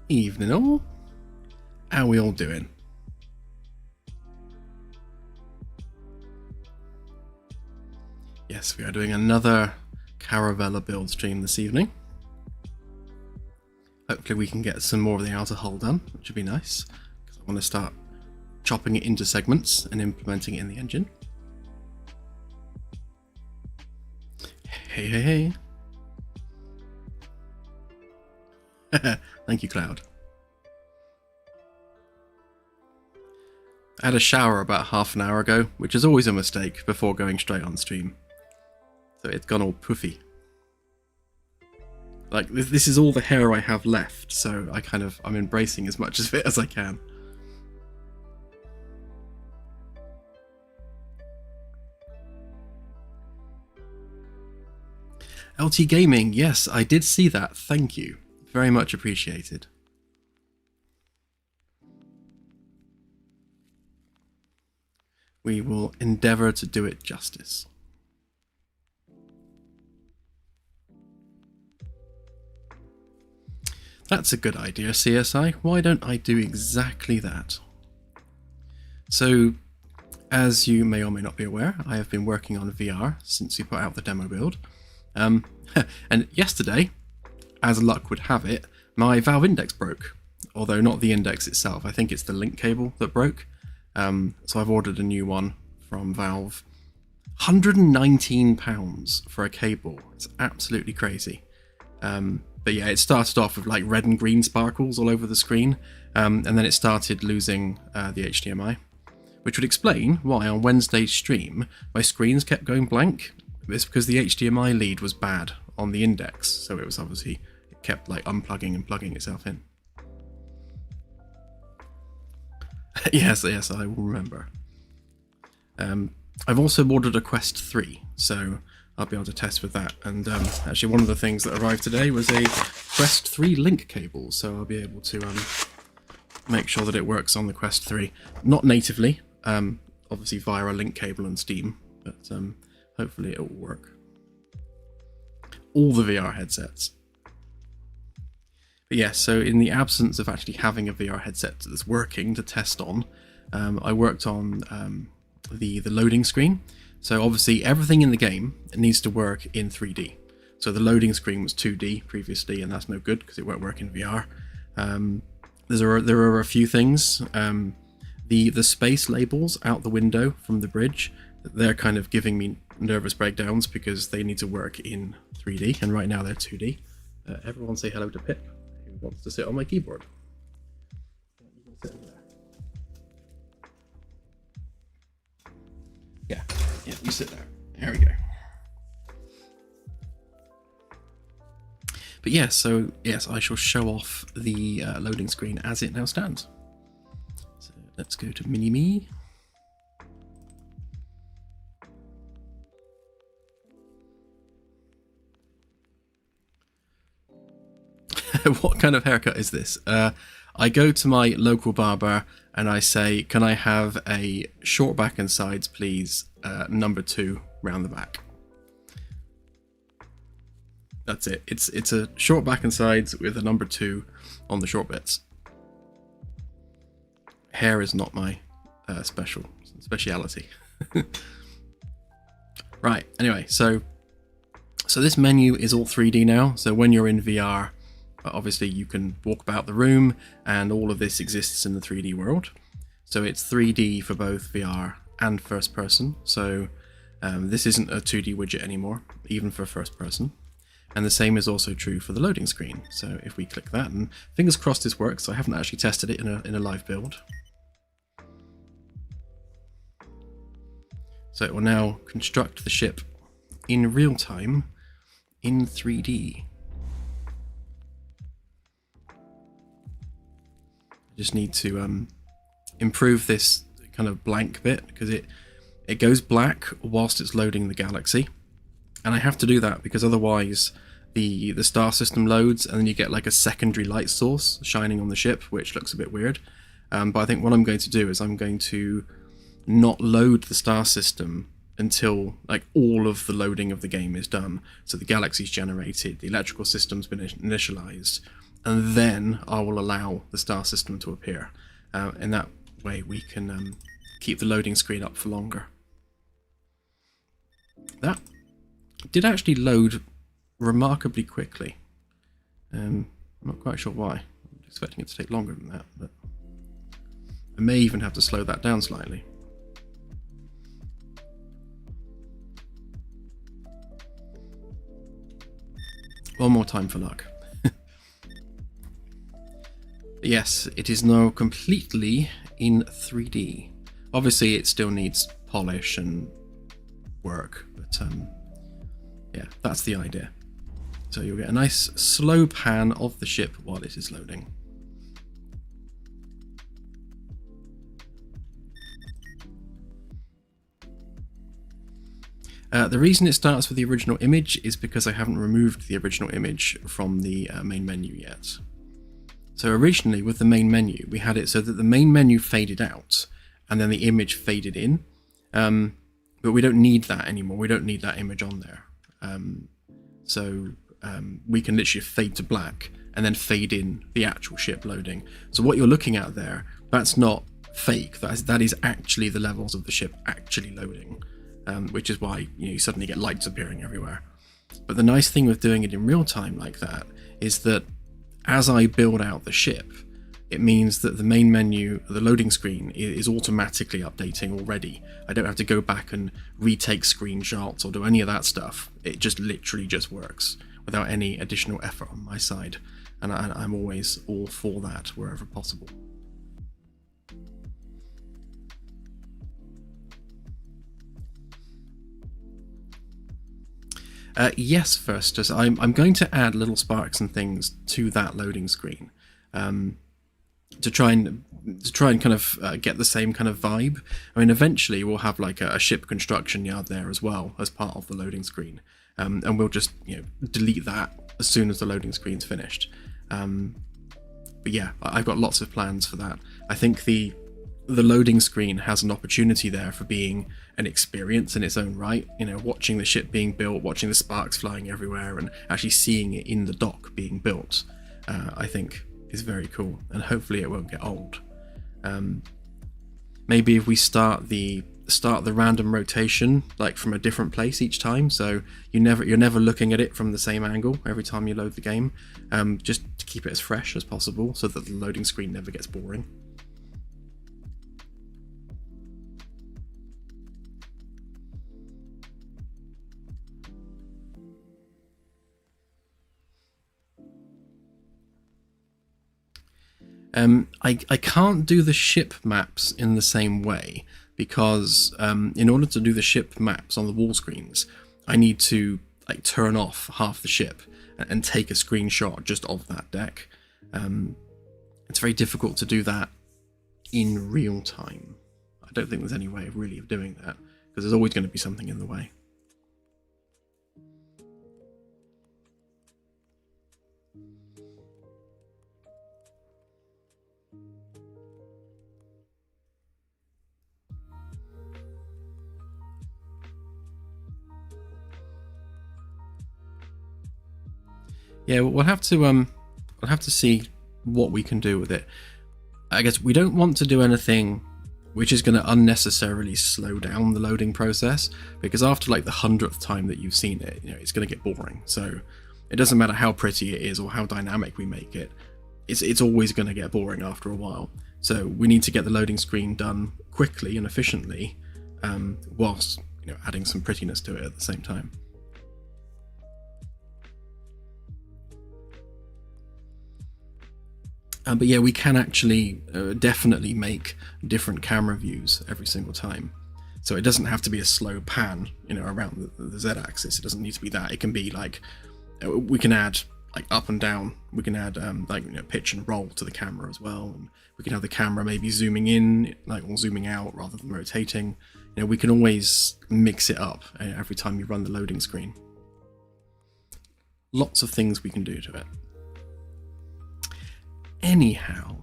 Evening all. How we all doing? Yes, we are doing another Caravella build stream this evening. Hopefully we can get some more of the outer hull done, which would be nice, because I want to start chopping it into segments and implementing it in the engine. Hey, hey, hey. Thank you, Cloud. I had a shower about half an hour ago, which is always a mistake before going straight on stream. So it's gone all poofy. Like, this is all the hair I have left, so I'm embracing as much of it as I can. LT Gaming, yes, I did see that, thank you. Very much appreciated. We will endeavour to do it justice. That's a good idea, CSI. Why don't I do exactly that? So, as you may or may not be aware, I have been working on VR since we put out the demo build. And yesterday, as luck would have it, my Valve index broke. Although not the index itself, I think it's the link cable that broke. So I've ordered a new one from Valve. £119 for a cable. It's absolutely crazy. But yeah, it started off with like red and green sparkles all over the screen, and then it started losing the HDMI, which would explain why on Wednesday's stream my screens kept going blank. It's because the HDMI lead was bad on the index, so it was obviously, it kept like unplugging and plugging itself in. yes, I will remember. I've also ordered a Quest 3, so I'll be able to test with that. And actually one of the things that arrived today was a Quest 3 link cable, so I'll be able to make sure that it works on the Quest 3. Not natively, obviously via a link cable and Steam, but hopefully it will work. All the VR headsets. But yes, so in the absence of actually having a VR headset that's working to test on, I worked on the loading screen. So obviously everything in the game needs to work in 3D. So the loading screen was 2D previously, and that's no good because it won't work in VR. There are a few things. The space labels out the window from the bridge, they're kind of giving me nervous breakdowns because they need to work in 3D, and right now they're 2D. Everyone say hello to Pip, who wants to sit on my keyboard. Yeah, you sit there. There we go. But yeah, so yes, I shall show off the loading screen as it now stands. So let's go to Mini-Me. What kind of haircut is this? I go to my local barber and I say, can I have a short back and sides, please, number 2 round the back. That's it. It's a short back and sides with a number 2 on the short bits. Hair is not my speciality. Right, anyway, so this menu is all 3D now, so when you're in VR, obviously you can walk about the room and all of this exists in the 3D world. So it's 3D for both VR and first person. So this isn't a 2D widget anymore, even for first person. And the same is also true for the loading screen. So if we click that, and fingers crossed this works, I haven't actually tested it in a live build. So it will now construct the ship in real time in 3D. Just need to improve this kind of blank bit because it goes black whilst it's loading the galaxy, and I have to do that because otherwise the star system loads and then you get like a secondary light source shining on the ship, which looks a bit weird. But I think what I'm going to do is I'm going to not load the star system until like all of the loading of the game is done. So the galaxy's generated, the electrical system's been initialized, and then I will allow the star system to appear. In that way we can keep the loading screen up for longer. That did actually load remarkably quickly. I'm not quite sure why. I'm expecting it to take longer than that, but I may even have to slow that down slightly. One more time for luck. Yes, it is now completely in 3D. Obviously it still needs polish and work, but yeah, that's the idea. So you'll get a nice slow pan of the ship while it is loading. The reason it starts with the original image is because I haven't removed the original image from the main menu yet. So originally with the main menu, we had it so that the main menu faded out and then the image faded in. But we don't need that anymore. We don't need that image on there. We can literally fade to black and then fade in the actual ship loading. So what you're looking at there, that's not fake. That is actually the levels of the ship actually loading, which is why you suddenly get lights appearing everywhere. But the nice thing with doing it in real time like that is that as I build out the ship, it means that the main menu, the loading screen, is automatically updating already. I don't have to go back and retake screenshots or do any of that stuff. It just literally just works without any additional effort on my side. And I'm always all for that wherever possible. Yes, first, as I'm going to add little sparks and things to that loading screen. To try and kind of get the same kind of vibe. I mean, eventually we'll have like a ship construction yard there as well as part of the loading screen, and we'll just delete that as soon as the loading screen's finished. But yeah, I've got lots of plans for that. I think the loading screen has an opportunity there for being an experience in its own right. Watching the ship being built, watching the sparks flying everywhere, and actually seeing it in the dock being built, I think is very cool, and hopefully it won't get old. Maybe if we start the random rotation like from a different place each time, so you're never looking at it from the same angle every time you load the game, just to keep it as fresh as possible so that the loading screen never gets boring. I can't do the ship maps in the same way because in order to do the ship maps on the wall screens, I need to like turn off half the ship and take a screenshot just of that deck. It's very difficult to do that in real time. I don't think there's any way of really doing that because there's always going to be something in the way. Yeah, we'll have to see what we can do with it. I guess we don't want to do anything which is going to unnecessarily slow down the loading process, because after like the 100th time that you've seen it, it's going to get boring. So it doesn't matter how pretty it is or how dynamic we make it, it's always going to get boring after a while. So we need to get the loading screen done quickly and efficiently, whilst adding some prettiness to it at the same time. But yeah, we can actually definitely make different camera views every single time. So it doesn't have to be a slow pan, around the Z-axis. It doesn't need to be that. It can be like, we can add like up and down. We can add pitch and roll to the camera as well. And we can have the camera maybe zooming in, or zooming out rather than rotating. We can always mix it up every time you run the loading screen. Lots of things we can do to it. Anyhow,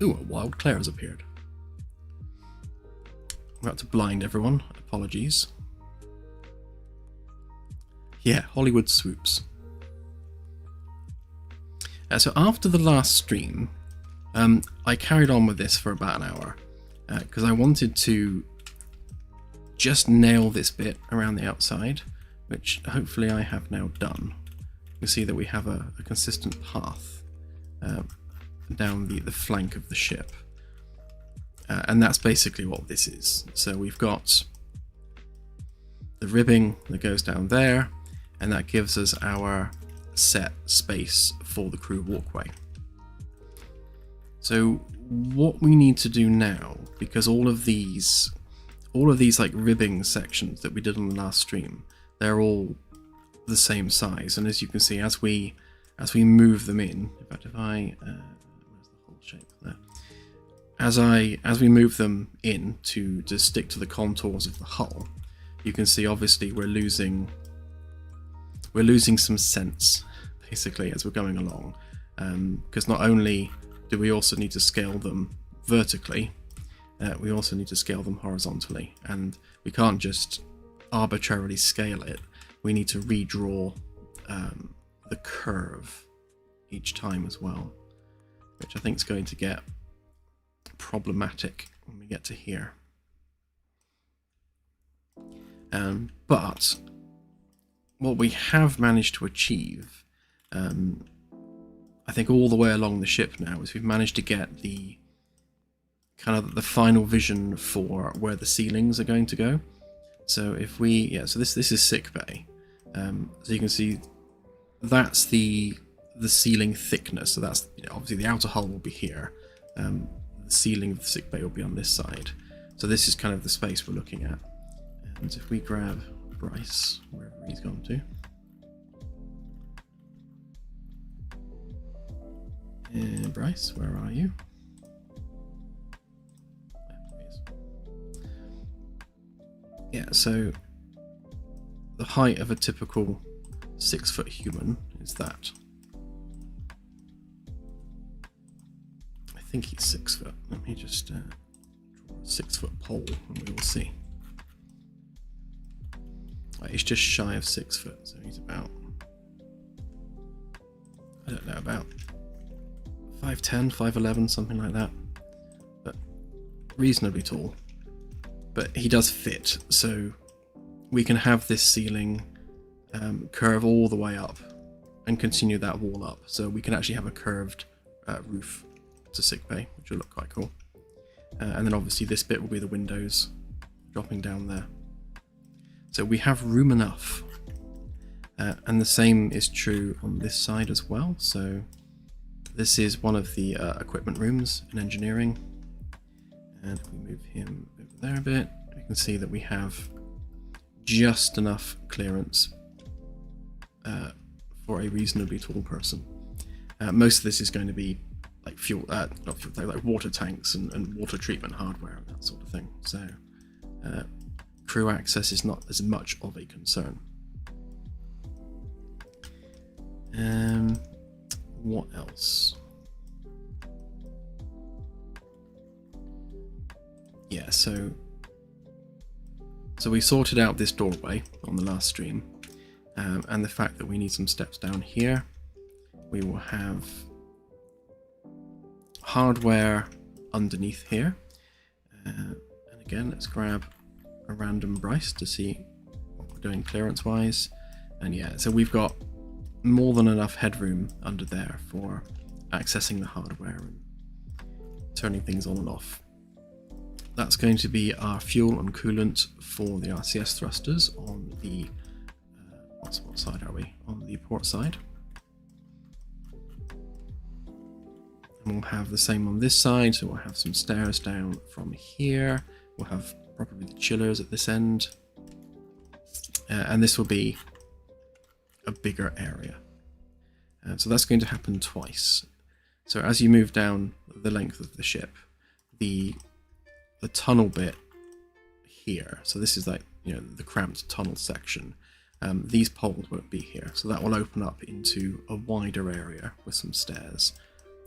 ooh, a wild Claire has appeared. I'm about to blind everyone. Apologies. Yeah, Hollywood swoops. So after the last stream, I carried on with this for about an hour because I wanted to just nail this bit around the outside, which hopefully I have now done. You see that we have a consistent path down the flank of the ship. And that's basically what this is. So we've got the ribbing that goes down there, and that gives us our set space for the crew walkway. So what we need to do now, because all of these like ribbing sections that we did on the last stream, they're all the same size, and as you can see, as we move them in, in fact, if I where's the whole shape there? As we move them in to stick to the contours of the hull, you can see obviously we're losing some sense basically as we're going along, because not only do we also need to scale them vertically, we also need to scale them horizontally, and we can't just arbitrarily scale it. We need to redraw the curve each time as well, which I think is going to get problematic when we get to here. But what we have managed to achieve, I think all the way along the ship now, is we've managed to get the kind of the final vision for where the ceilings are going to go. So if we, so this is sick bay. So you can see that's the ceiling thickness. So that's, obviously the outer hull will be here. The ceiling of the sick bay will be on this side. So this is kind of the space we're looking at. And if we grab Bryce, wherever he's gone to. Bryce, where are you? Yeah, so the height of a typical 6-foot human is that. I think he's 6 foot. Let me just draw a 6-foot pole and we will see. He's just shy of 6 foot, so he's about, I don't know, about 5'10", 5'11", something like that. But reasonably tall. But he does fit, so we can have this ceiling curve all the way up and continue that wall up. So we can actually have a curved roof to sickbay, which will look quite cool. And then obviously this bit will be the windows dropping down there. So we have room enough. And the same is true on this side as well. So this is one of the equipment rooms in engineering. And if we move him over there a bit, we can see that we have just enough clearance for a reasonably tall person. Most of this is going to be like fuel, not fuel, like water tanks and water treatment hardware and that sort of thing. So crew access is not as much of a concern. What else? Yeah, so we sorted out this doorway on the last stream, and the fact that we need some steps down here. We will have hardware underneath here, and again, let's grab a random Bryce to see what we're doing clearance wise. And yeah, so we've got more than enough headroom under there for accessing the hardware and turning things on and off. That's going to be our fuel and coolant for the RCS thrusters on the what side are we? On the port side. And we'll have the same on this side, so we'll have some stairs down from here. We'll have probably the chillers at this end, and this will be a bigger area. So that's going to happen twice. So as you move down the length of the ship, the tunnel bit here, so this is like, the cramped tunnel section, these poles won't be here, so that will open up into a wider area with some stairs,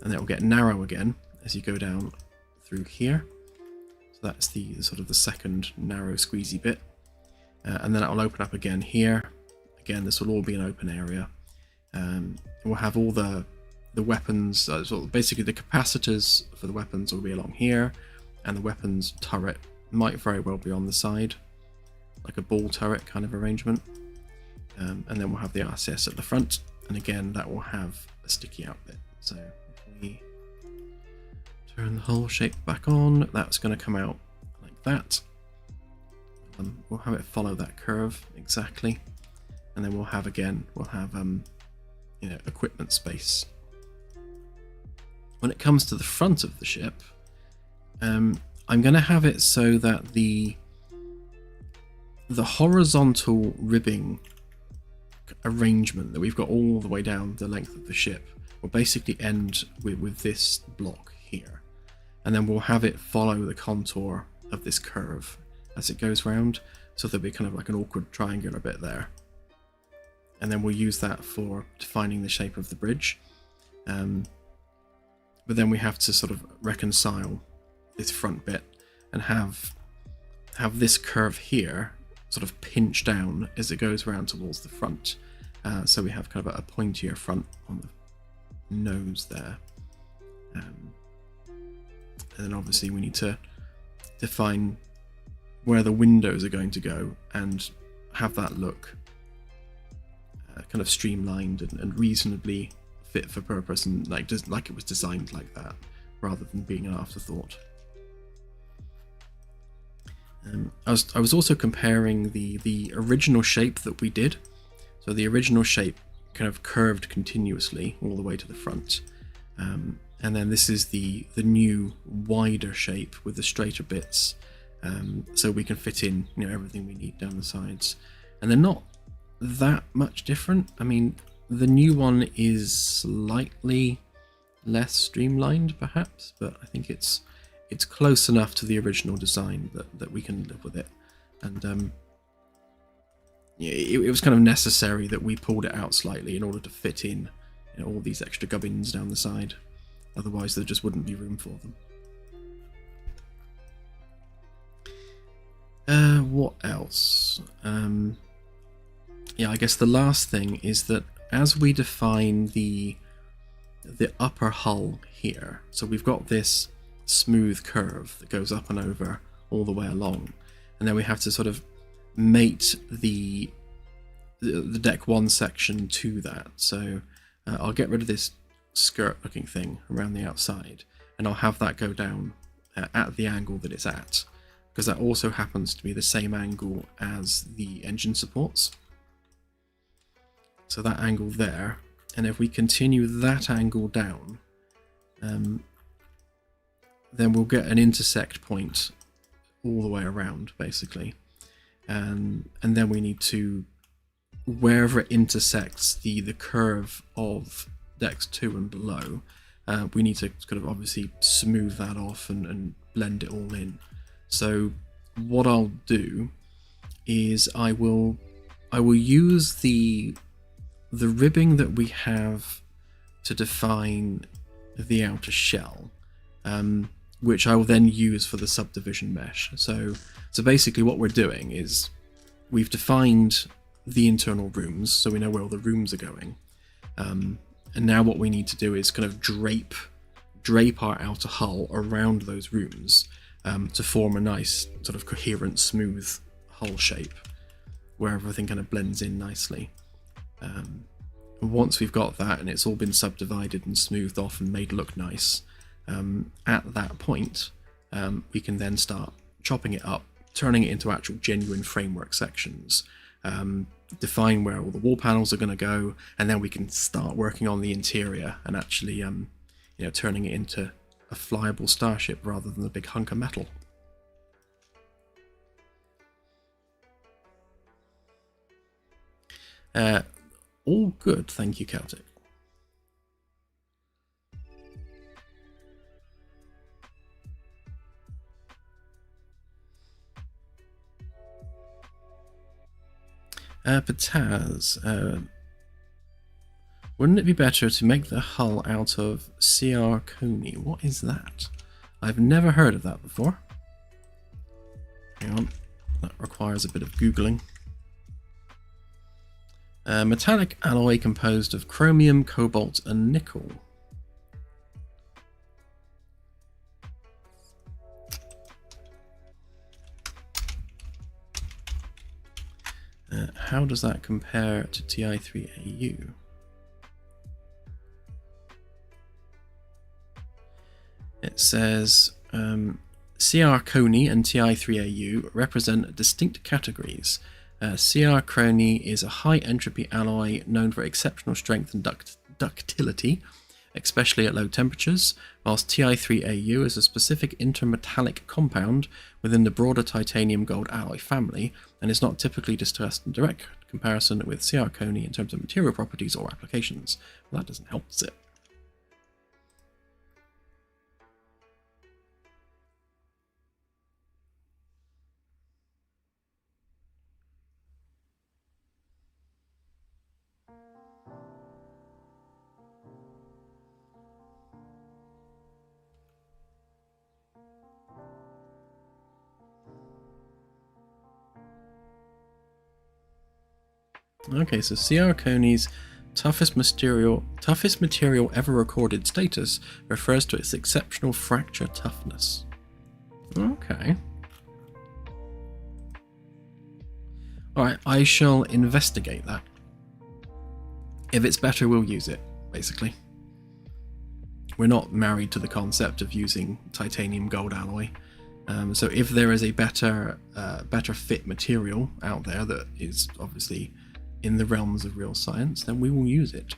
and it will get narrow again as you go down through here. So that's the sort of the second narrow squeezy bit, and then it will open up again here. Again, this will all be an open area. We'll have all the the weapons, so basically the capacitors for the weapons will be along here, and the weapons turret might very well be on the side, like a ball turret kind of arrangement. And then we'll have the RCS at the front, and again that will have a sticky out bit. So if we turn the hull shape back on, that's going to come out like that. We'll have it follow that curve exactly, and then we'll have equipment space. When it comes to the front of the ship, I'm going to have it so that the horizontal ribbing arrangement that we've got all the way down the length of the ship will basically end with this block here, and then we'll have it follow the contour of this curve as it goes round, so there'll be kind of like an awkward triangular bit there, and then we'll use that for defining the shape of the bridge. But then we have to sort of reconcile this front bit and have this curve here sort of pinch down as it goes around towards the front. So we have kind of a pointier front on the nose there. And then obviously we need to define where the windows are going to go and have that look kind of streamlined and reasonably fit for purpose, and just like it was designed like that, rather than being an afterthought. I was also comparing the original shape that we did. So the original shape kind of curved continuously all the way to the front, and then this is the new wider shape with the straighter bits, so we can fit in everything we need down the sides, and they're not that much different. I mean, the new one is slightly less streamlined perhaps, but I think it's close enough to the original design that we can live with it. And it was kind of necessary that we pulled it out slightly in order to fit in all these extra gubbins down the side. Otherwise there just wouldn't be room for them. What else? I guess the last thing is that as we define the upper hull here, so we've got this smooth curve that goes up and over all the way along, and then we have to sort of mate the deck 1 section to that. So I'll get rid of this skirt looking thing around the outside, and I'll have that go down at the angle that it's at, because that also happens to be the same angle as the engine supports. So that angle there, and if we continue that angle down, then we'll get an intersect point all the way around, basically. And then we need to, wherever it intersects the curve of decks 2 and below, we need to kind of obviously smooth that off and blend it all in. So what I'll do is I will use the ribbing that we have to define the outer shell, which I will then use for the subdivision mesh. So basically what we're doing is we've defined the internal rooms, so we know where all the rooms are going, and now what we need to do is kind of drape our outer hull around those rooms to form a nice sort of coherent, smooth hull shape where everything kind of blends in nicely. Once we've got that and it's all been subdivided and smoothed off and made look nice, at that point we can then start chopping it up, turning it into actual genuine framework sections, define where all the wall panels are going to go, and then we can start working on the interior and actually turning it into a flyable starship rather than a big hunk of metal. All good, thank you, Celtic. Pataz, wouldn't it be better to make the hull out of CR Coney? What is that? I've never heard of that before. Hang on, that requires a bit of Googling. Metallic alloy composed of chromium, cobalt and nickel. how does that compare to TI3AU? It says CR Coney and TI3AU represent distinct categories. CR Coney is a high entropy alloy known for exceptional strength and ductility, especially at low temperatures, whilst TI3AU is a specific intermetallic compound within the broader titanium gold alloy family and is not typically discussed in direct comparison with CR Coney in terms of material properties or applications. Well, that doesn't help, does it? Okay, so CR Coney's toughest material ever recorded status refers to its exceptional fracture toughness. Okay. Alright, I shall investigate that. If it's better, we'll use it, basically. We're not married to the concept of using titanium gold alloy. So if there is a better fit material out there that is obviously in the realms of real science, then we will use it.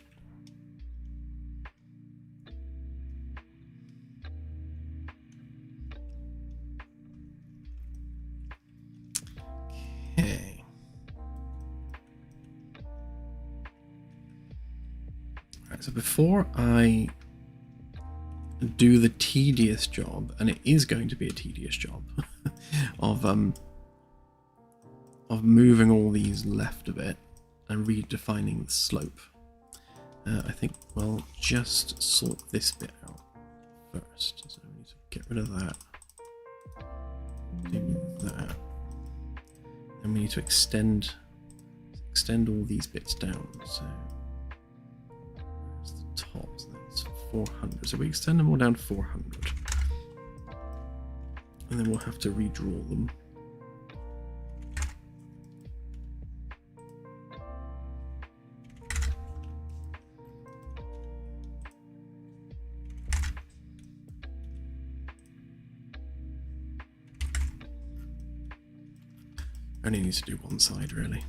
Okay. Right, so before I do the tedious job, and it is going to be a tedious job, of moving all these left a bit and redefining the slope, I think we'll just sort this bit out first. So we need to get rid of that, do that, and we need to extend all these bits down. So where's the top? So that's 400. So we extend them all down to 400, and then we'll have to redraw them. Only need to do one side, really.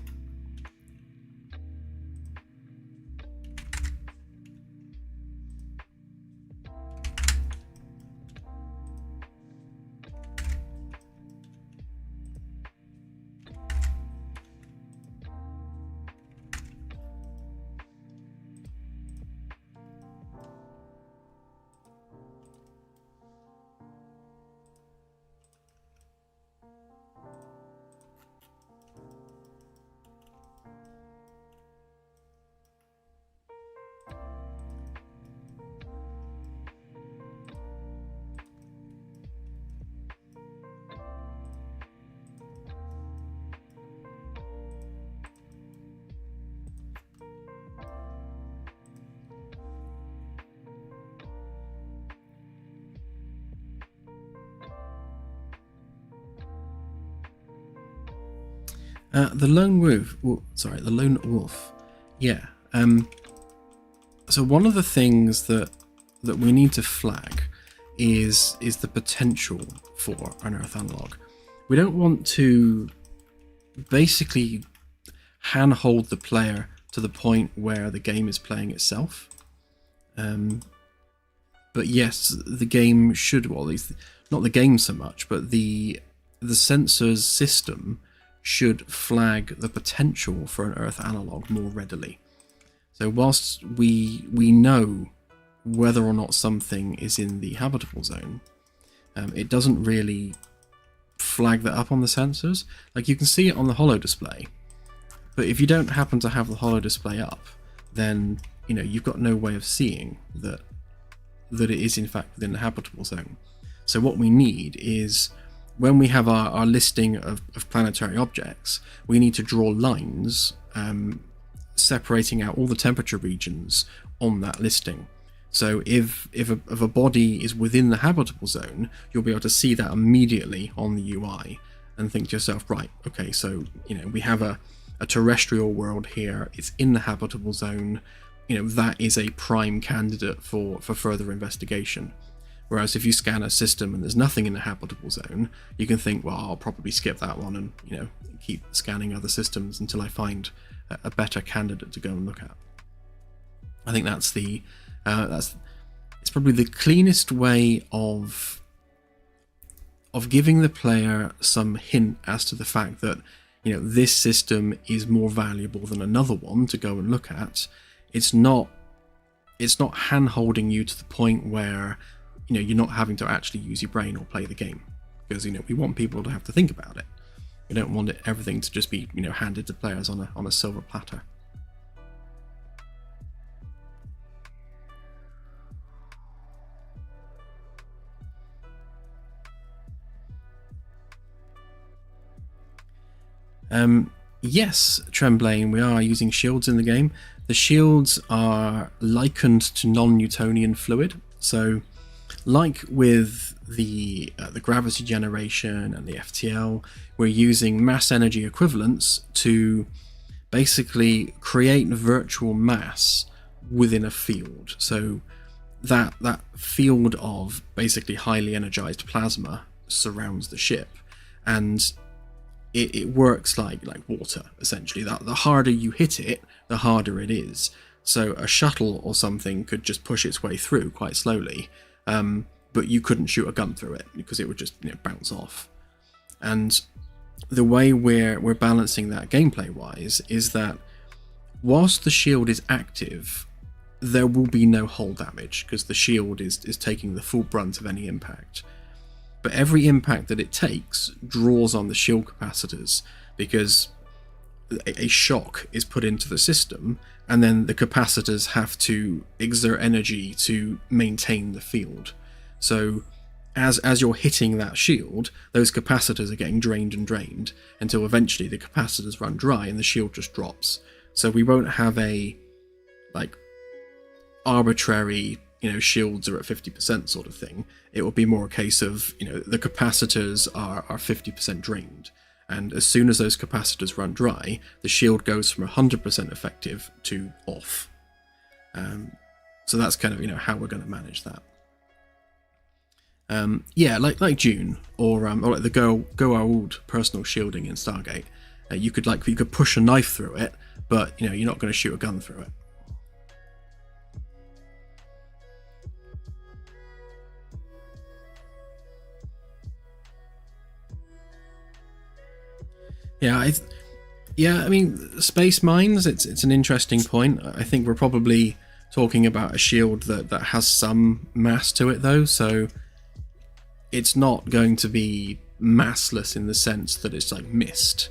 The lone wolf. The lone wolf. Yeah. So one of the things that we need to flag is the potential for an Earth analog. We don't want to basically handhold the player to the point where the game is playing itself. But yes, the game should, well, at least not the game so much, but the sensors system should flag the potential for an Earth analog more readily. So whilst we know whether or not something is in the habitable zone, it doesn't really flag that up on the sensors. Like, you can see it on the holo display, but if you don't happen to have the holo display up, then you've got no way of seeing that it is in fact within the habitable zone. So what we need is, when we have our listing of planetary objects, we need to draw lines separating out all the temperature regions on that listing. So if a body is within the habitable zone, you'll be able to see that immediately on the UI and think to yourself, right, okay, so we have a a terrestrial world here, it's in the habitable zone, that is a prime candidate for further investigation. Whereas if you scan a system and there's nothing in the habitable zone, you can think, well, I'll probably skip that one and keep scanning other systems until I find a better candidate to go and look at. I think that's it's probably the cleanest way of giving the player some hint as to the fact that this system is more valuable than another one to go and look at. It's not hand-holding you to the point where you're not having to actually use your brain or play the game, because we want people to have to think about it. We don't want everything to just be handed to players on a silver platter. Yes, Tremblain, we are using shields in the game. The shields are likened to non-Newtonian fluid, so like with the gravity generation and the FTL, we're using mass energy equivalents to basically create virtual mass within a field. So that field of basically highly energized plasma surrounds the ship, and it works like water, essentially. That the harder you hit it, the harder it is. So a shuttle or something could just push its way through quite slowly, but you couldn't shoot a gun through it because it would just bounce off. And the way we're balancing that gameplay wise is that whilst the shield is active, there will be no hull damage because the shield is taking the full brunt of any impact. But every impact that it takes draws on the shield capacitors, because a shock is put into the system and then the capacitors have to exert energy to maintain the field. So as you're hitting that shield, those capacitors are getting drained and drained until eventually the capacitors run dry and the shield just drops. So we won't have a arbitrary shields are at 50% sort of thing. It will be more a case of the capacitors are 50% drained, and as soon as those capacitors run dry, the shield goes from 100% effective to off. So that's kind of how we're going to manage that. Yeah, like June or like the Go Old personal shielding in Stargate. You could push a knife through it, but you're not going to shoot a gun through it. Yeah, I mean, space mines, it's an interesting point. I think we're probably talking about a shield that has some mass to it though, so it's not going to be massless in the sense that it's like mist.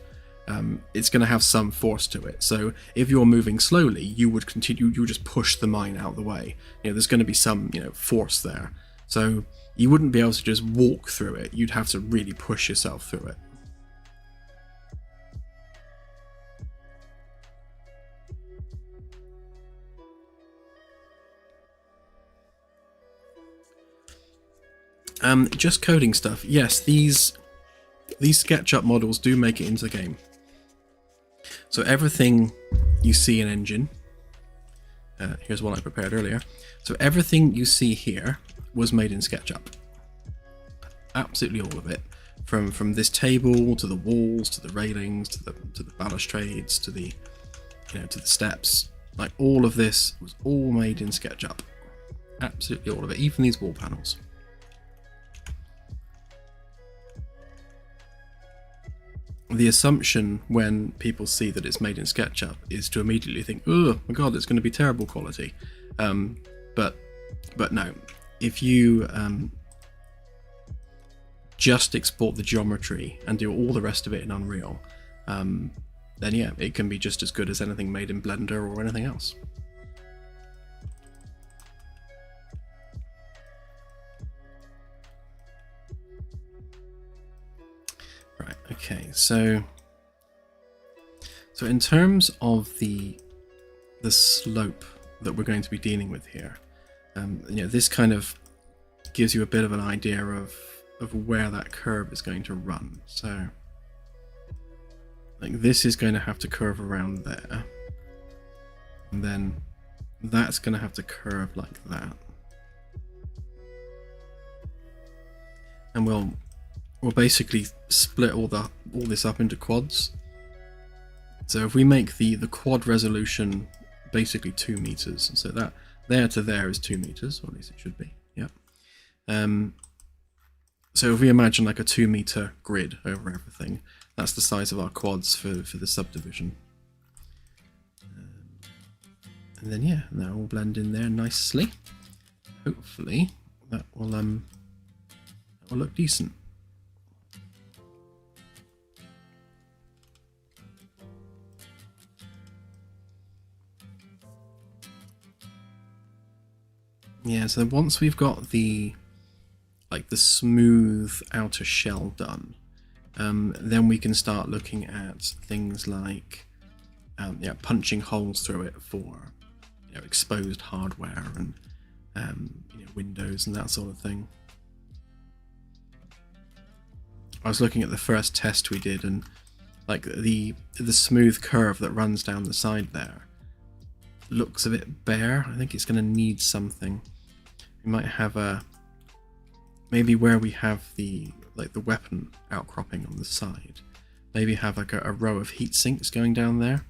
It's going to have some force to it. So if you're moving slowly, you would just push the mine out of the way. There's going to be some force there. So you wouldn't be able to just walk through it. You'd have to really push yourself through it. Just coding stuff. Yes, these SketchUp models do make it into the game. So everything you see in Engine, here's one I prepared earlier. So everything you see here was made in SketchUp. Absolutely all of it, from this table to the walls to the railings to the balustrades to the to the steps. Like all of this was all made in SketchUp. Absolutely all of it, even these wall panels. The assumption when people see that it's made in SketchUp is to immediately think, oh my god, it's going to be terrible quality. But no, if you just export the geometry and do all the rest of it in Unreal, then yeah, it can be just as good as anything made in Blender or anything else. Right, okay, so in terms of the slope that we're going to be dealing with here, this kind of gives you a bit of an idea of where that curve is going to run. So like this is going to have to curve around there, and then that's going to have to curve like that, and we'll basically split all this up into quads. So if we make the quad resolution basically 2 meters, so that there to there is 2 meters, or at least it should be. Yep. So if we imagine like a 2 meter grid over everything, that's the size of our quads for the subdivision. And then yeah, that will blend in there nicely. Hopefully that will look decent. Yeah, so once we've got the smooth outer shell done, then we can start looking at things like punching holes through it for exposed hardware and windows and that sort of thing. I was looking at the first test we did, and like the smooth curve that runs down the side there looks a bit bare. I think it's going to need something. We might have maybe where we have the weapon outcropping on the side, maybe have like a row of heat sinks going down there,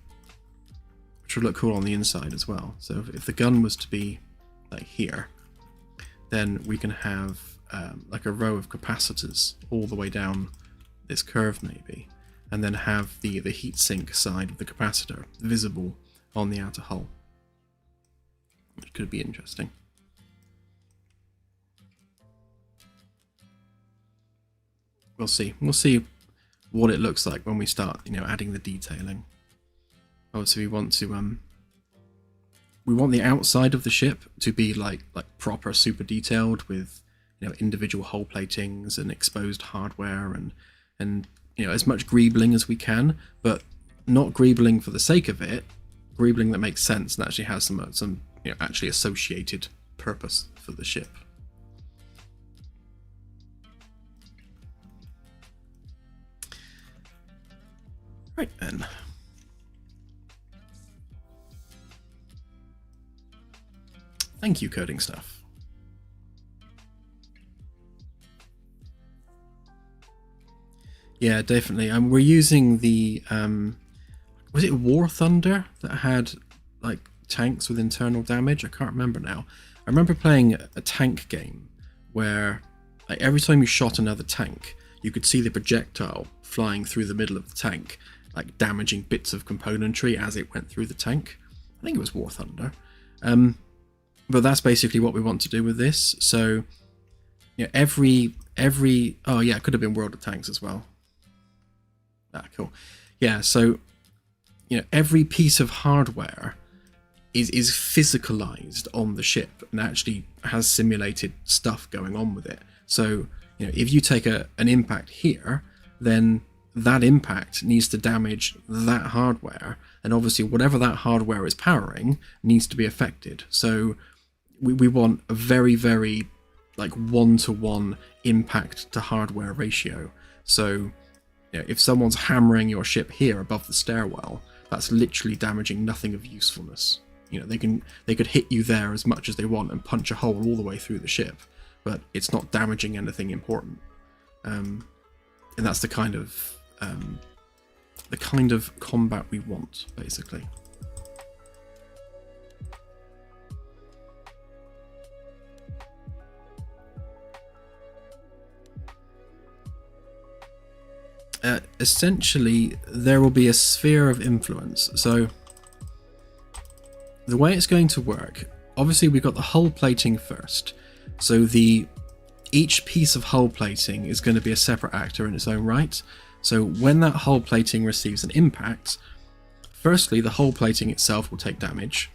which would look cool on the inside as well. So if the gun was to be like here, then we can have like a row of capacitors all the way down this curve maybe, and then have the heat sink side of the capacitor visible on the outer hull, which could be interesting. We'll see. We'll see what it looks like when we start, adding the detailing. Obviously, we want the outside of the ship to be like proper, super detailed with individual hull platings and exposed hardware and as much greebling as we can, but not greebling for the sake of it. Greebling that makes sense and actually has some actually associated purpose for the ship. Right then. Thank you, coding stuff. Yeah, definitely. We're using the was it War Thunder that had like tanks with internal damage? I can't remember now. I remember playing a tank game where like every time you shot another tank, you could see the projectile flying through the middle of the tank, like damaging bits of componentry as it went through the tank. I think it was War Thunder. But that's basically what we want to do with this. So every oh yeah, it could have been World of Tanks as well. Ah, cool. Yeah, so every piece of hardware is physicalized on the ship and actually has simulated stuff going on with it. So if you take an impact here, then that impact needs to damage that hardware, and obviously whatever that hardware is powering needs to be affected. So we want a very, very like 1-to-1 impact to hardware ratio. So if someone's hammering your ship here above the stairwell, that's literally damaging nothing of usefulness. They could hit you there as much as they want and punch a hole all the way through the ship, but it's not damaging anything important. And that's the kind of combat we want, basically. Essentially, there will be a sphere of influence. So the way it's going to work, obviously we've got the hull plating first. So each piece of hull plating is going to be a separate actor in its own right. So when that hull plating receives an impact, firstly the hull plating itself will take damage,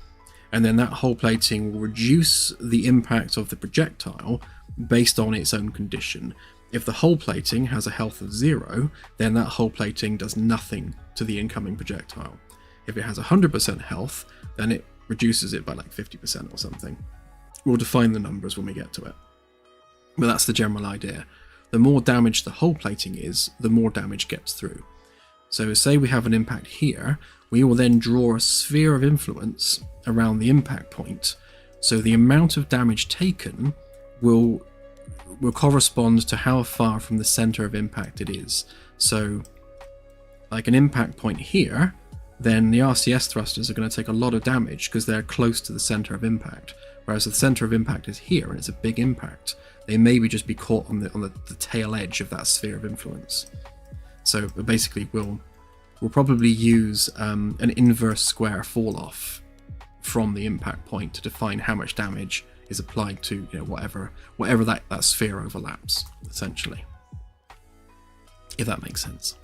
and then that hull plating will reduce the impact of the projectile based on its own condition. If the hull plating has a health of 0, then that hull plating does nothing to the incoming projectile. If it has 100% health, then it reduces it by like 50% or something. We'll define the numbers when we get to it. But that's the general idea. The more damage the hull plating is, the more damage gets through. So say we have an impact here, we will then draw a sphere of influence around the impact point. So the amount of damage taken will correspond to how far from the center of impact it is. So like an impact point here, then the RCS thrusters are going to take a lot of damage because they're close to the center of impact. Whereas the center of impact is here and it's a big impact. They maybe just be caught on the tail edge of that sphere of influence. So basically we'll probably use an inverse square fall off from the impact point to define how much damage is applied to whatever that sphere overlaps, essentially. If that makes sense.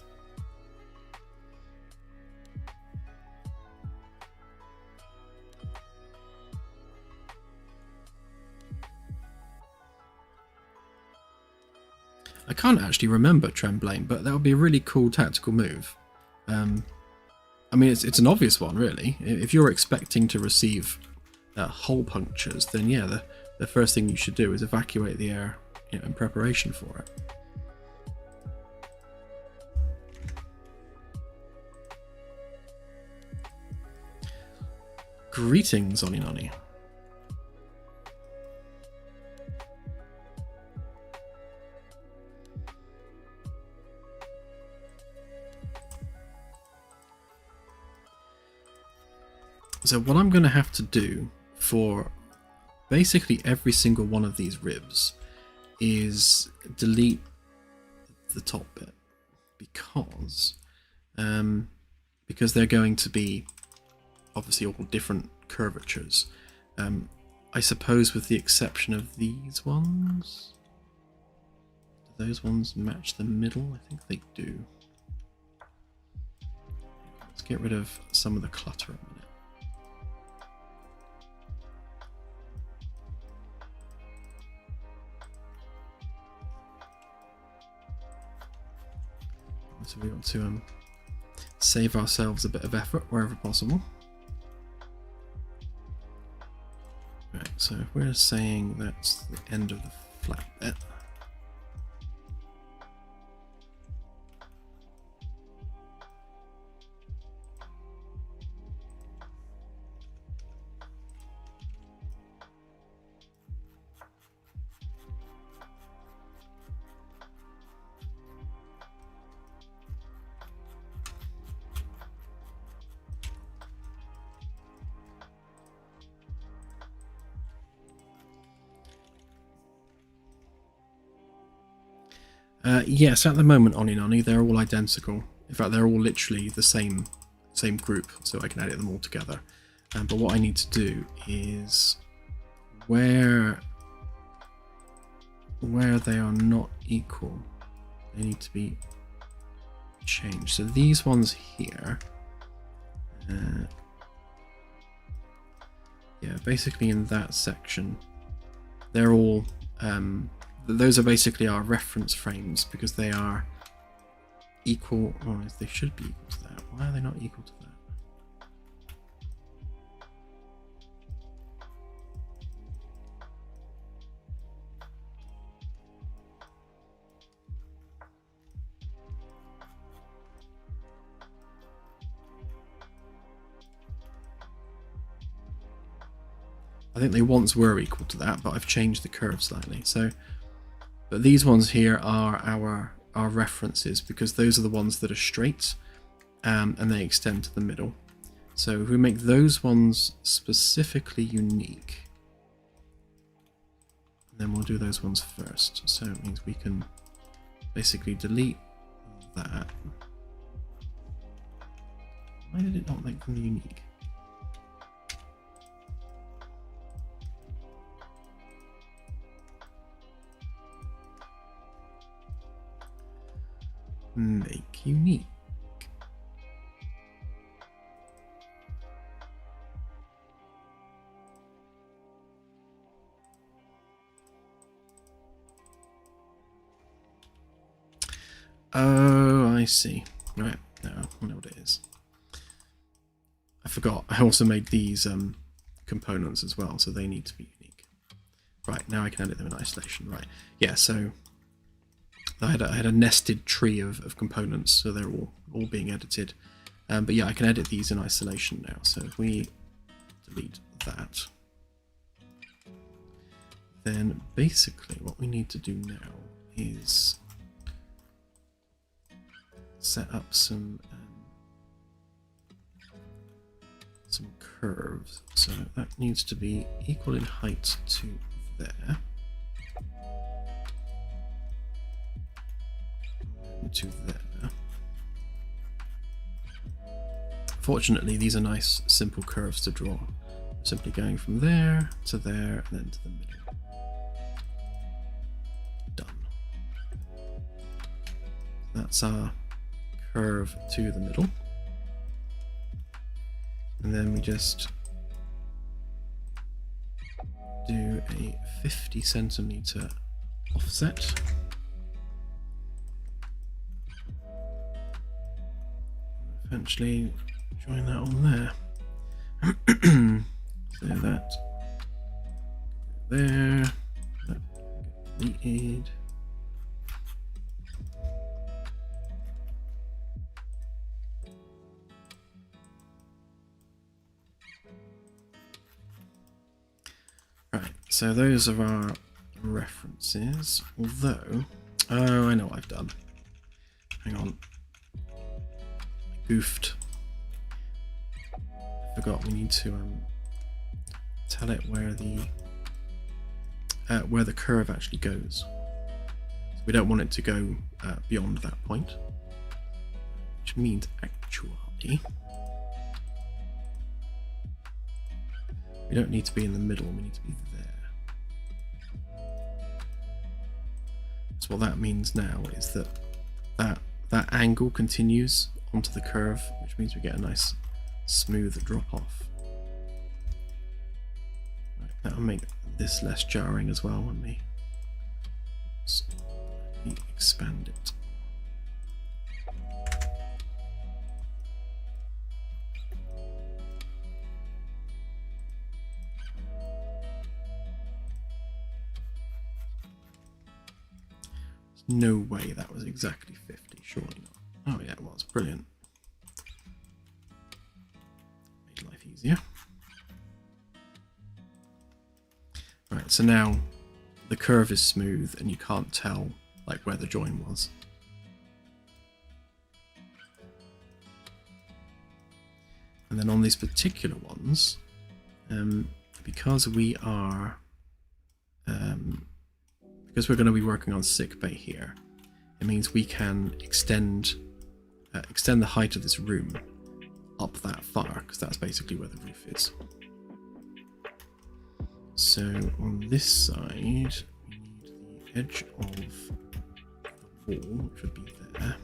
I can't actually remember Tremblaying, but that would be a really cool tactical move. I mean, it's an obvious one, really. If you're expecting to receive hole punctures, then yeah, the first thing you should do is evacuate the air in preparation for it. Greetings, Oninoni. So what I'm going to have to do for basically every single one of these ribs is delete the top bit because they're going to be obviously all different curvatures. I suppose with the exception of these ones. Do those ones match the middle? I think they do. Let's get rid of some of the clutter a minute. So we want to save ourselves a bit of effort wherever possible. Right, so if we're saying that's the end of the flat bit. Yes, at the moment, Oninani, they're all identical. In fact, they're all literally the same group, so I can edit them all together. But what I need to do is where they are not equal, they need to be changed. So these ones here, yeah, basically in that section, they're all those are basically our reference frames because they are equal, or they should be equal to that. Why are they not equal to that? I think they once were equal to that, but I've changed the curve slightly. So, but these ones here are our references because those are the ones that are straight and they extend to the middle. So if we make those ones specifically unique, then we'll do those ones first. So it means we can basically delete that. Why did it not make them unique? Make unique. Oh, I see. Right, now I know what it is. I forgot. I also made these components as well, so they need to be unique. Right, now I can edit them in isolation. Right, yeah, so I had a nested tree of components, so they're all being edited. But yeah, I can edit these in isolation now. So if we delete that, then basically what we need to do now is set up some curves. So that needs to be equal in height to there. And to there. Fortunately, these are nice, simple curves to draw. Simply going from there to there and then to the middle. Done. That's our curve to the middle. And then we just do a 50 centimeter offset. Eventually join that on there. So that there, that deleted. Right, so those are our references, although, oh, I know what I've done. Hang on. I goofed. I forgot we need to tell it where the curve actually goes. So we don't want it to go beyond that point, which means actually we don't need to be in the middle, we need to be there. So what that means now is that angle continues onto the curve, which means we get a nice smooth drop off. Right, that'll make this less jarring as well when we expand it. No way that was exactly 50, surely not. Oh yeah, it was. Brilliant. Made life easier. Right, so now the curve is smooth and you can't tell like where the join was. And then on these particular ones, because we are because we're going to be working on sick bay here, it means we can extend the height of this room up that far, because that's basically where the roof is. So on this side, we need the edge of the wall, which would be there.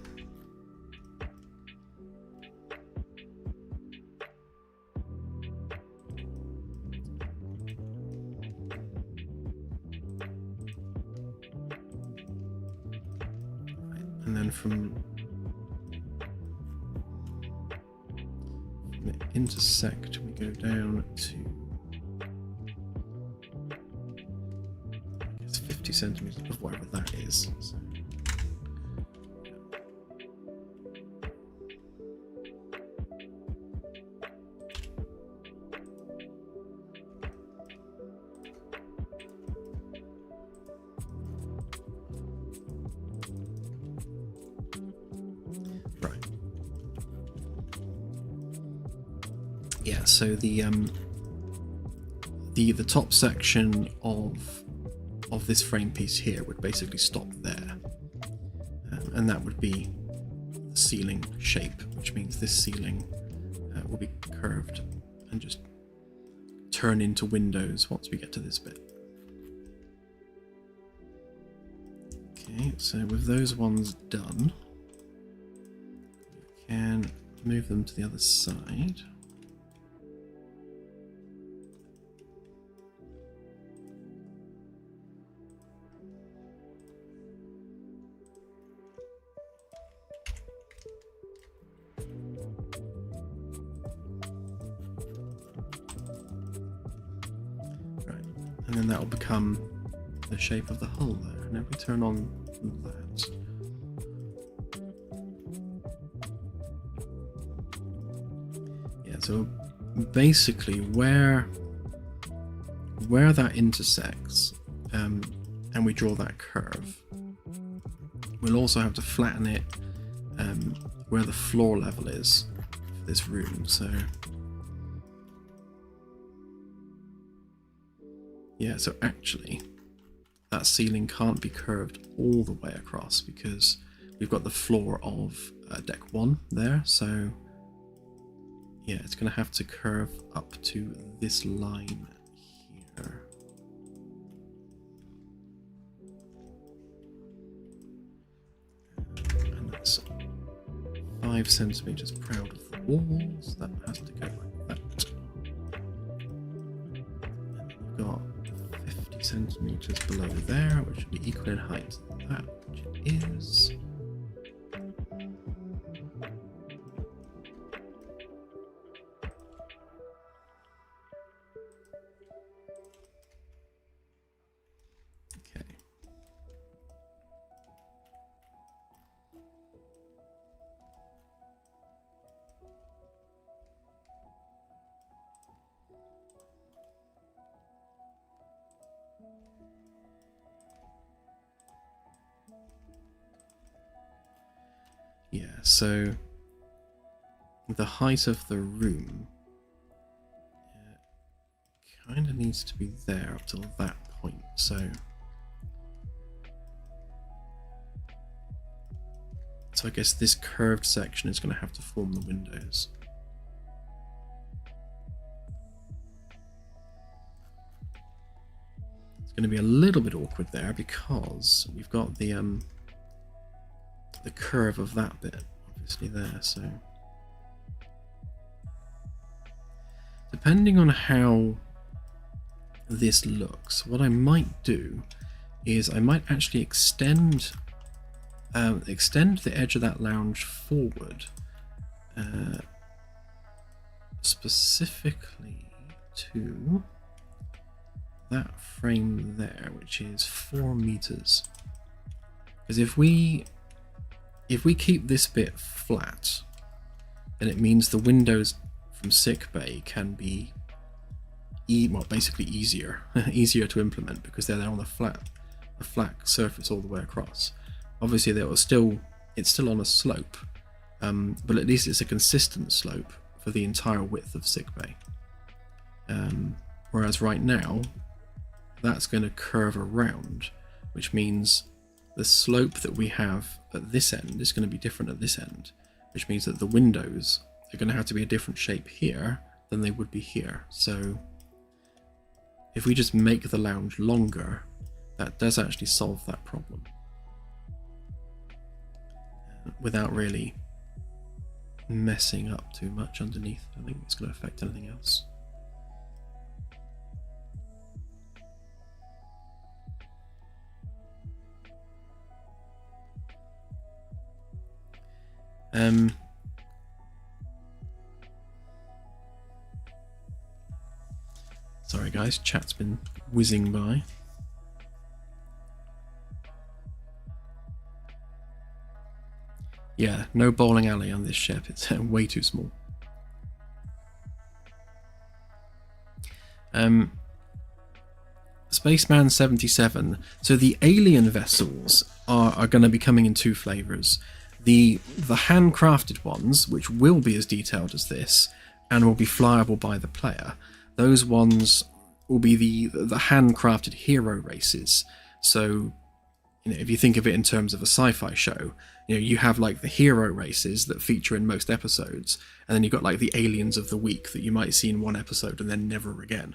And then from the intersect, we go down to, I guess, 50 centimeters of whatever that is. So, yeah, so the top section of this frame piece here would basically stop there, and that would be the ceiling shape, which means this ceiling will be curved and just turn into windows once we get to this bit. Okay, so with those ones done, we can move them to the other side. And then that will become the shape of the hull there. And if we turn on that, yeah, so basically where that intersects, and we draw that curve, we'll also have to flatten it where the floor level is for this room. So yeah, so actually that ceiling can't be curved all the way across because we've got the floor of deck 1 there. So yeah, it's going to have to curve up to this line here. And that's 5 centimeters proud of the walls. That has to go like that. And we've got 50 centimeters below there, which would be equal in height to that, which it is. Yeah, so the height of the room kind of needs to be there up till that point. So I guess this curved section is going to have to form the windows. It's going to be a little bit awkward there because we've got the curve of that bit obviously there. So depending on how this looks, what I might do is I might actually extend the edge of that lounge forward, specifically to that frame there, which is 4 meters. Because if we keep this bit flat, then it means the windows from sickbay can be basically easier to implement because they're on a flat surface all the way across. Obviously it's still on a slope, but at least it's a consistent slope for the entire width of sickbay. Whereas right now that's going to curve around, which means the slope that we have at this end is going to be different at this end, which means that the windows are going to have to be a different shape here than they would be here. So if we just make the lounge longer, that does actually solve that problem without really messing up too much underneath. I don't think it's going to affect anything else. Sorry guys, chat's been whizzing by. Yeah, no bowling alley on this ship, it's way too small. Spaceman 77. So the alien vessels are going to be coming in 2 flavors. The handcrafted ones, which will be as detailed as this and will be flyable by the player, those ones will be the handcrafted hero races. So, if you think of it in terms of a sci-fi show, you have like the hero races that feature in most episodes, and then you've got like the aliens of the week that you might see in one episode and then never again.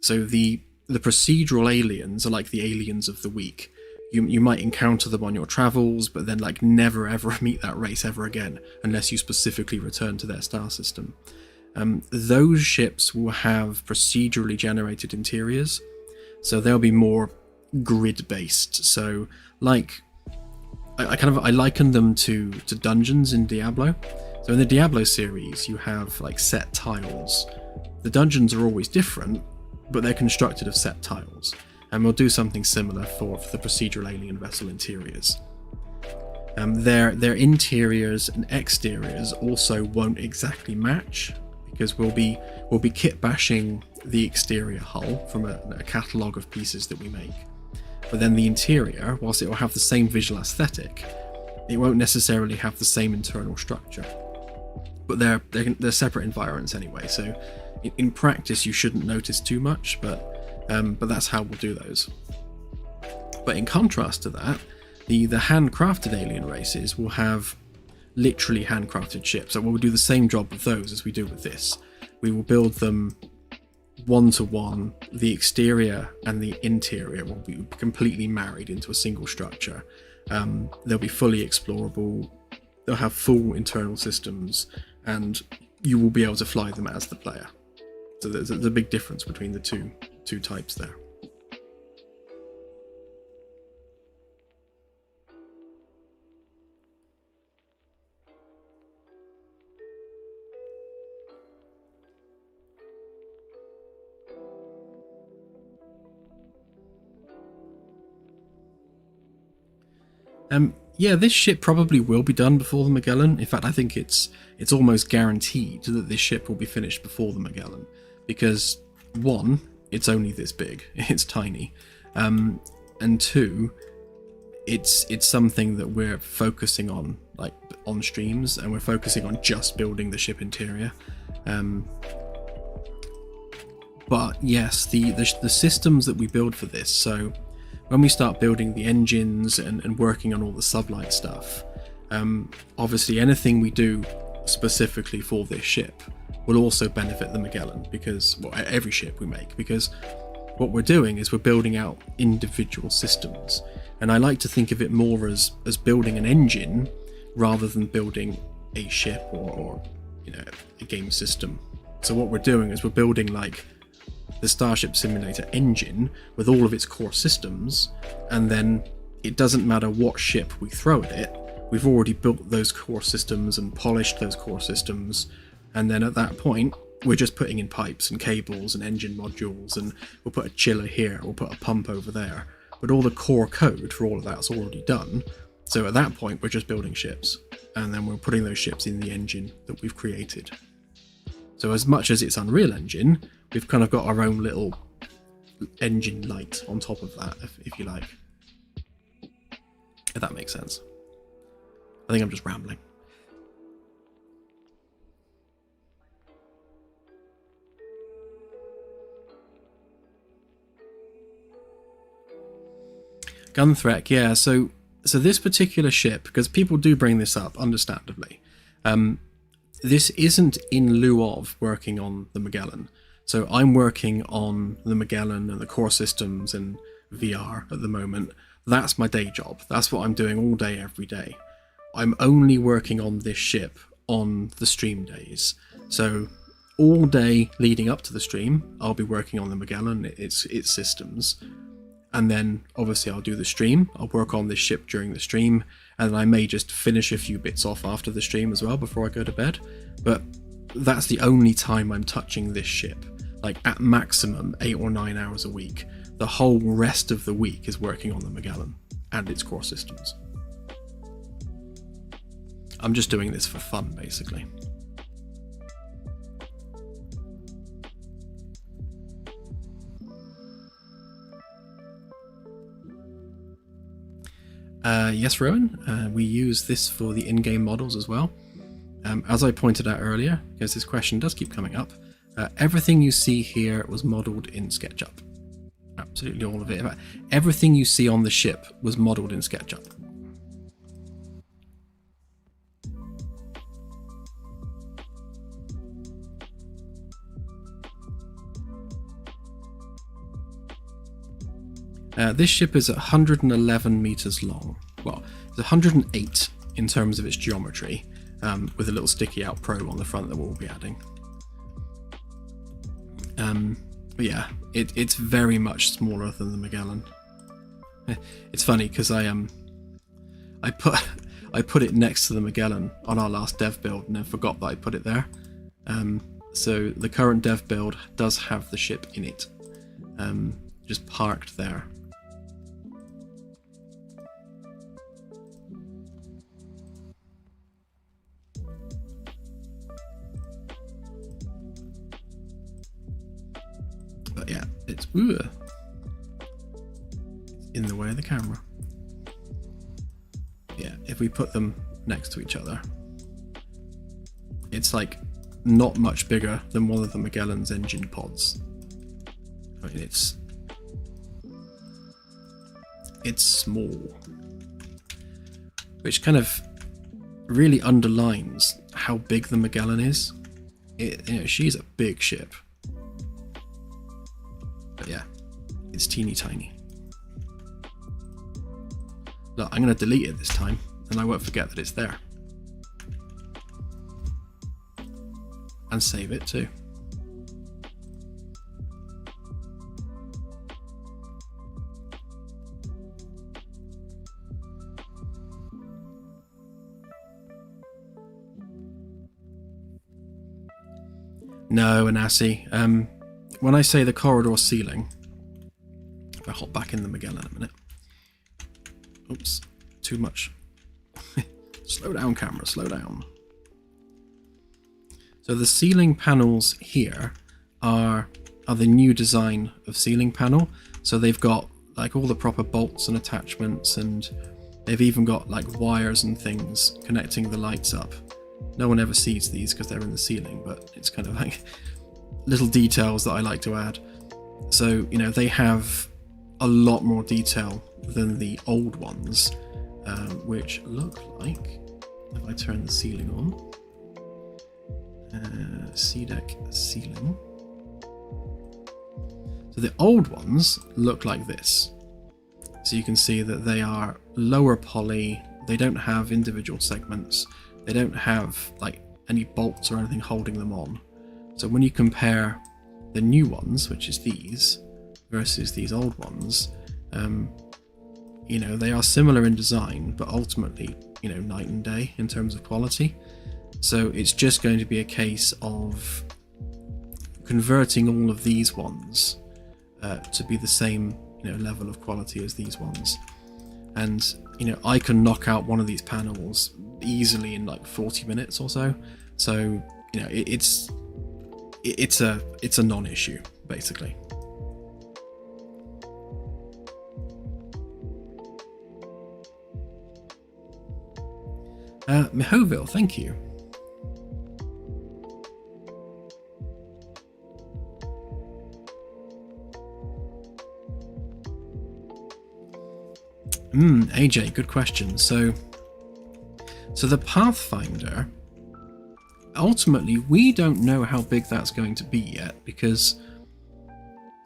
So the procedural aliens are like the aliens of the week. You might encounter them on your travels, but then like never ever meet that race ever again unless you specifically return to their star system. Those ships will have procedurally generated interiors, so they'll be more grid based. So like I liken them to dungeons in Diablo. So in the Diablo series you have like set tiles. The dungeons are always different, but they're constructed of set tiles. and we'll do something similar for the procedural alien vessel interiors. Their interiors and exteriors also won't exactly match, because we'll be kit bashing the exterior hull from a catalogue of pieces that we make. But then the interior, whilst it will have the same visual aesthetic, it won't necessarily have the same internal structure. But they're separate environments anyway, so in practice you shouldn't notice too much, but that's how we'll do those. But in contrast to that, the handcrafted alien races will have literally handcrafted ships. So we'll do the same job with those as we do with this. We will build them one-to-one. The exterior and the interior will be completely married into a single structure. They'll be fully explorable. They'll have full internal systems, and you will be able to fly them as the player. So there's a big difference between the two types there. Yeah, this ship probably will be done before the Magellan. In fact, I think it's almost guaranteed that this ship will be finished before the Magellan, because one, it's only this big, it's tiny, and two, it's something that we're focusing on, like on streams, and we're focusing on just building the ship interior. But yes, the systems that we build for this, so when we start building the engines and working on all the sublight stuff, obviously anything we do specifically for this ship will also benefit the Magellan, because, well, every ship we make, because what we're doing is we're building out individual systems. And I like to think of it more as building an engine rather than building a ship or a game system. So what we're doing is we're building like the Starship Simulator engine with all of its core systems, and then it doesn't matter what ship we throw at it, we've already built those core systems and polished those core systems, and then at that point we're just putting in pipes and cables and engine modules, and we'll put a chiller here, we'll put a pump over there, but all the core code for all of that's already done. So at that point we're just building ships, and then we're putting those ships in the engine that we've created. So as much as it's Unreal Engine, we've kind of got our own little engine light on top of that, if you like. If that makes sense. I think I'm just rambling. Gunthreck, yeah, so this particular ship, because people do bring this up, understandably, this isn't in lieu of working on the Magellan. So I'm working on the Magellan and the core systems and VR at the moment. That's my day job. That's what I'm doing all day, every day. I'm only working on this ship on the stream days. So all day leading up to the stream, I'll be working on the Magellan, its systems. And then obviously I'll do the stream. I'll work on this ship during the stream, and then I may just finish a few bits off after the stream as well before I go to bed. But that's the only time I'm touching this ship. Like at maximum 8 or 9 hours a week. The whole rest of the week is working on the Magellan and its core systems. I'm just doing this for fun, basically. Yes, Rowan, we use this for the in-game models as well. As I pointed out earlier, because this question does keep coming up, everything you see here was modelled in SketchUp. Absolutely all of it. In fact, everything you see on the ship was modelled in SketchUp. This ship is 111 meters long. Well, it's 108 in terms of its geometry, with a little sticky out probe on the front that we'll be adding. But yeah, it's very much smaller than the Magellan. It's funny because I put it next to the Magellan on our last dev build and then forgot that I put it there. So the current dev build does have the ship in it. just parked there. But yeah, it's in the way of the camera. Yeah, if we put them next to each other, it's like not much bigger than one of the Magellan's engine pods. I mean, it's small, which kind of really underlines how big the Magellan is. She's a big ship, but yeah, it's teeny tiny. Look, I'm going to delete it this time, and I won't forget that it's there. And save it too. No, Anassi. When I say the corridor ceiling, I'll hop back in the Magellan a minute. Oops, too much. Slow down, camera, slow down. So the ceiling panels here are the new design of ceiling panel. So they've got like all the proper bolts and attachments, and they've even got like wires and things connecting the lights up. No one ever sees these because they're in the ceiling, but it's kind of like little details that I like to add. So, they have a lot more detail than the old ones, which look like, if I turn the ceiling on, C-deck ceiling. So the old ones look like this. So you can see that they are lower poly, they don't have individual segments, they don't have like any bolts or anything holding them on. So when you compare the new ones, which is these, versus these old ones, they are similar in design, but ultimately, night and day in terms of quality. So it's just going to be a case of converting all of these ones to be the same, level of quality as these ones. And, I can knock out one of these panels easily in like 40 minutes or so. So, it's a non-issue, basically. Mihoville, thank you. AJ, good question. So the Pathfinder, ultimately, we don't know how big that's going to be yet, because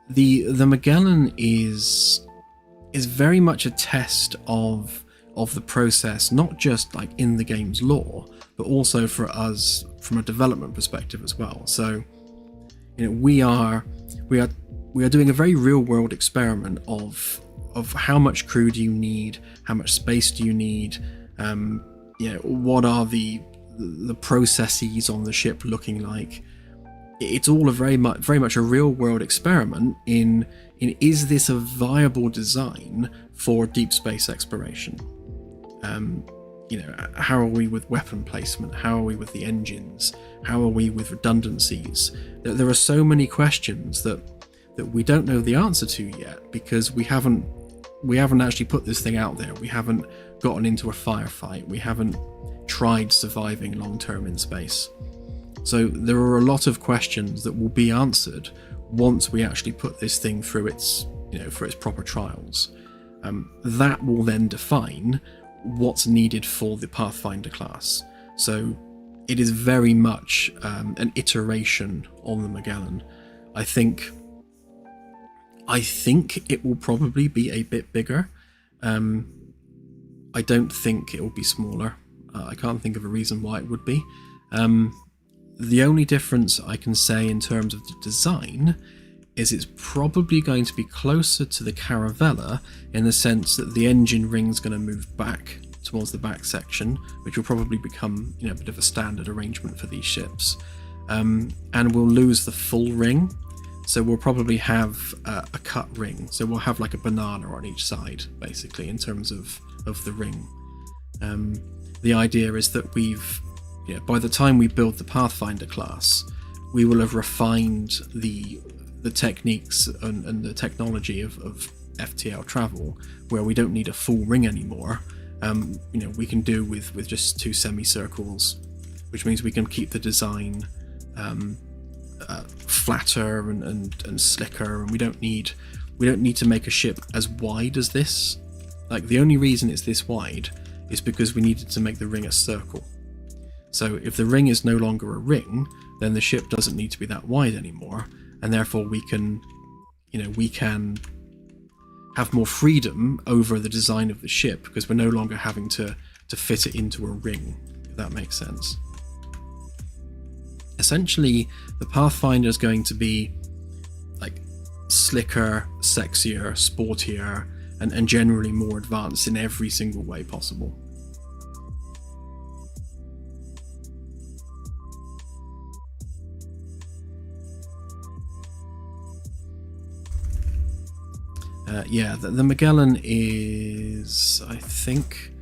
the Magellan is very much a test of the process, not just like in the game's lore, but also for us from a development perspective as well. So, we are doing a very real world experiment of how much crew do you need, how much space do you need, what are the processes on the ship looking like. It's all very much a real world experiment in is this a viable design for deep space exploration? How are we with weapon placement? How are we with the engines? How are we with redundancies? There are so many questions that we don't know the answer to yet, because we haven't actually put this thing out there. We haven't gotten into a firefight. We haven't tried surviving long-term in space. So there are a lot of questions that will be answered once we actually put this thing through its proper trials. That will then define what's needed for the Pathfinder class. So it is very much an iteration on the Magellan. I think it will probably be a bit bigger. I don't think it will be smaller. I can't think of a reason why it would be. The only difference I can say in terms of the design is it's probably going to be closer to the Caravella, in the sense that the engine ring's going to move back towards the back section, which will probably become a bit of a standard arrangement for these ships. And we'll lose the full ring. So we'll probably have a cut ring. So we'll have like a banana on each side, basically, in terms of the ring. The idea is that by the time we build the Pathfinder class, we will have refined the techniques and the technology of FTL travel, where we don't need a full ring anymore. We can do with just 2 semicircles, which means we can keep the design flatter and slicker, and we don't need to make a ship as wide as this. Like, the only reason it's this wide is because we needed to make the ring a circle. So if the ring is no longer a ring, then the ship doesn't need to be that wide anymore, and therefore we can have more freedom over the design of the ship, because we're no longer having to fit it into a ring, if that makes sense. Essentially, the Pathfinder is going to be like slicker, sexier, sportier, and generally more advanced in every single way possible. The Magellan is, I think,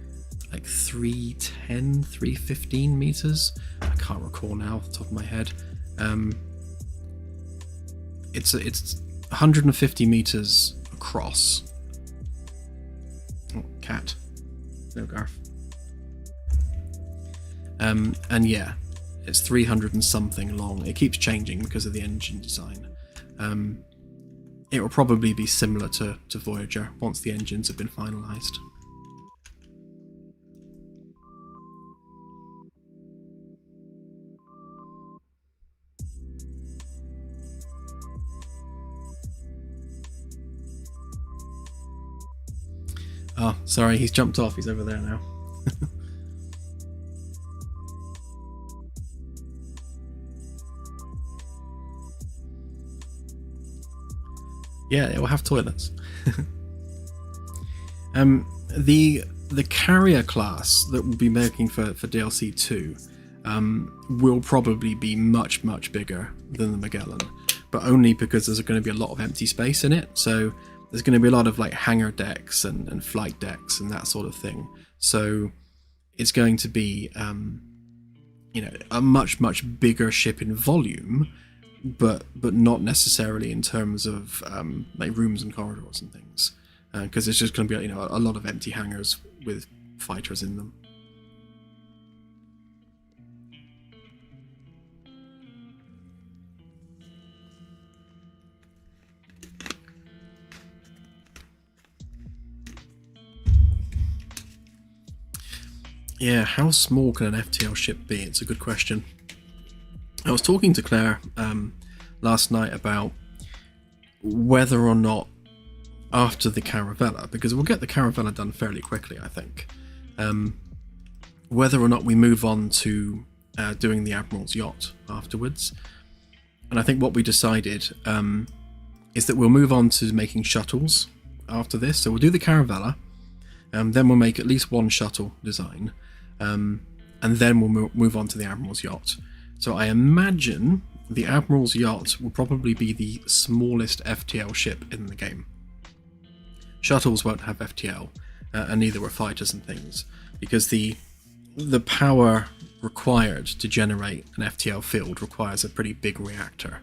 like 310, 315 meters. I can't recall now off the top of my head. It's 150 meters across. Oh, cat. No, Garth. And yeah, it's 300 and something long. It keeps changing because of the engine design. It will probably be similar to Voyager once the engines have been finalised. Oh, sorry, he's jumped off. He's over there now. Yeah, it will have toilets. The carrier class that we'll be making for DLC 2 will probably be much bigger than the Magellan, but only because there's going to be a lot of empty space in it. So there's going to be a lot of like hangar decks and flight decks and that sort of thing. So it's going to be a much bigger ship in volume, but not necessarily in terms of like rooms and corridors and things, because it's just going to be a lot of empty hangars with fighters in them. Yeah, how small can an FTL ship be? It's a good question. I was talking to Claire last night about whether or not after the Caravella, because we'll get the Caravella done fairly quickly, I think, whether or not we move on to doing the Admiral's yacht afterwards. And I think what we decided is that we'll move on to making shuttles after this. So we'll do the Caravella, then we'll make at least one shuttle design, and then we'll move on to the Admiral's yacht. So I imagine the Admiral's yacht will probably be the smallest FTL ship in the game. Shuttles won't have FTL, and neither will fighters and things, because the power required to generate an FTL field requires a pretty big reactor.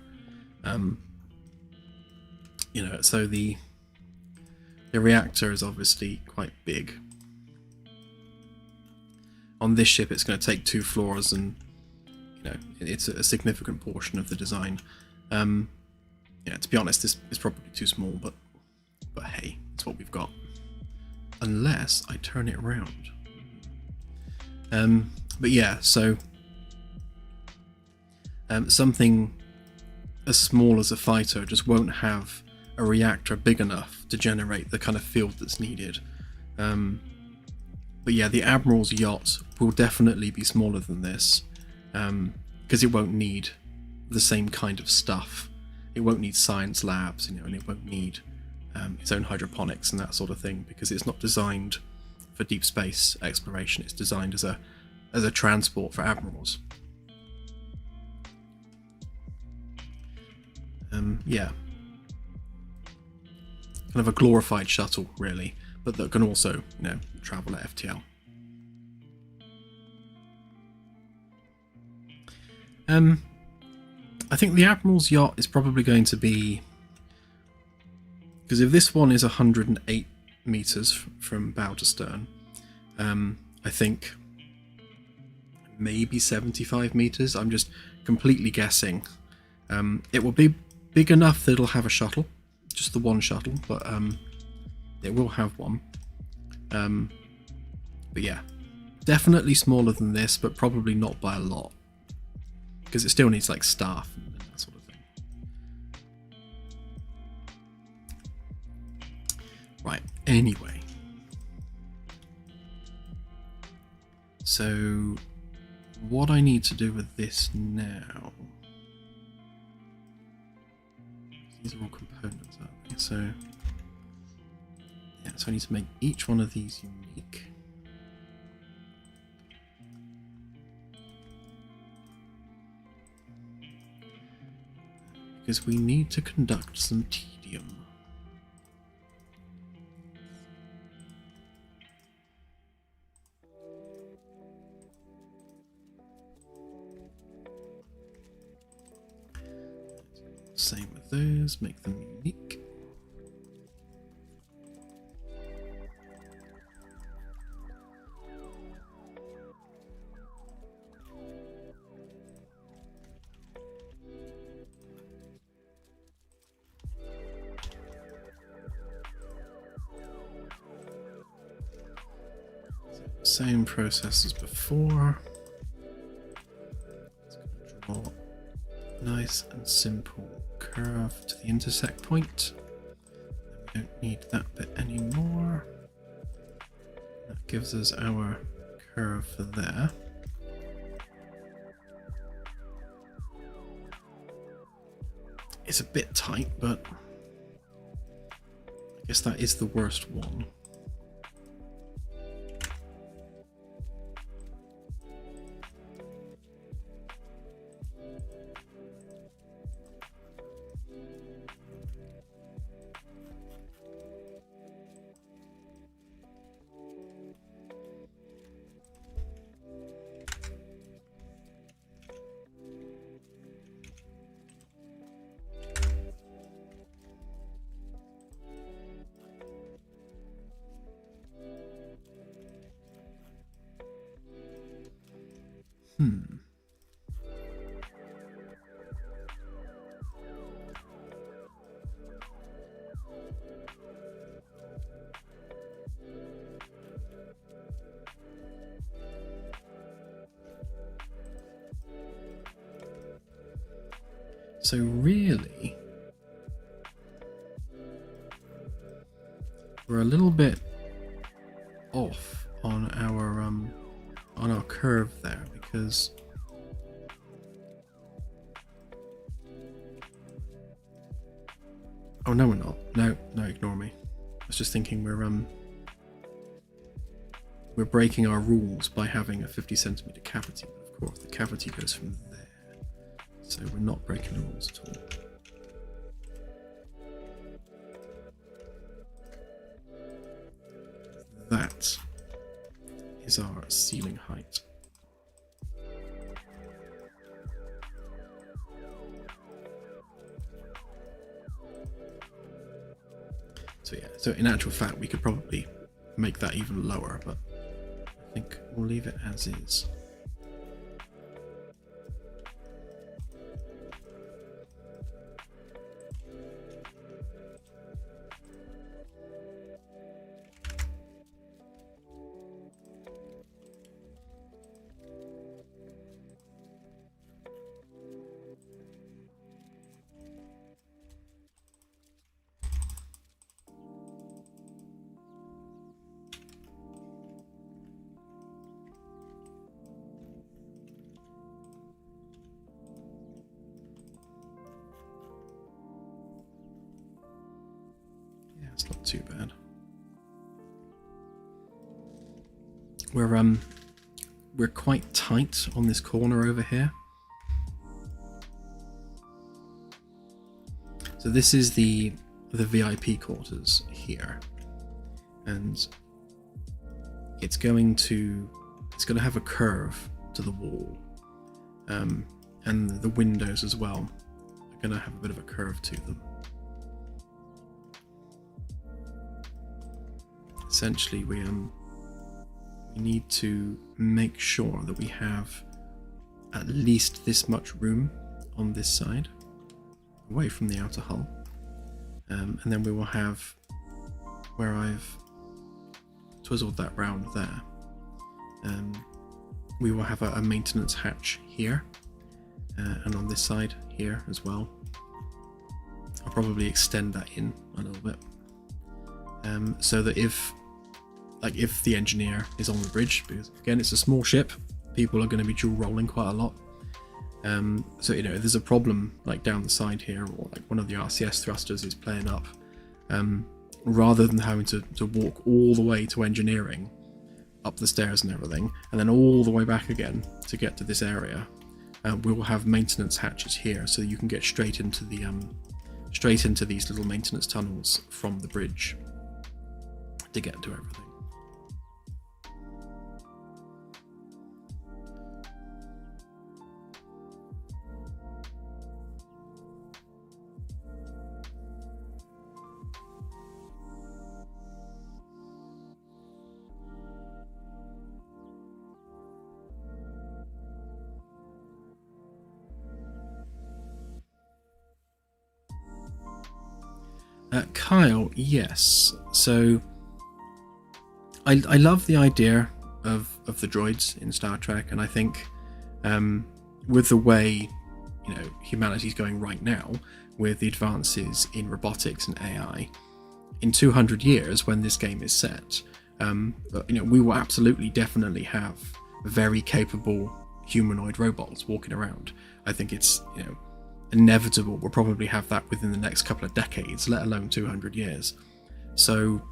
So the reactor is obviously quite big. On this ship, it's going to take 2 floors, and it's a significant portion of the design. To be honest, this is probably too small, but hey, it's what we've got. Unless I turn it around. But yeah, so something as small as a fighter just won't have a reactor big enough to generate the kind of field that's needed. But yeah, the Admiral's yacht will definitely be smaller than this, because it won't need the same kind of stuff. It won't need science labs, and it won't need its own hydroponics and that sort of thing, because it's not designed for deep space exploration. It's designed as a transport for admirals. Yeah, kind of a glorified shuttle, really, but that can also, travel at FTL. I think the Admiral's yacht is probably going to be, because if this one is 108 meters from bow to stern, I think maybe 75 meters. I'm just completely guessing. It will be big enough that it'll have a shuttle, just the one shuttle, but it will have one. But yeah, definitely smaller than this, but probably not by a lot, because it still needs like staff and that sort of thing. Right, anyway. So what I need to do with this now, these are all components, aren't they? So yeah, so I need to make each one of these unique. Because we need to conduct some tedium. Same with those, make them unique. Same process as before. It's going to draw nice and simple curve to the intersect point. We don't need that bit anymore. That gives us our curve for there. It's a bit tight, but I guess that is the worst one. So really, we're a little bit off on our curve there, because oh no, we're not. No, ignore me. I was just thinking we're breaking our rules by having a 50 centimeter cavity. Of course, the cavity goes from there. So we're not breaking the rules at all. That is our ceiling height. So yeah, so in actual fact we could probably make that even lower, but I think we'll leave it as is. It's not too bad. We're quite tight on this corner over here. So this is the VIP quarters here, and it's going to have a curve to the wall, and the windows as well are going to have a bit of a curve to them. Essentially, we need to make sure that we have at least this much room on this side, away from the outer hull, and then we will have, where I've twizzled that round there, we will have a maintenance hatch here, and on this side here as well. I'll probably extend that in a little bit, so that if the engineer is on the bridge, because again it's a small ship, people are going to be dual rolling quite a lot. So if there's a problem like down the side here, or like one of the RCS thrusters is playing up, rather than having to walk all the way to engineering, up the stairs and everything, and then all the way back again to get to this area, we will have maintenance hatches here, so you can get straight into these little maintenance tunnels from the bridge to get to everything. Kyle, yes. So I love the idea of the droids in Star Trek, and I think with the way humanity's going right now, with the advances in robotics and AI, in 200 years when this game is set, we will absolutely definitely have very capable humanoid robots walking around. I think it's inevitable we'll probably have that within the next couple of decades, let alone 200 years. So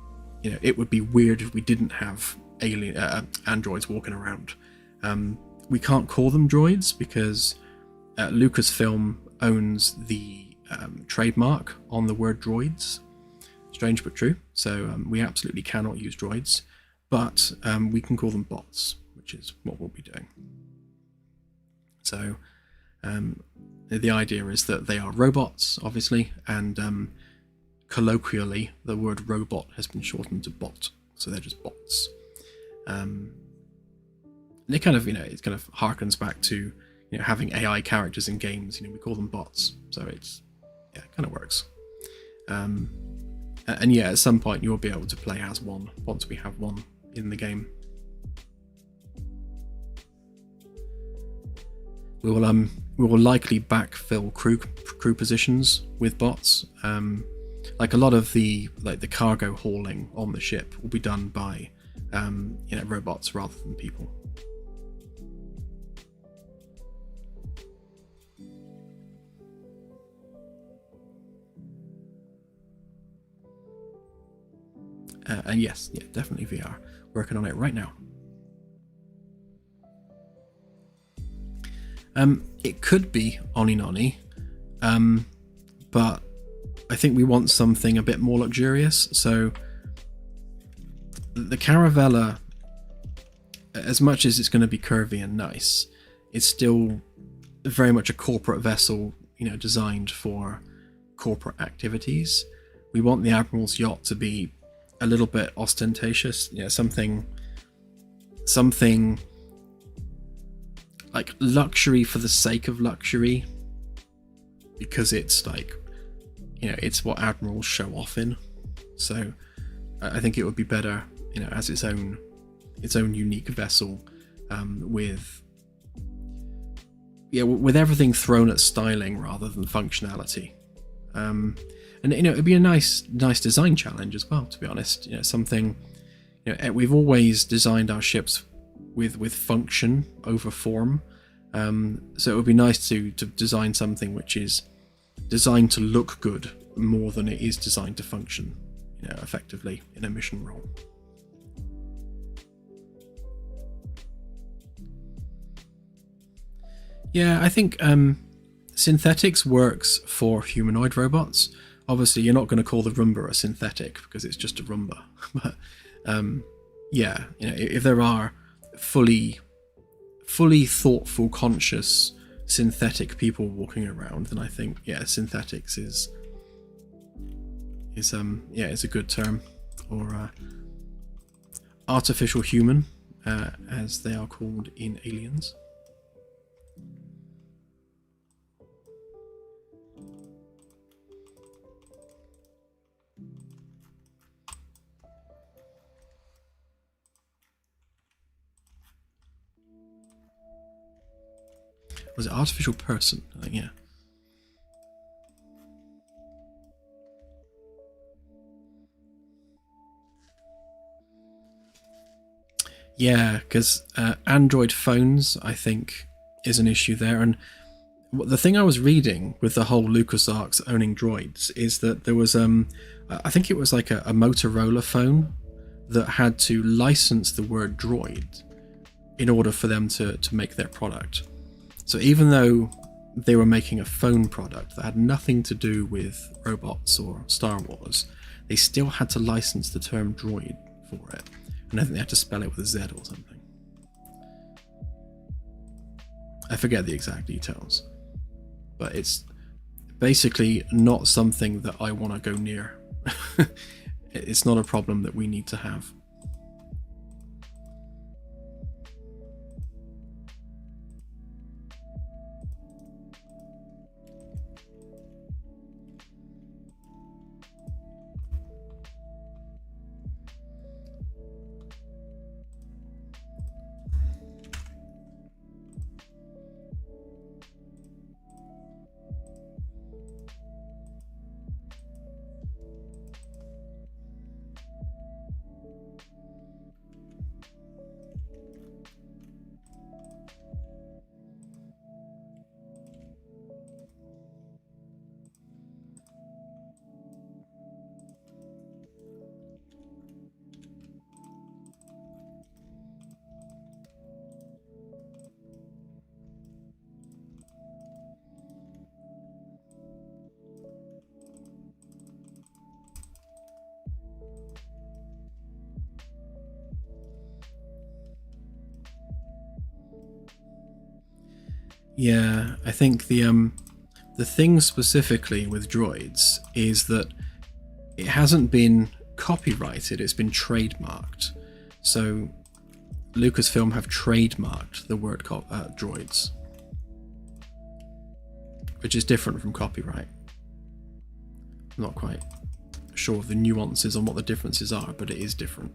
it would be weird if we didn't have androids walking around. We can't call them droids because Lucasfilm owns the trademark on the word droids. Strange but true. So we absolutely cannot use droids, but we can call them bots, which is what we'll be doing. So the idea is that they are robots, obviously, and colloquially the word robot has been shortened to bot, so they're just bots. And it kind of it kind of harkens back to having AI characters in games. We call them bots, so it kind of works. And at some point you'll be able to play as one once we have one in the game. We will likely backfill crew positions with bots. Like a lot of the cargo hauling on the ship will be done by robots rather than people. And yes, definitely VR. Working on it right now. It could be Oni Noni, but I think we want something a bit more luxurious. So the Caravella, as much as it's going to be curvy and nice, it's still very much a corporate vessel, designed for corporate activities. We want the Admiral's yacht to be a little bit ostentatious, something like luxury for the sake of luxury, because it's it's what admirals show off in. So I think it would be better as its own unique vessel, with everything thrown at styling rather than functionality. And it'd be a nice design challenge as well, to be honest. Something, we've always designed our ships with function over form, so it would be nice to design something which is designed to look good more than it is designed to function effectively in a mission role. I think synthetics works for humanoid robots. Obviously, you're not going to call the Roomba a synthetic because it's just a Roomba. But yeah, you know, if there are fully thoughtful, conscious synthetic people walking around, then I think synthetics is a good term, or artificial human, as they are called in Aliens. Was it artificial person? Yeah. Yeah, because Android phones, I think, is an issue there. And the thing I was reading with the whole LucasArts owning droids is that there was, I think it was like a Motorola phone that had to license the word droid in order for them to make their product. So even though they were making a phone product that had nothing to do with robots or Star Wars, they still had to license the term droid for it. And I think they had to spell it with a Z or something. I forget the exact details. But it's basically not something that I want to go near. It's not a problem that we need to have. Yeah, I think the thing specifically with droids is that it hasn't been copyrighted, it's been trademarked. So Lucasfilm have trademarked the word droids, which is different from copyright. I'm not quite sure of the nuances on what the differences are, but it is different.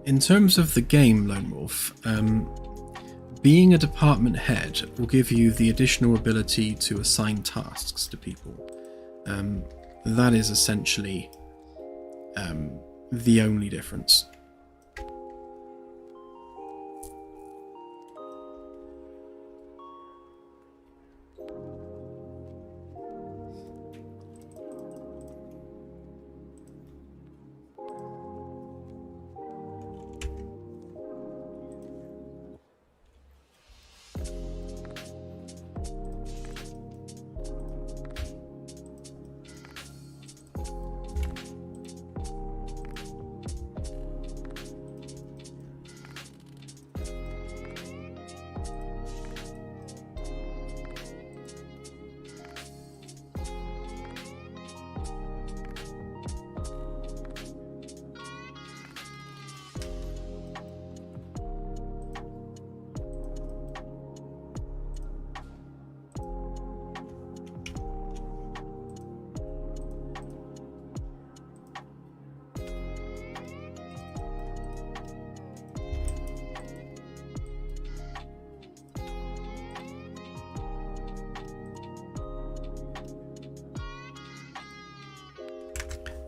In terms of the game, Lone Wolf, being a department head will give you the additional ability to assign tasks to people. That is essentially the only difference.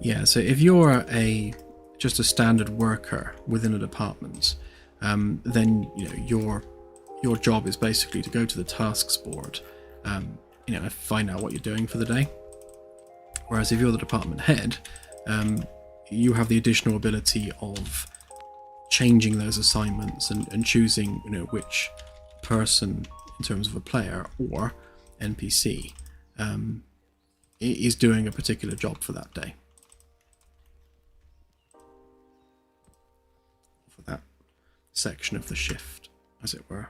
Yeah, so if you're just a standard worker within a department, then your job is basically to go to the tasks board, and find out what you're doing for the day. Whereas if you're the department head, you have the additional ability of changing those assignments and choosing which person, in terms of a player or NPC, is doing a particular job for that day. For that section of the shift, as it were.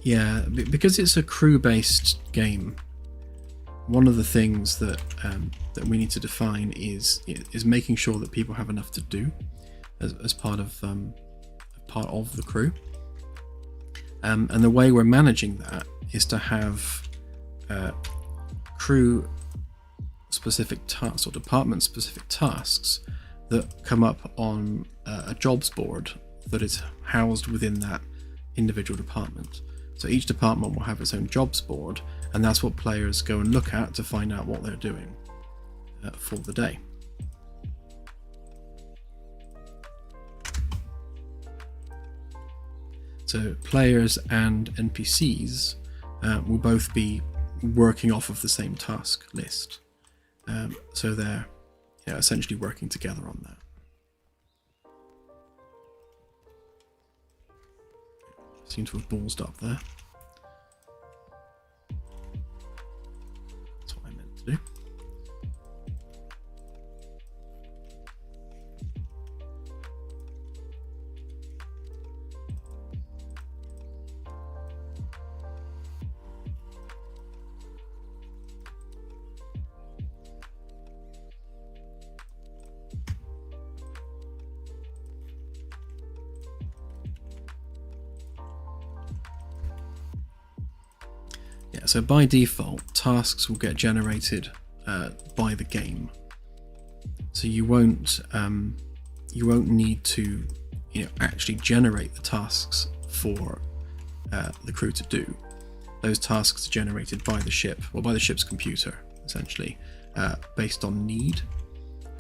Yeah, because it's a crew-based game, one of the things that we need to define is making sure that people have enough to do as part of the crew. And the way we're managing that is to have crew-specific tasks or department-specific tasks that come up on a jobs board that is housed within that individual department. So each department will have its own jobs board, and that's what players go and look at to find out what they're doing for the day. So players and NPCs will both be working off of the same task list. So they're essentially working together on that. Seem to have ballsed up there. That's what I meant to do. So by default, tasks will get generated by the game. So you won't need to actually generate the tasks for the crew to do. Those tasks are generated by the ship, or by the ship's computer, essentially, based on need.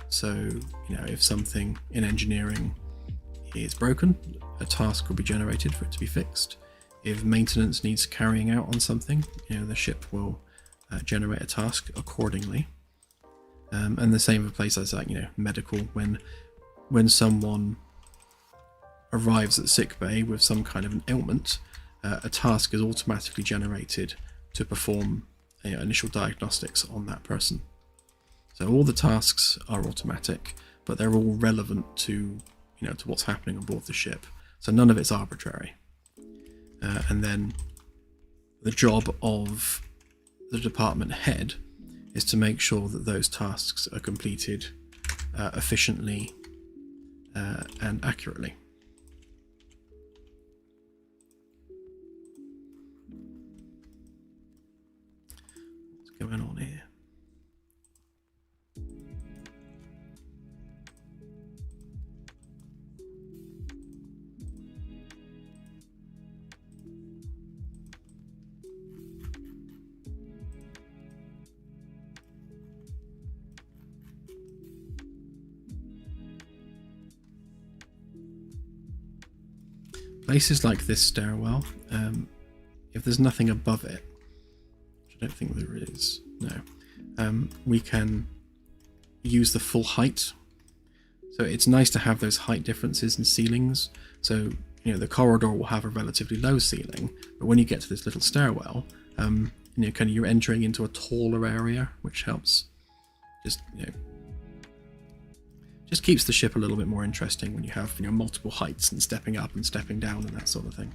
So if something in engineering is broken, a task will be generated for it to be fixed. If maintenance needs carrying out on something, the ship will generate a task accordingly. And the same for places like medical. When someone arrives at sickbay with some kind of an ailment, a task is automatically generated to perform initial diagnostics on that person. So all the tasks are automatic, but they're all relevant to to what's happening on board the ship. So none of it's arbitrary. And then the job of the department head is to make sure that those tasks are completed efficiently and accurately. What's going on here? Places like this stairwell, if there's nothing above it, which I don't think there is, no, we can use the full height. So it's nice to have those height differences in ceilings. So, you know, the corridor will have a relatively low ceiling, but when you get to this little stairwell, you know, kind of you're entering into a taller area, which helps just, you know, just keeps the ship a little bit more interesting when you have, you know, multiple heights and stepping up and stepping down and that sort of thing.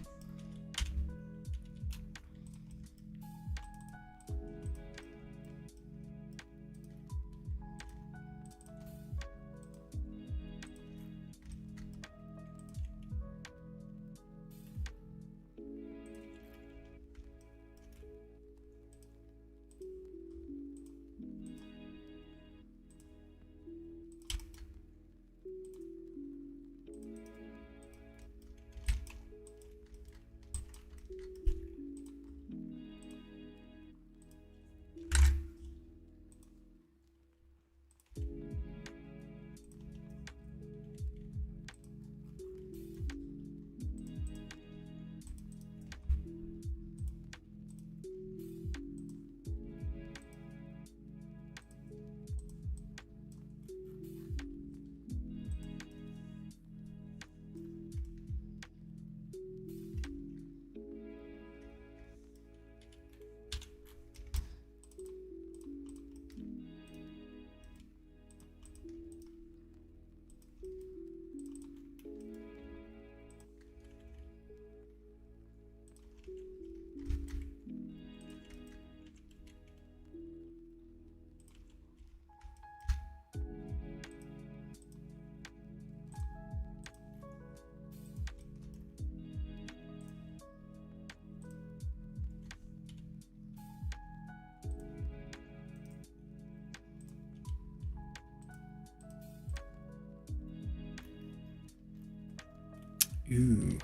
Ooh.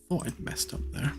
Thought I'd messed up there.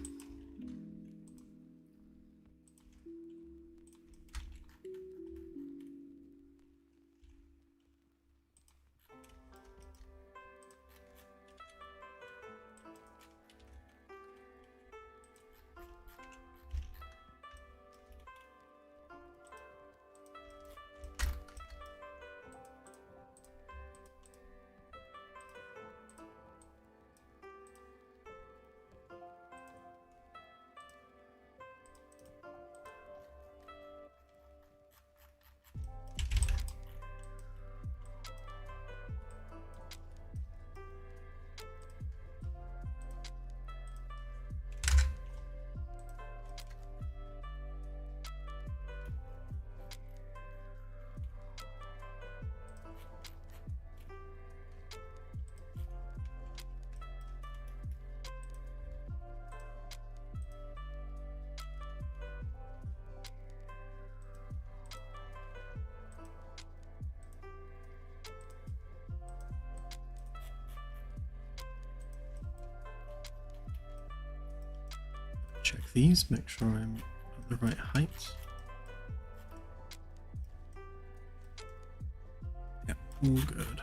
Check these, make sure I'm at the right height. Yep, all good.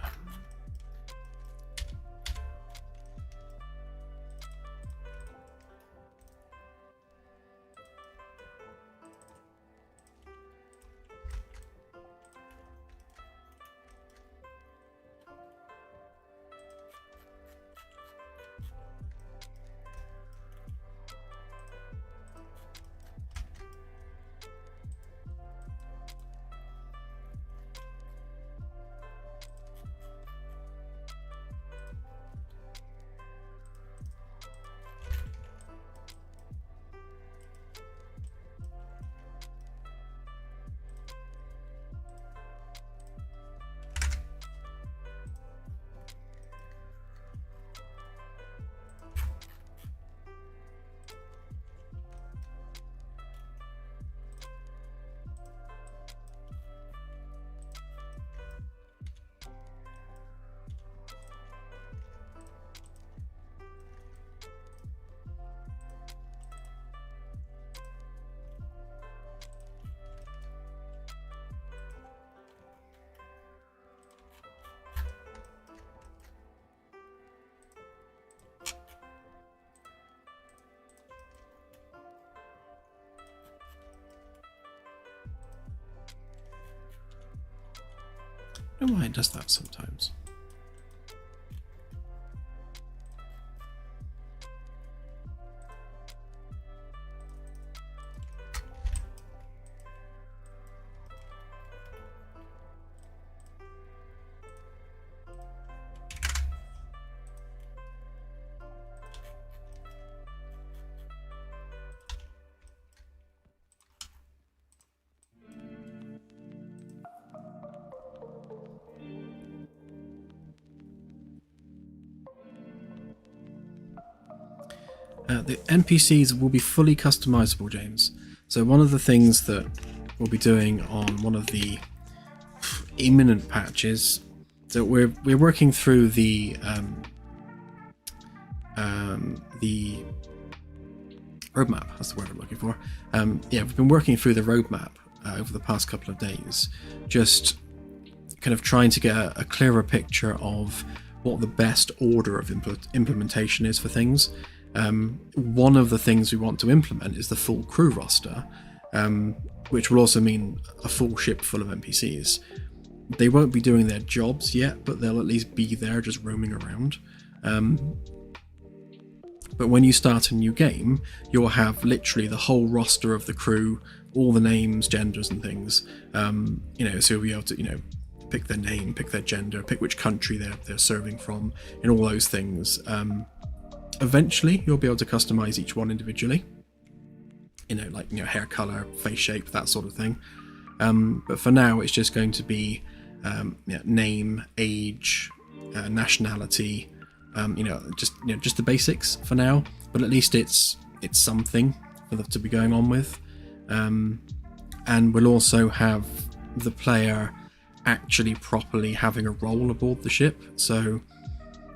don't know why it does that sometimes. The NPCs will be fully customizable, James. So one of the things that we'll be doing on one of the imminent patches, that we're working through the roadmap. That's the word I'm looking for. Yeah, we've been working through the roadmap over the past couple of days, just kind of trying to get a clearer picture of what the best order of implementation is for things. One of the things we want to implement is the full crew roster, which will also mean a full ship full of NPCs. They won't be doing their jobs yet, but they'll at least be there just roaming around. But when you start a new game, you'll have literally the whole roster of the crew, all the names, genders and things. So you'll be able to, pick their name, pick their gender, pick which country they're serving from, and all those things. Eventually, you'll be able to customize each one individually. Hair color, face shape, that sort of thing. But for now, it's just going to be name, age, nationality. Just the basics for now. But at least it's something for them to be going on with. And we'll also have the player actually properly having a role aboard the ship. So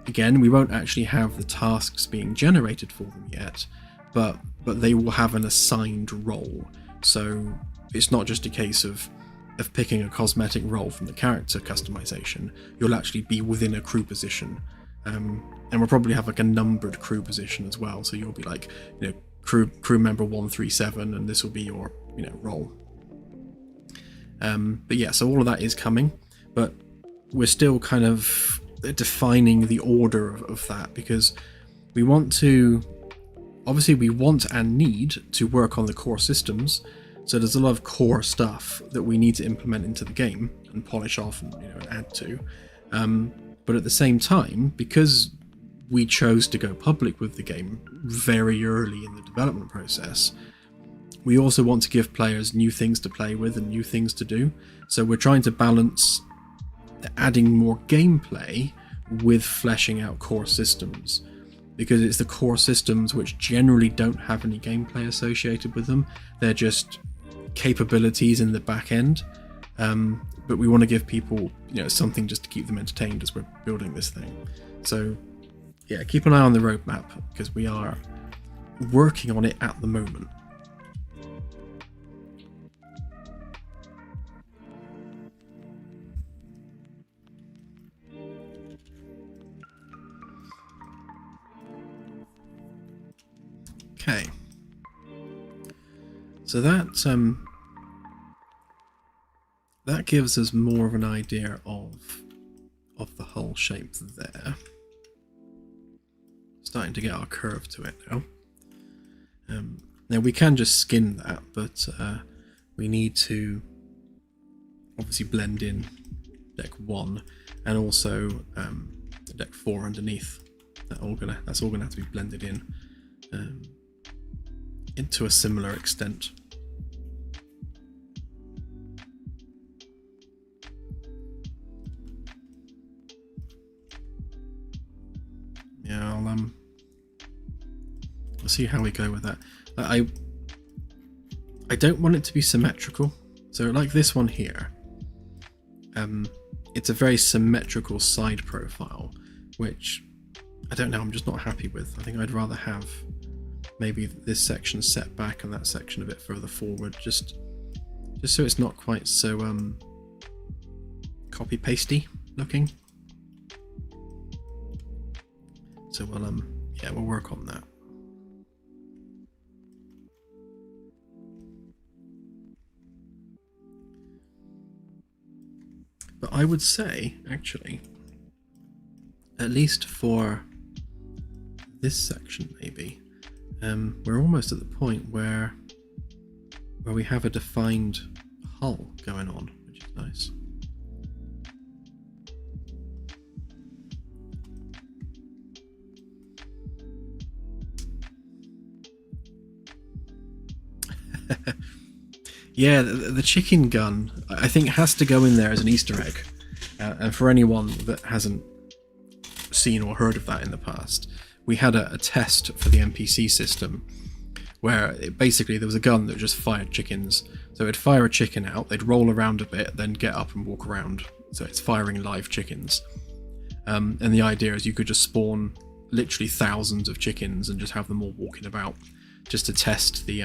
again, we won't actually have the tasks being generated for them yet, but they will have an assigned role. So it's not just a case of picking a cosmetic role from the character customization. You'll actually be within a crew position, and we'll probably have like a numbered crew position as well. So you'll be like, crew member 137, and this will be your role. But yeah, so all of that is coming, but we're still kind of defining the order of that, because we want and need to work on the core systems. So there's a lot of core stuff that we need to implement into the game and polish off and add to. But at the same time, because we chose to go public with the game very early in the development process, we also want to give players new things to play with and new things to do. So we're trying to balance adding more gameplay with fleshing out core systems, because it's the core systems which generally don't have any gameplay associated with them. They're just capabilities in the back end, but we want to give people something just to keep them entertained as we're building this thing. So yeah, keep an eye on the roadmap, because we are working on it at the moment. Okay, so that gives us more of an idea of the hull shape there. Starting to get our curve to it now. Now we can just skin that, but we need to obviously blend in deck 1 and also deck 4 underneath. That's all gonna have to be blended in. Into a similar extent. Yeah, I'll see how we go with that. I don't want it to be symmetrical. So like this one here, it's a very symmetrical side profile, which I don't know, I'm just not happy with. I think I'd rather have maybe this section set back and that section a bit further forward, just so it's not quite so copy pasty looking. So we'll work on that. But I would say, actually, at least for this section maybe, we're almost at the point where we have a defined hull going on, which is nice. Yeah, the chicken gun, I think, has to go in there as an Easter egg. And for anyone that hasn't seen or heard of that in the past, we had a test for the NPC system where basically there was a gun that just fired chickens. So it'd fire a chicken out, they'd roll around a bit, then get up and walk around. So it's firing live chickens. And the idea is you could just spawn literally thousands of chickens and just have them all walking about, just to test the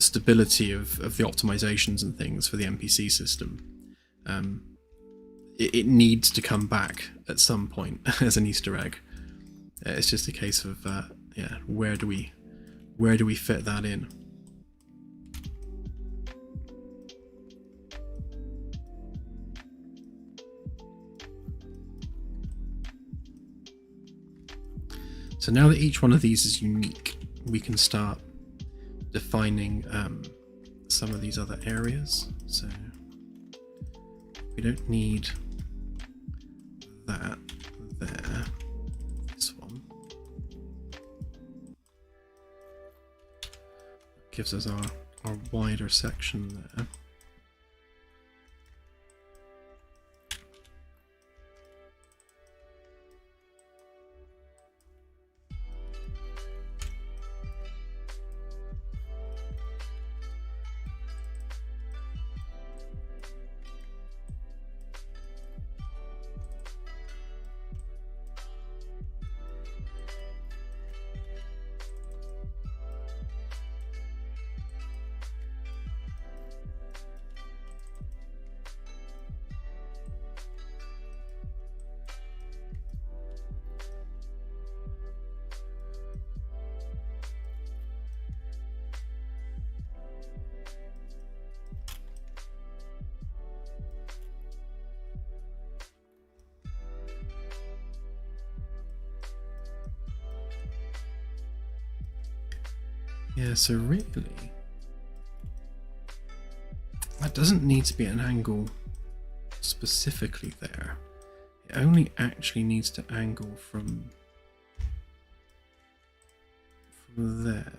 stability of the optimizations and things for the NPC system. It needs to come back at some point as an Easter egg. It's just a case of where do we fit that in? So now that each one of these is unique, we can start defining some of these other areas. So we don't need that there. This one gives us our wider section there. Yeah, so really, that doesn't need to be at an angle specifically there. It only actually needs to angle from there,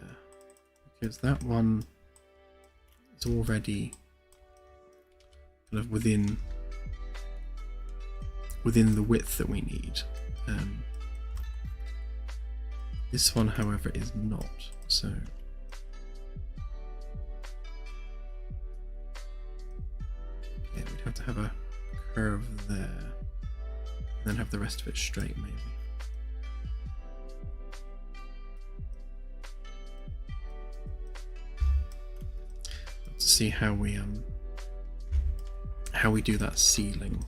because that one is already kind of within the width that we need. This one, however, is not. So yeah, we'd have to have a curve there, and then have the rest of it straight, maybe. Let's see how we do that ceiling.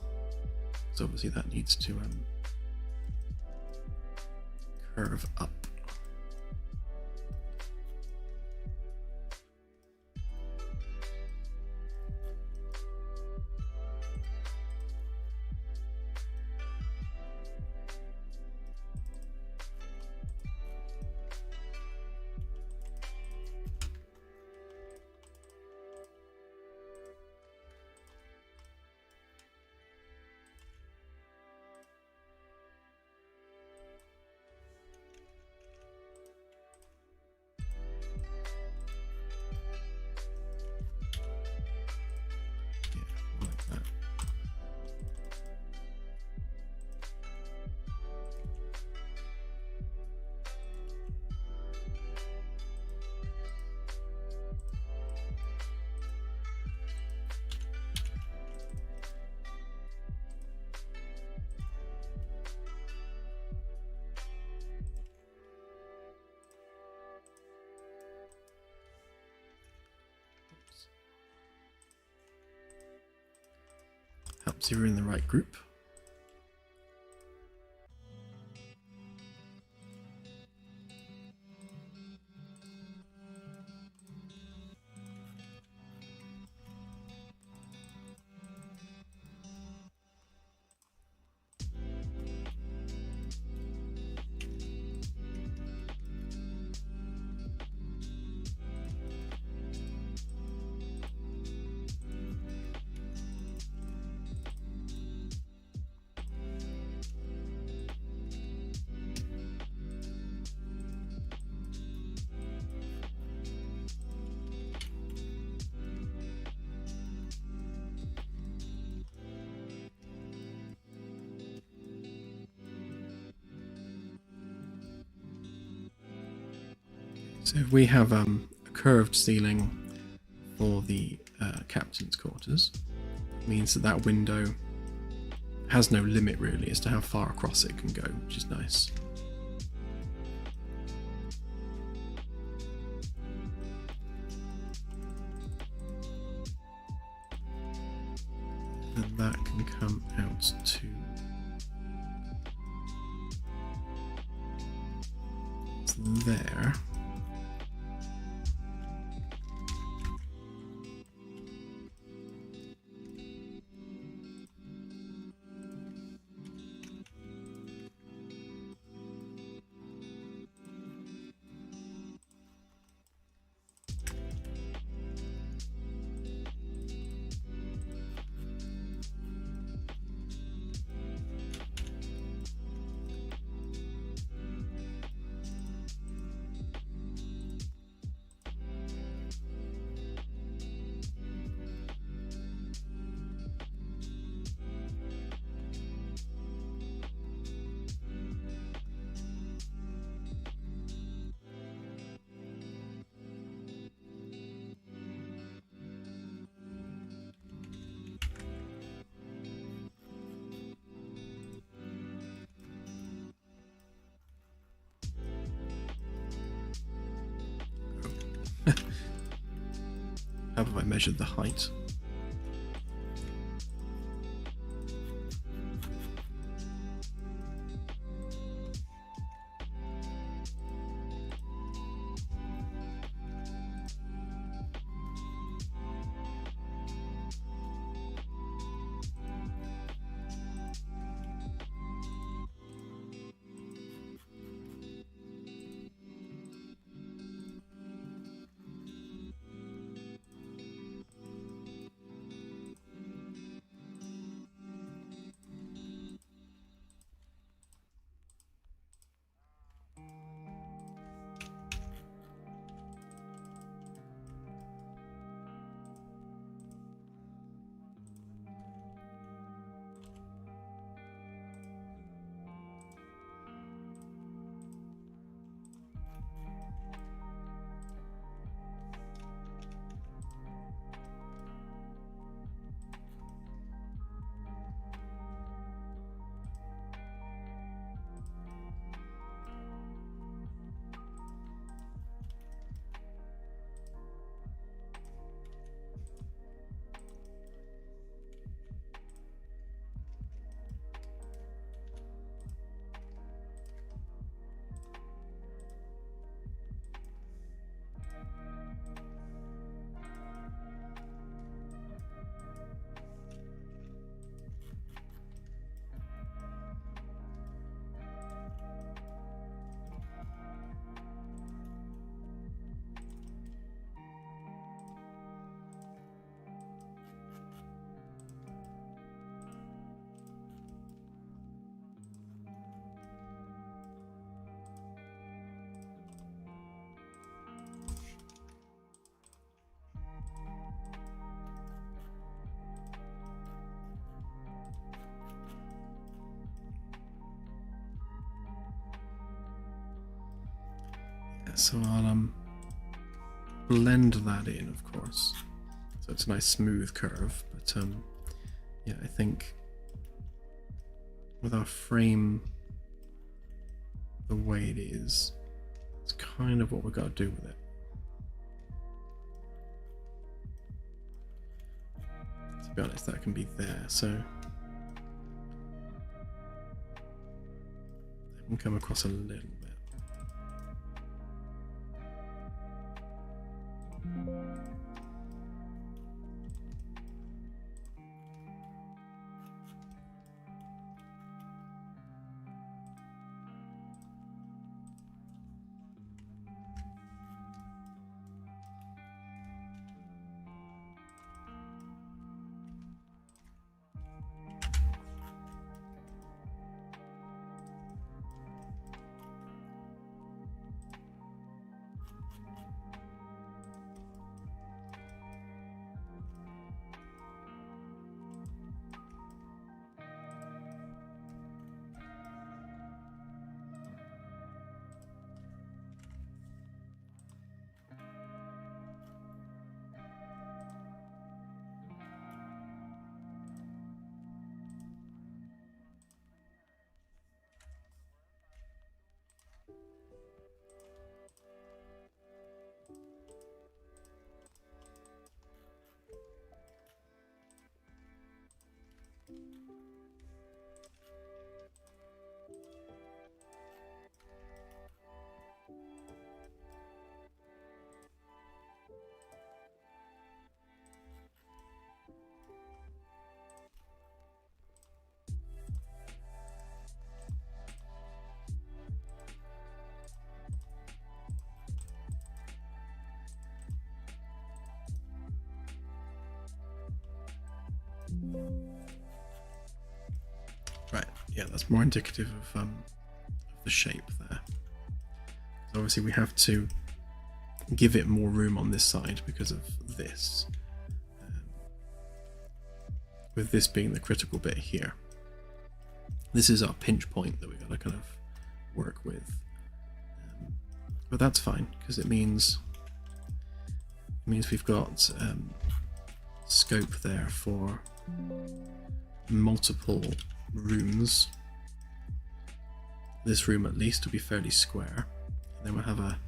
So obviously that needs to curve up. Helps you're in the right group. So if we have a curved ceiling for the captain's quarters, it means that that window has no limit really as to how far across it can go, which is nice. And that can come out to there. How have I measured the height? So I'll blend that in, of course, so it's a nice smooth curve. But yeah, I think with our frame the way it is, it's kind of what we've got to do with it. To be honest, that can be there, so it can come across a little bit. Yeah, that's more indicative of the shape there. So obviously we have to give it more room on this side because of this, with this being the critical bit here. This is our pinch point that we've got to kind of work with, but that's fine because it means we've got scope there for multiple rooms. This room at least will be fairly square, and then we'll have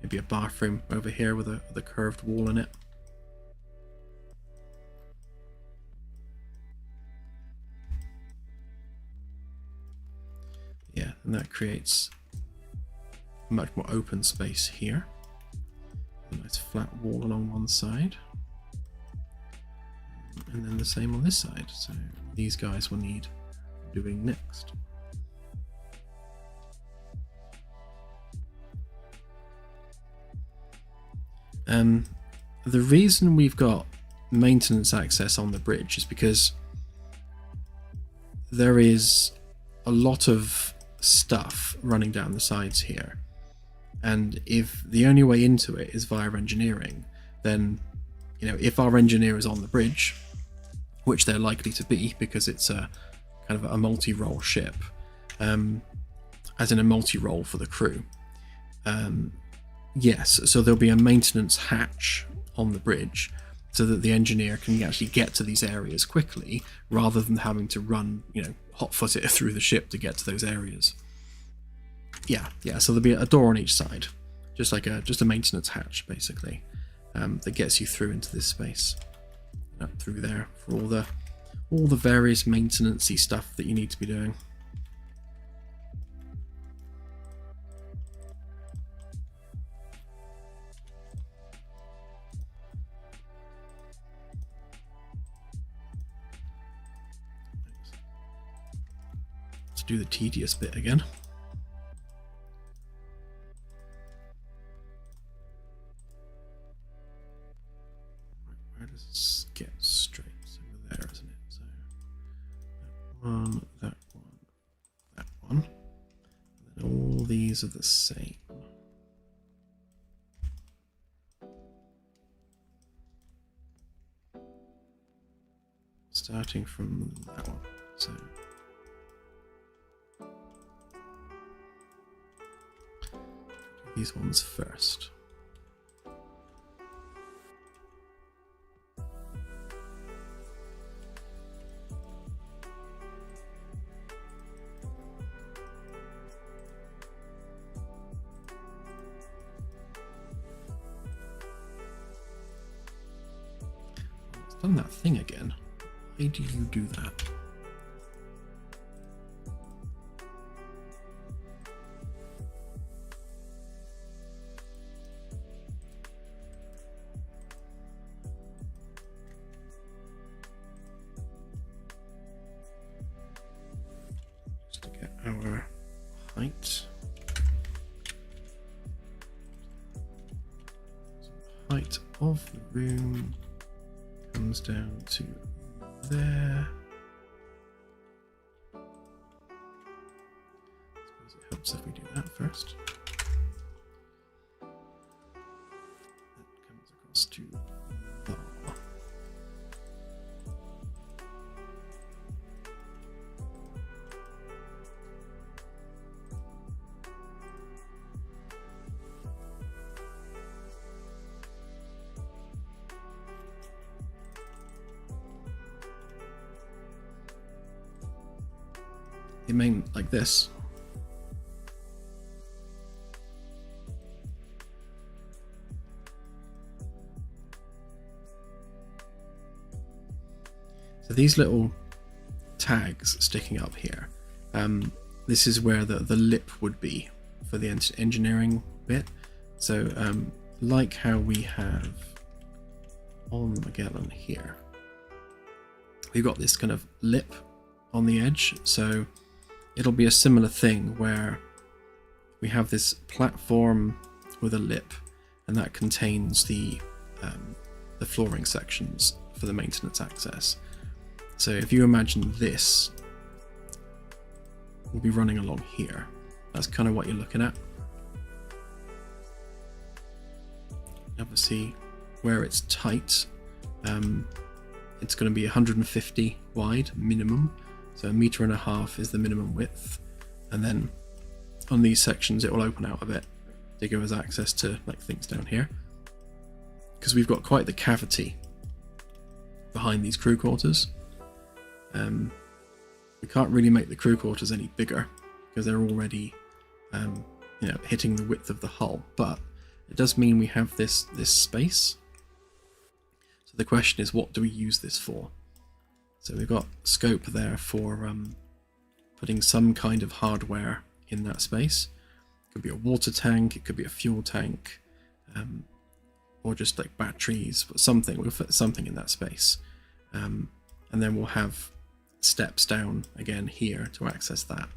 maybe a bathroom over here with a curved wall in it. Yeah, and that creates a much more open space here. A nice flat wall along one side, and then the same on this side. So these guys will need doing next. The reason we've got maintenance access on the bridge is because there is a lot of stuff running down the sides here, and if the only way into it is via engineering, then if our engineer is on the bridge, which they're likely to be because it's a kind of a multi-role ship, as in a multi-role for the crew, yes, so there'll be a maintenance hatch on the bridge so that the engineer can actually get to these areas quickly rather than having to run, hot-foot it through the ship to get to those areas. Yeah, so there'll be a door on each side, just a maintenance hatch basically, that gets you through into this space, up through there for all the various maintenance-y stuff that you need to be doing. Let's do the tedious bit again. Where does this get straight? It's over there, isn't it? So that one, that one, that one. And then all these are the same. Starting from that one. So these ones first. It's done that thing again. Why do you do that? Just to get our height. So the height of the room comes down to there. I suppose it helps if we do that first. That comes across to bar. It may like this. So these little tags sticking up here, this is where the lip would be for the engineering bit. So like how we have on Magellan here, we've got this kind of lip on the edge, so it'll be a similar thing where we have this platform with a lip, and that contains the flooring sections for the maintenance access. So if you imagine this will be running along here. That's kind of what you're looking at. Obviously, where it's tight, it's going to be 150 wide minimum, so 1.5 meters is the minimum width, and then on these sections it will open out a bit to give us access to like things down here, because we've got quite the cavity behind these crew quarters. We can't really make the crew quarters any bigger because they're already hitting the width of the hull, but it does mean we have this space. So the question is, what do we use this for? So we've got scope there for putting some kind of hardware in that space. It could be a water tank, it could be a fuel tank, or just like batteries, but something. We'll fit something in that space, and then we'll have steps down again here to access that.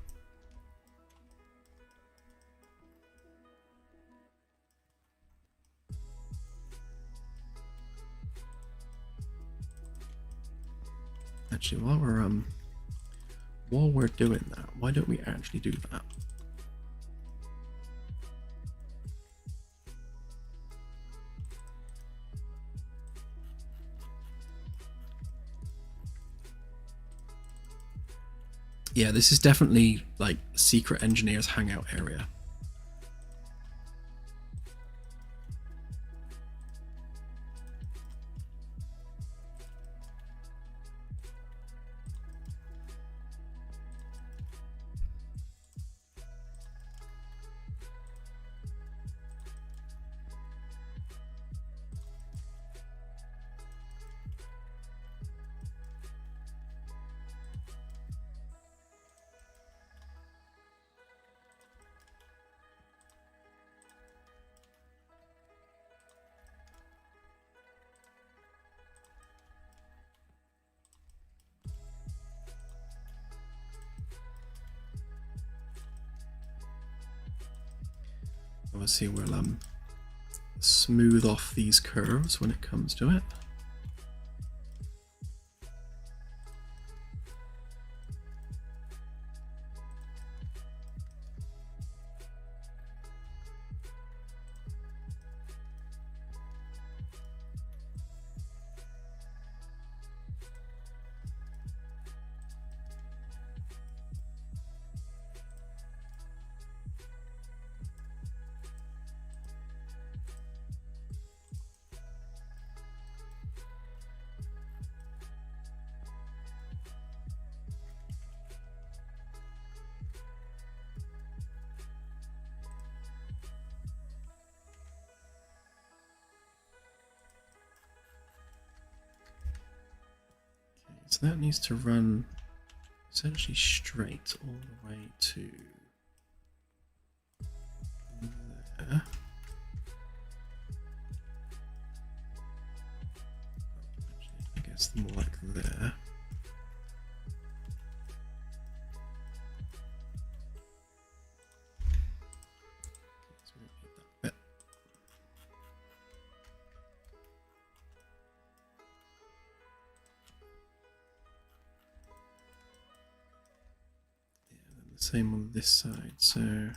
Actually, while we're doing that, why don't we actually do that? Yeah, this is definitely like secret engineers hangout area. Obviously, we'll smooth off these curves when it comes to it. So that needs to run essentially straight all the way to there. Actually, I guess more like there. So we don't need that bit. Same on this side, so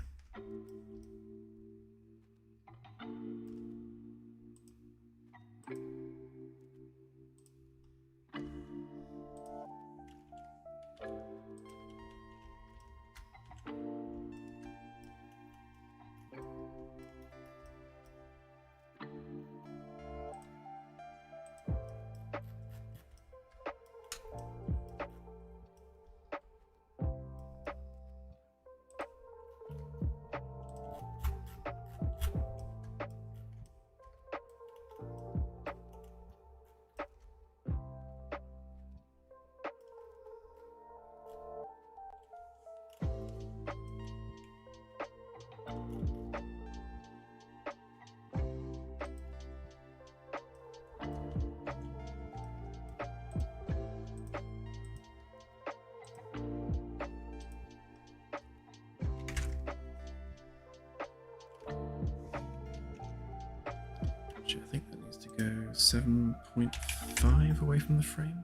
I think that needs to go 7.5 away from the frame.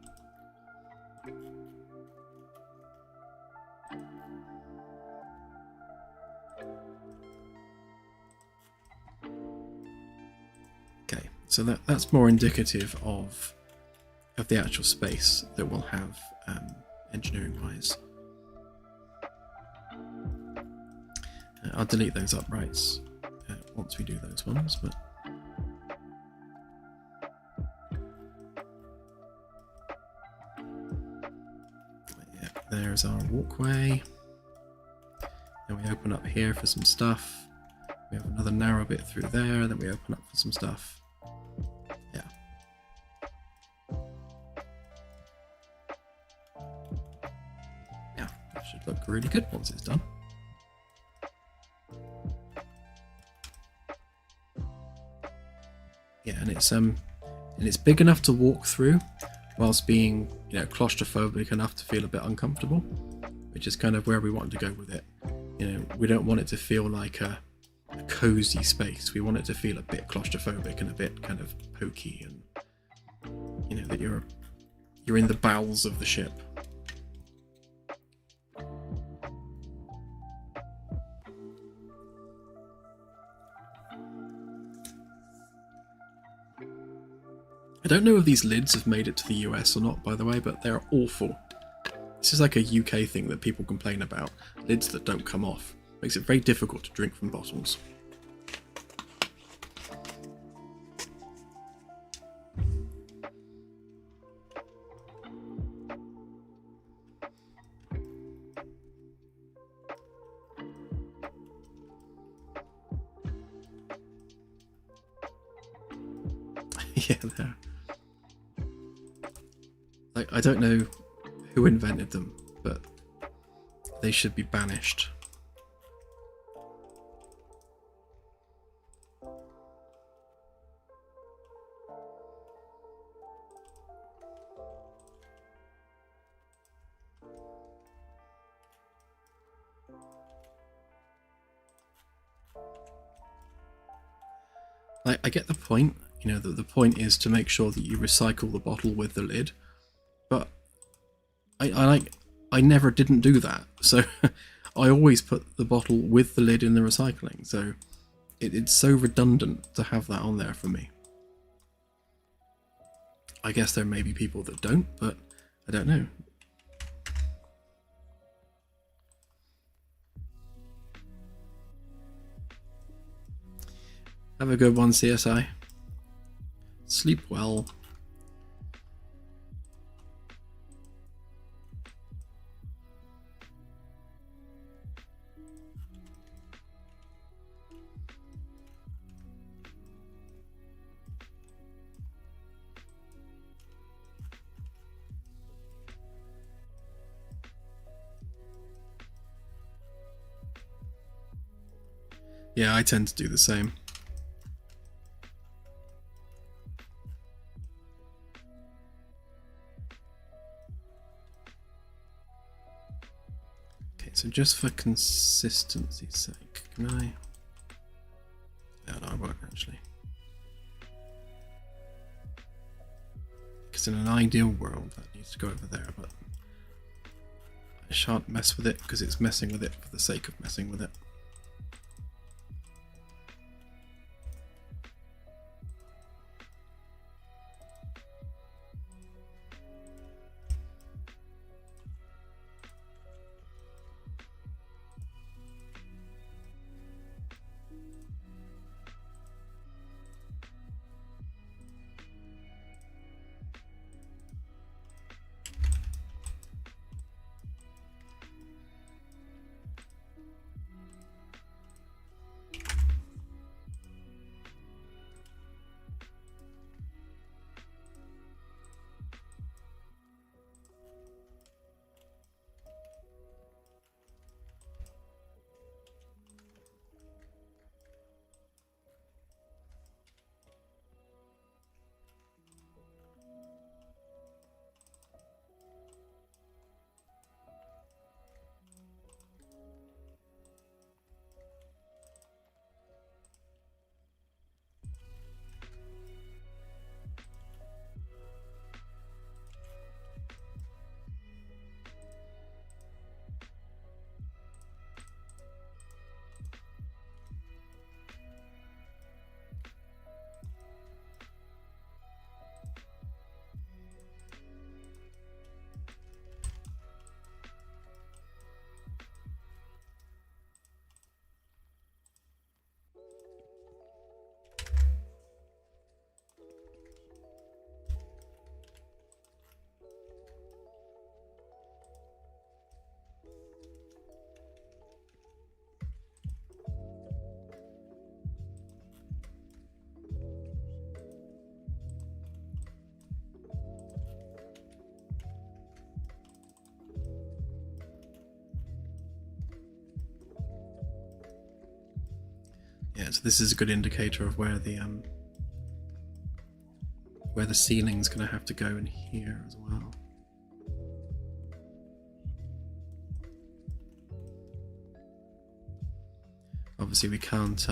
So that's more indicative of the actual space that we'll have engineering-wise. I'll delete those uprights once we do those ones, but yeah, there's our walkway. Then we open up here for some stuff. We have another narrow bit through there, then we open up for some stuff. Yeah. Yeah, that should look really good once it's done. Yeah, and it's big enough to walk through whilst being, you know, claustrophobic enough to feel a bit uncomfortable, which is kind of where we want to go with it. You know, we don't want it to feel like a cozy space. We want it to feel a bit claustrophobic and a bit kind of pokey, and you know that you're in the bowels of the ship. I don't know if these lids have made it to the US or not, by the way, but they're awful. This is like a UK thing that people complain about. Lids that don't come off. Makes it very difficult to drink from bottles. Yeah, they're... Like, I don't know who invented them, but they should be banished. Like, I get the point, you know, that the point is to make sure that you recycle the bottle with the lid, but I never didn't do that, so I always put the bottle with the lid in the recycling, so it's so redundant to have that on there for me. I guess there may be people that don't, but I don't know. Have a good one, CSI. Sleep well. Yeah, I tend to do the same. Okay, so just for consistency's sake, can I... Yeah, no, I won't actually. Because in an ideal world, that needs to go over there, but I shan't mess with it because it's messing with it for the sake of messing with it. Yeah, so this is a good indicator of where the ceiling's going to have to go in here as well. Obviously, we can't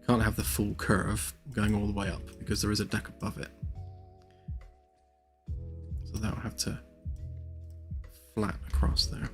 have the full curve going all the way up because there is a deck above it. So that'll have to flat across there.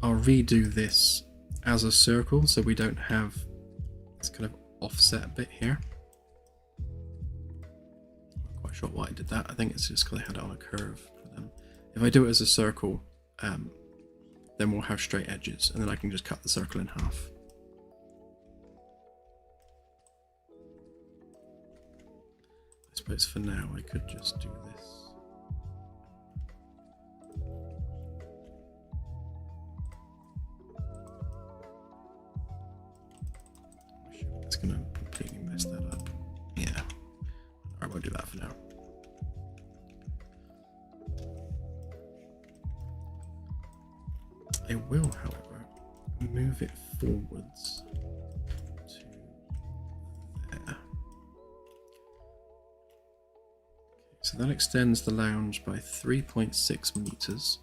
I'll redo this as a circle so we don't have this kind of offset bit here. Not quite sure why I did that. I think it's just because I had it on a curve. But, if I do it as a circle, then we'll have straight edges, and then I can just cut the circle in half. I suppose for now I could just do this. It's going to completely mess that up. Yeah. I won't do that for now. I will, however, move it forwards to there. Okay, so that extends the lounge by 3.6 meters.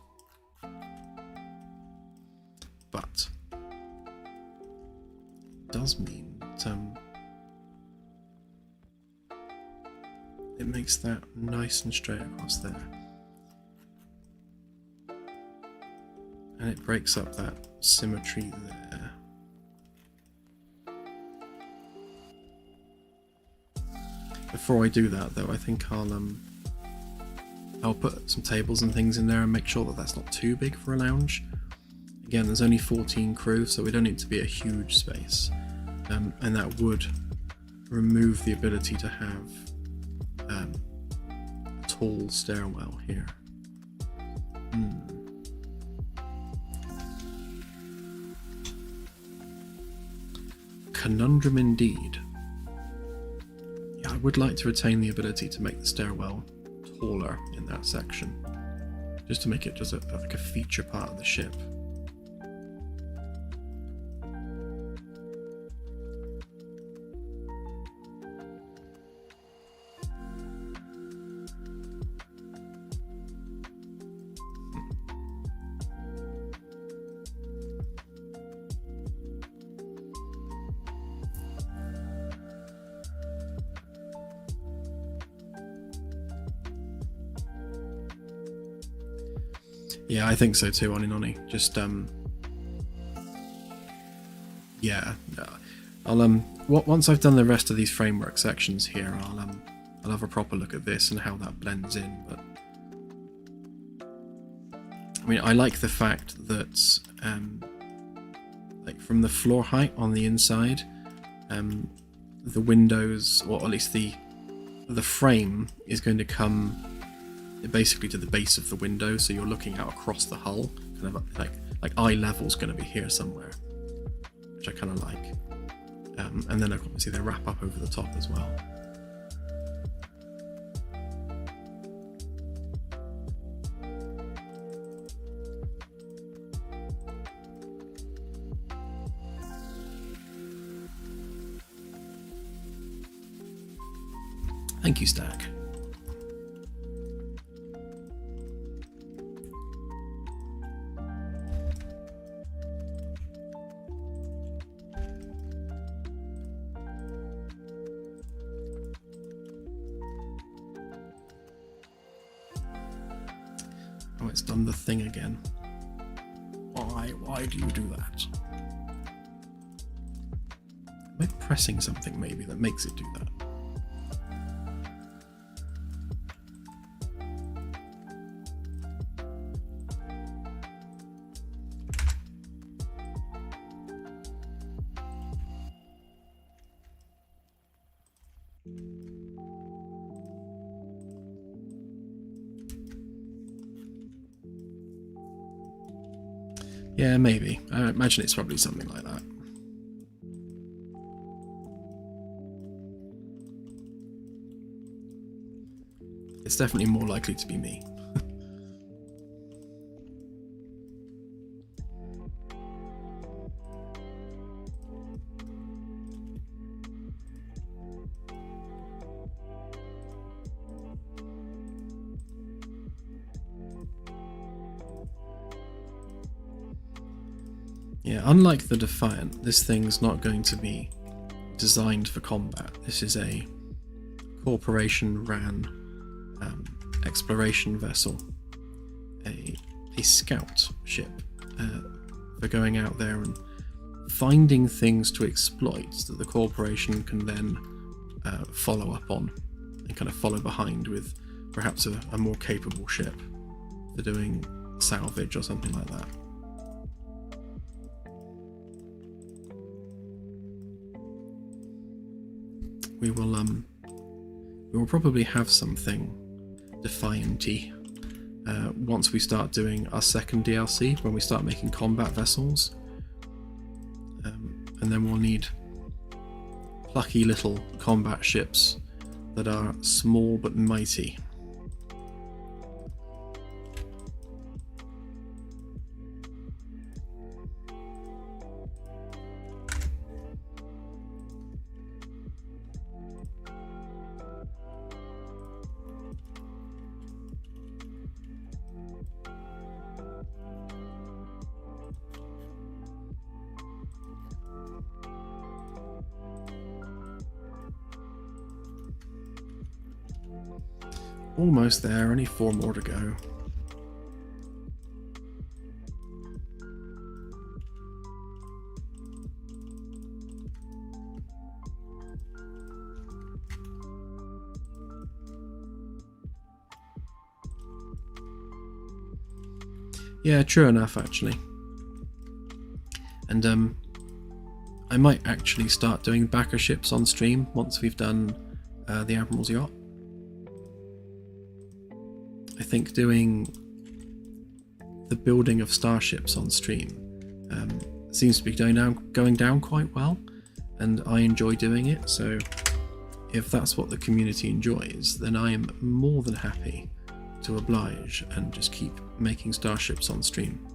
But it does mean that it makes that nice and straight across there. And it breaks up that symmetry there. Before I do that though, I think I'll put some tables and things in there and make sure that that's not too big for a lounge. Again, there's only 14 crew, so we don't need to be a huge space. And that would remove the ability to have a tall stairwell here. Conundrum indeed. Yeah, I would like to retain the ability to make the stairwell taller in that section, just to make it just like a feature part of the ship. Yeah, I think so too, Oni. Just yeah, I'll once I've done the rest of these framework sections here, I'll have a proper look at this and how that blends in. But I mean, I like the fact that like from the floor height on the inside, the windows, or at least the frame, is going to come basically to the base of the window, so you're looking out across the hull, kind of like eye level's going to be here somewhere, which I kind of like. And then obviously they wrap up over the top as well. Thank you, Stack. Oh, it's done the thing again. Why do you do that? Am I pressing something maybe that makes it do that? Yeah, maybe. I imagine it's probably something like that. It's definitely more likely to be me. Yeah, unlike the Defiant, this thing's not going to be designed for combat. This is a corporation-ran exploration vessel, a scout ship for going out there and finding things to exploit that the corporation can then follow up on and kind of follow behind with perhaps a more capable ship for doing salvage or something like that. We will probably have something Defiant-y once we start doing our second DLC, when we start making combat vessels, and then we'll need plucky little combat ships that are small but mighty. Almost there, only 4 more to go. Yeah, true enough, actually. And I might actually start doing backer ships on stream once we've done the Admiral's Yacht. I think doing the building of starships on stream seems to be going down quite well, and I enjoy doing it, so if that's what the community enjoys, then I am more than happy to oblige and just keep making starships on stream.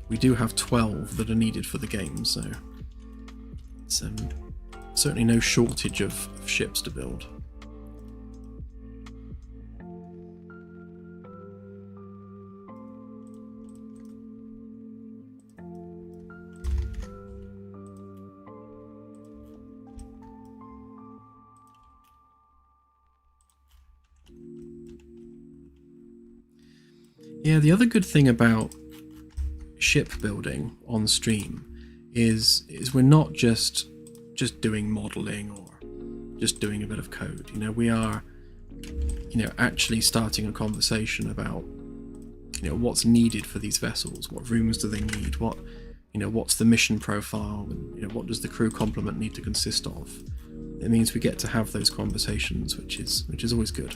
We do have 12 that are needed for the game, so it's certainly no shortage of ships to build. Yeah, the other good thing about shipbuilding on stream is we're not just doing modeling or just doing a bit of code. You know, we are, actually starting a conversation about, what's needed for these vessels, what rooms do they need, what's the mission profile, and what does the crew complement need to consist of. It means we get to have those conversations, which is always good.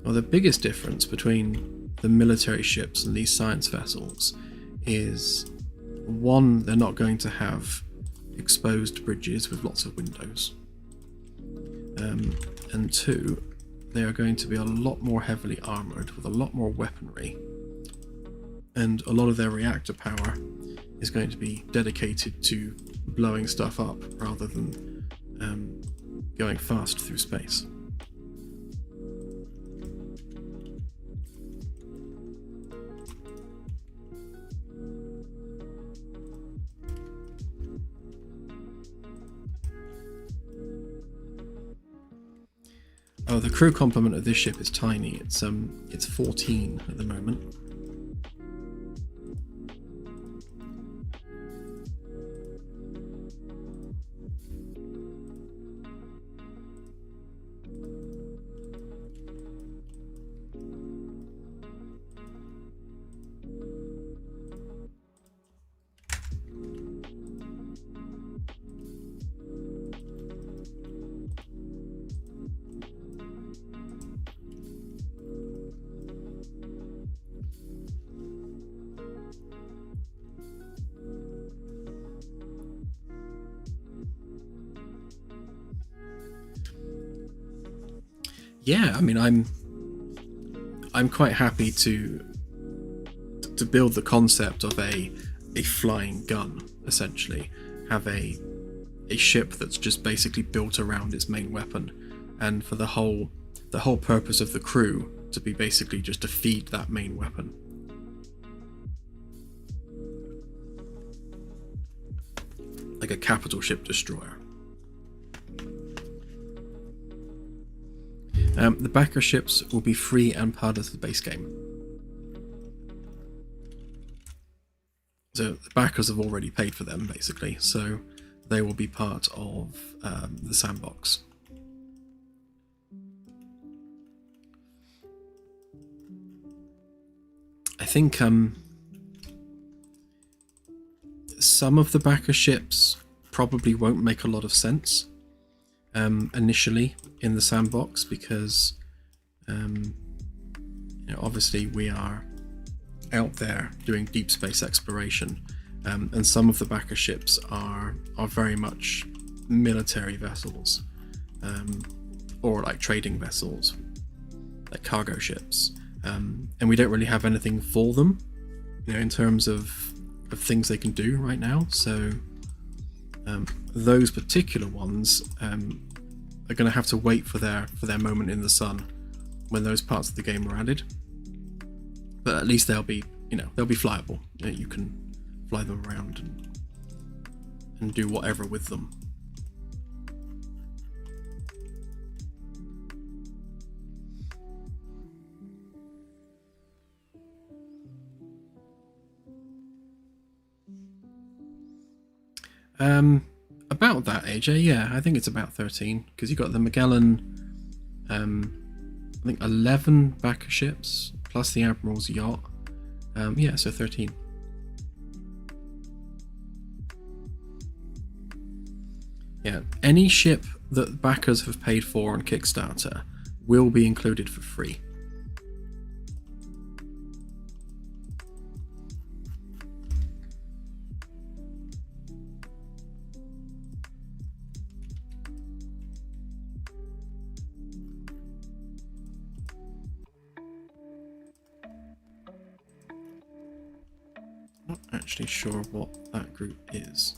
Well, the biggest difference between the military ships and these science vessels is one, they're not going to have exposed bridges with lots of windows, and two, they are going to be a lot more heavily armoured with a lot more weaponry, and a lot of their reactor power is going to be dedicated to blowing stuff up rather than going fast through space. Oh, the crew complement of this ship is tiny. It's 14 at the moment. Yeah, I mean, I'm quite happy to build the concept of a flying gun, essentially. Have a ship that's just basically built around its main weapon, and for the whole purpose of the crew to be basically just to feed that main weapon. Like a capital ship destroyer. The backer ships will be free and part of the base game. So the backers have already paid for them, basically, so they will be part of the sandbox. I think some of the backer ships probably won't make a lot of sense initially in the sandbox, because obviously we are out there doing deep space exploration, and some of the backer ships are very much military vessels, or like trading vessels, like cargo ships, and we don't really have anything for them, in terms of things they can do right now. So those particular ones are going to have to wait for their moment in the sun when those parts of the game are added. But at least they'll be flyable. You can fly them around and do whatever with them. About that, AJ, yeah, I think it's about 13, because you got the Magellan, I think 11 backer ships, plus the Admiral's yacht, yeah, so 13. Yeah, any ship that backers have paid for on Kickstarter will be included for free. Not actually sure what that group is.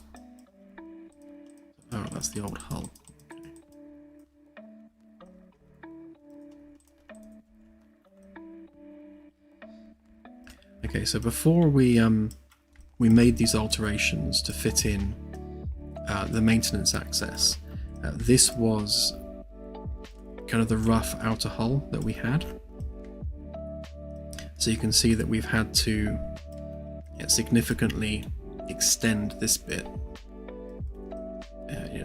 Oh, that's the old hull. Okay, so before we made these alterations to fit in the maintenance access, this was kind of the rough outer hull that we had. So you can see that we've had to significantly extend this bit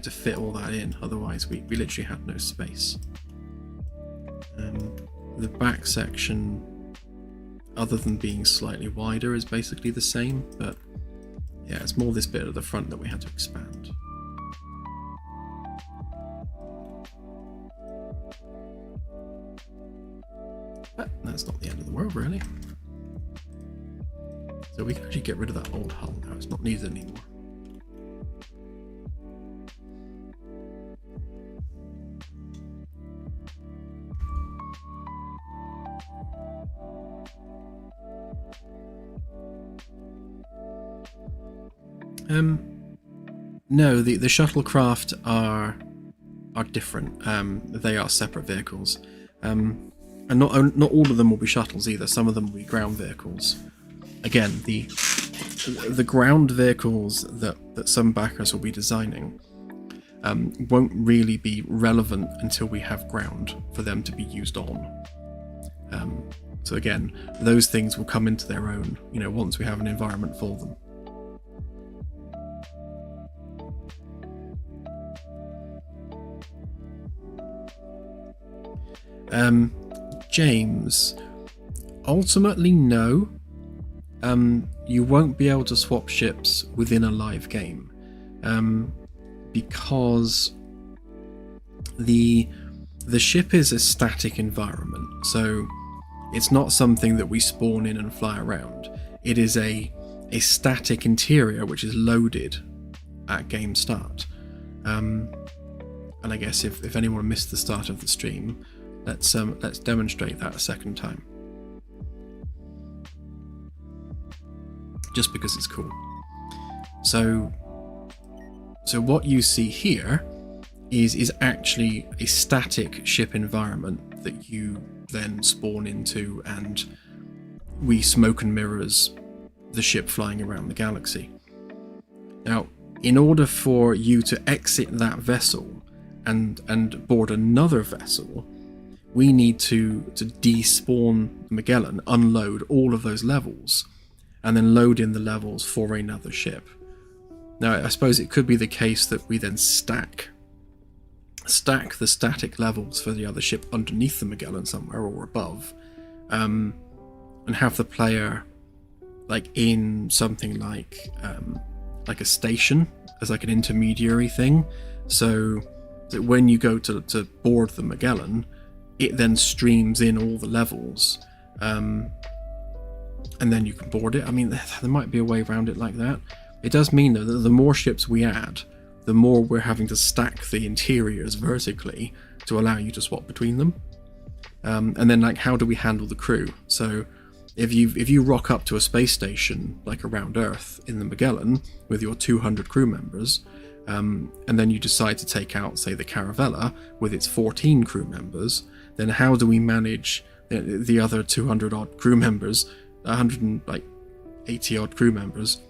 to fit all that in, otherwise we literally had no space. The back section, other than being slightly wider, is basically the same, but yeah, it's more this bit at the front that we had to expand. But that's not the end of the world, really. So we can actually get rid of that old hull now, it's not needed anymore. No, the shuttlecraft are different. They are separate vehicles, and not all of them will be shuttles either. Some of them will be ground vehicles. Again, the ground vehicles that some backers will be designing won't really be relevant until we have ground for them to be used on. So again, those things will come into their own, once we have an environment for them. James, ultimately no. You won't be able to swap ships within a live game, because the ship is a static environment, so it's not something that we spawn in and fly around. It is a static interior which is loaded at game start. And I guess if anyone missed the start of the stream, let's demonstrate that a second time, just because it's cool. So what you see here is actually a static ship environment that you then spawn into, and we smoke and mirrors the ship flying around the galaxy. Now, in order for you to exit that vessel and board another vessel, we need to despawn Magellan, unload all of those levels, and then load in the levels for another ship. Now, I suppose it could be the case that we then stack the static levels for the other ship underneath the Magellan somewhere or above, and have the player like in something like a station as like an intermediary thing, so that when you go to board the Magellan, it then streams in all the levels, and then you can board it. I mean, there might be a way around it like that. It does mean though that the more ships we add, the more we're having to stack the interiors vertically to allow you to swap between them. And then, like, how do we handle the crew? So if you rock up to a space station like around Earth in the Magellan with your 200 crew members, and then you decide to take out, say, the Caravella with its 14 crew members, then how do we manage the other 200 odd crew members, 180 odd crew members?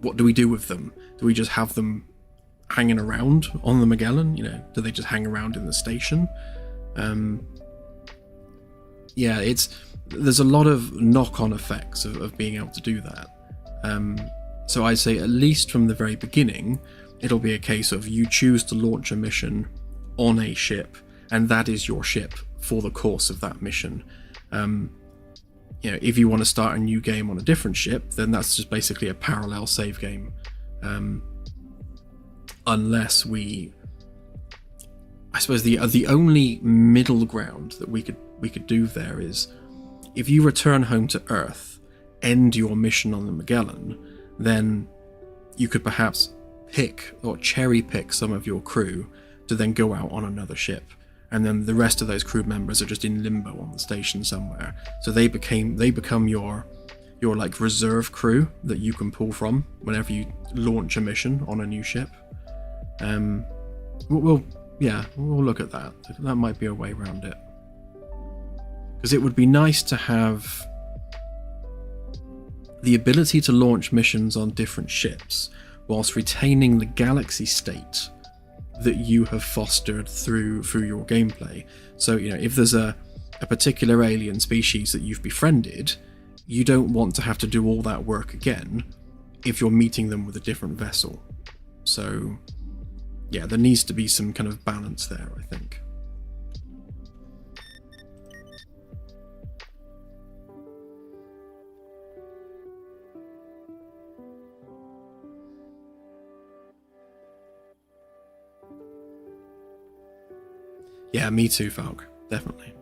What do we do with them? Do we just have them hanging around on the Magellan? Do they just hang around in the station? Yeah, there's a lot of knock-on effects of being able to do that. So I'd say at least from the very beginning, it'll be a case of you choose to launch a mission on a ship, and that is your ship for the course of that mission. If you want to start a new game on a different ship, then that's just basically a parallel save game. Unless I suppose the only middle ground that we could do there is, if you return home to Earth, end your mission on the Magellan, then you could perhaps pick or cherry pick some of your crew to then go out on another ship, and then the rest of those crew members are just in limbo on the station somewhere. So they become your like reserve crew that you can pull from whenever you launch a mission on a new ship. We'll look at that. That might be a way around it, because it would be nice to have the ability to launch missions on different ships whilst retaining the galaxy state that you have fostered through your gameplay. So, if there's a particular alien species that you've befriended, you don't want to have to do all that work again if you're meeting them with a different vessel. So, yeah, there needs to be some kind of balance there, I think. Yeah, me too, Falk. Definitely.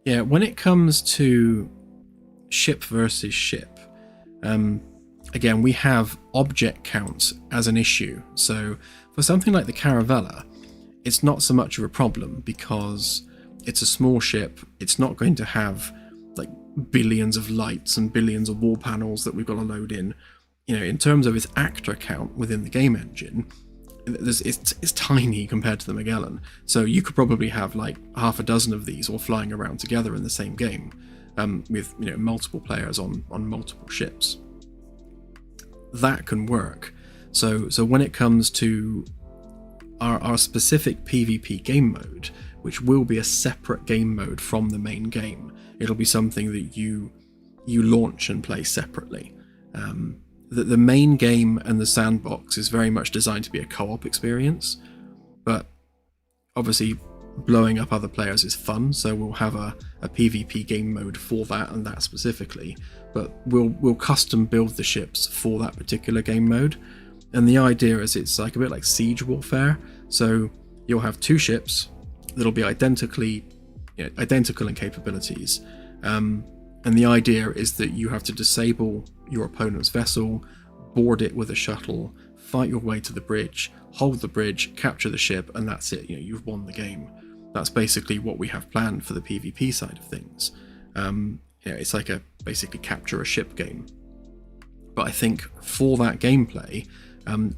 Yeah, when it comes to ship versus ship, again, we have object counts as an issue. So for something like the Caravella, it's not so much of a problem because it's a small ship. It's not going to have like billions of lights and billions of wall panels that we've got to load in. You know, in terms of its actor count within the game engine, it's tiny compared to the Magellan. So you could probably have like half a dozen of these all flying around together in the same game, with multiple players on multiple ships. That can work. So when it comes to our specific PvP game mode, which will be a separate game mode from the main game, it'll be something that you launch and play separately. The main game and the sandbox is very much designed to be a co-op experience, but obviously blowing up other players is fun, so we'll have a PvP game mode for that and that specifically, but we'll custom build the ships for that particular game mode. And the idea is it's like a bit like siege warfare, so you'll have two ships that'll be identical in capabilities, and the idea is that you have to disable your opponent's vessel, board it with a shuttle, fight your way to the bridge, hold the bridge, capture the ship, and that's it. You've won the game. That's basically what we have planned for the PvP side of things. It's like basically capture a ship game. But I think for that gameplay,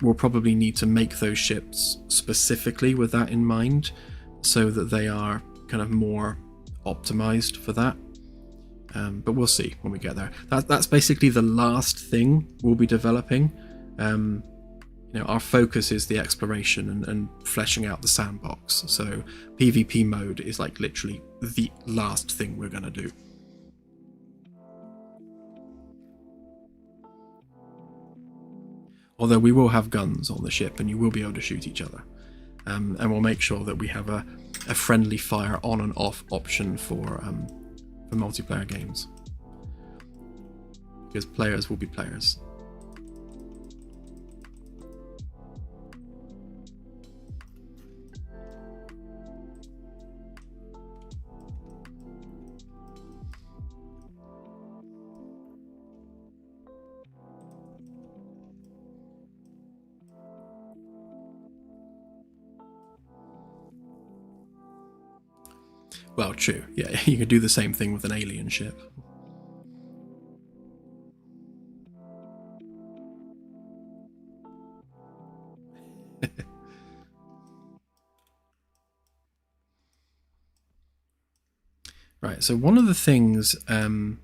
we'll probably need to make those ships specifically with that in mind, so that they are kind of more optimized for that. But we'll see when we get there. That's basically the last thing we'll be developing. Our focus is the exploration and fleshing out the sandbox. So PvP mode is like literally the last thing we're going to do. Although we will have guns on the ship and you will be able to shoot each other. And we'll make sure that we have a friendly fire on and off option for multiplayer games, because players will be players. Well, true. Yeah, you could do the same thing with an alien ship. Right, so one of the things that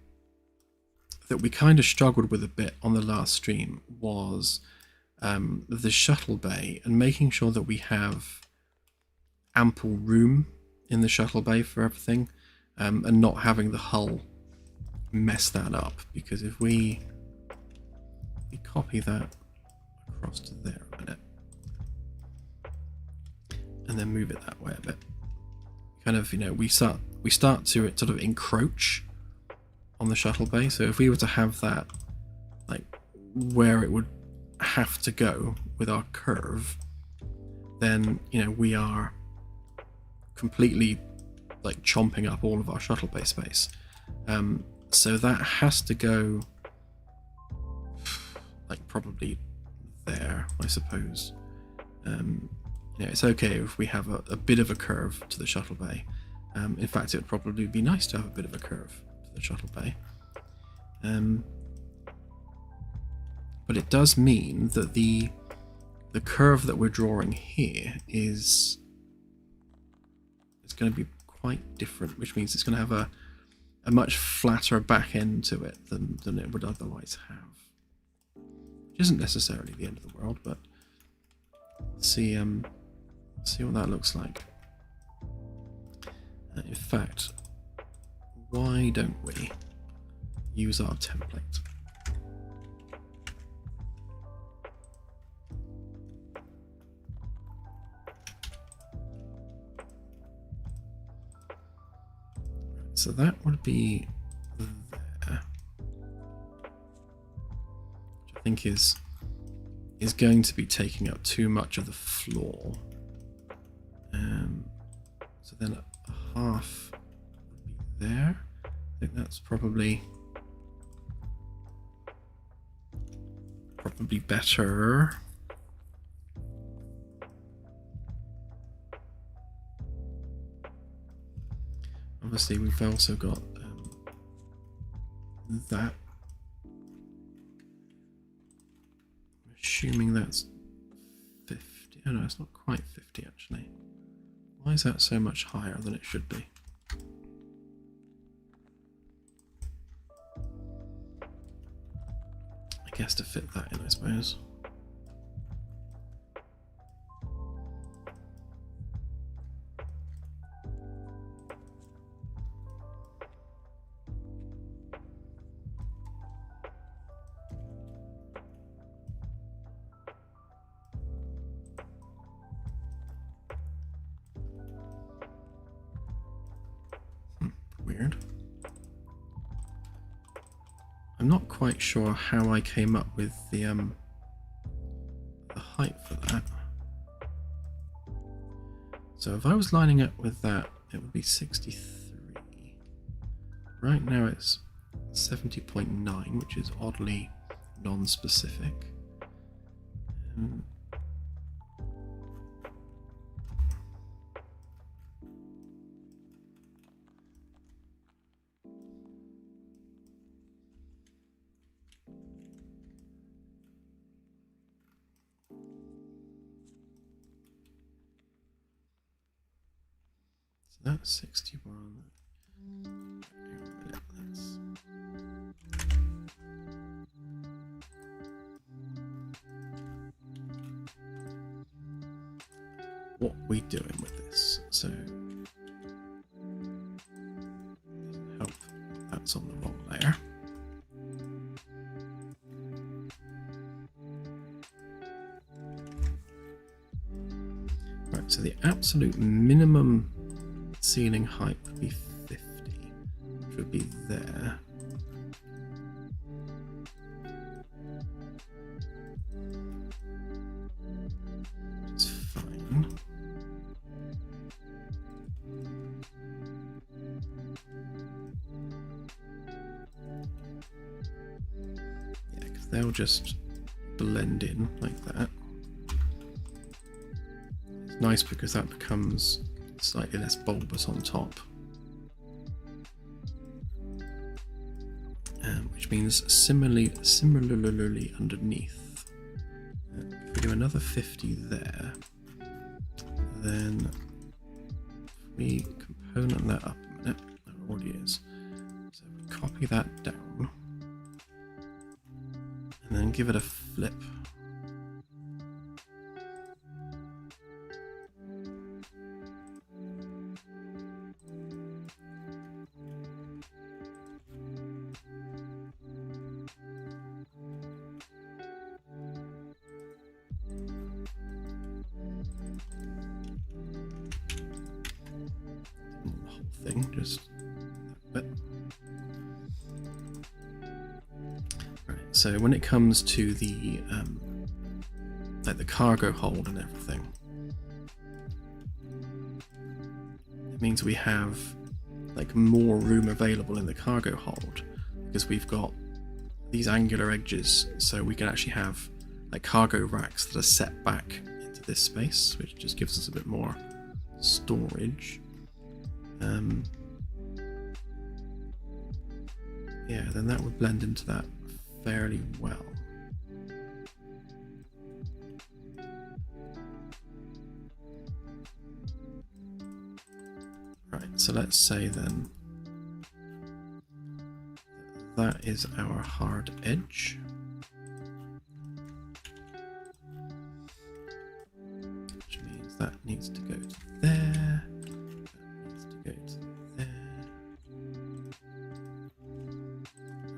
we kind of struggled with a bit on the last stream was the shuttle bay and making sure that we have ample room in the shuttle bay for everything, and not having the hull mess that up, because if we copy that across to there a minute and then move it that way a bit, kind of, we start to sort of encroach on the shuttle bay. So if we were to have that like where it would have to go with our curve, then we are completely like chomping up all of our shuttle bay space. So that has to go like probably there, I suppose. It's okay if we have a bit of a curve to the shuttle bay. In fact, it would probably be nice to have a bit of a curve to the shuttle bay. But it does mean that the curve that we're drawing here is going to be quite different, which means it's going to have a much flatter back end to it than it would otherwise have. Which isn't necessarily the end of the world, but see what that looks like. In fact, why don't we use our template? So that would be there, which I think is going to be taking up too much of the floor. So then a half would be there. I think that's probably better. Obviously, we've also got that. I'm assuming that's 50. Oh no, it's not quite 50 actually. Why is that so much higher than it should be? I guess to fit that in, I suppose. Weird. I'm not quite sure how I came up with the height for that. So if I was lining up with that, it would be 63. Right now it's 70.9, which is oddly non-specific. That's 61. What are we doing with this? So help. That's on the wrong layer. Right. So the absolute minimum ceiling height would be 50, which would be there. Which is fine. Yeah, because they'll just blend in like that. It's nice because that becomes slightly less bulbous on top, which means similarly underneath. If we do another 50 there, then if we component that up a minute, that already is. So we copy that down and then give it a flip. Thing, just a bit. Right, so when it comes to the like the cargo hold and everything, it means we have like more room available in the cargo hold because we've got these angular edges, so we can actually have like cargo racks that are set back into this space, which just gives us a bit more storage. Yeah, then that would blend into that fairly well. Right, so let's say then that is our hard edge. Which means that needs to go to there. That needs to go to there.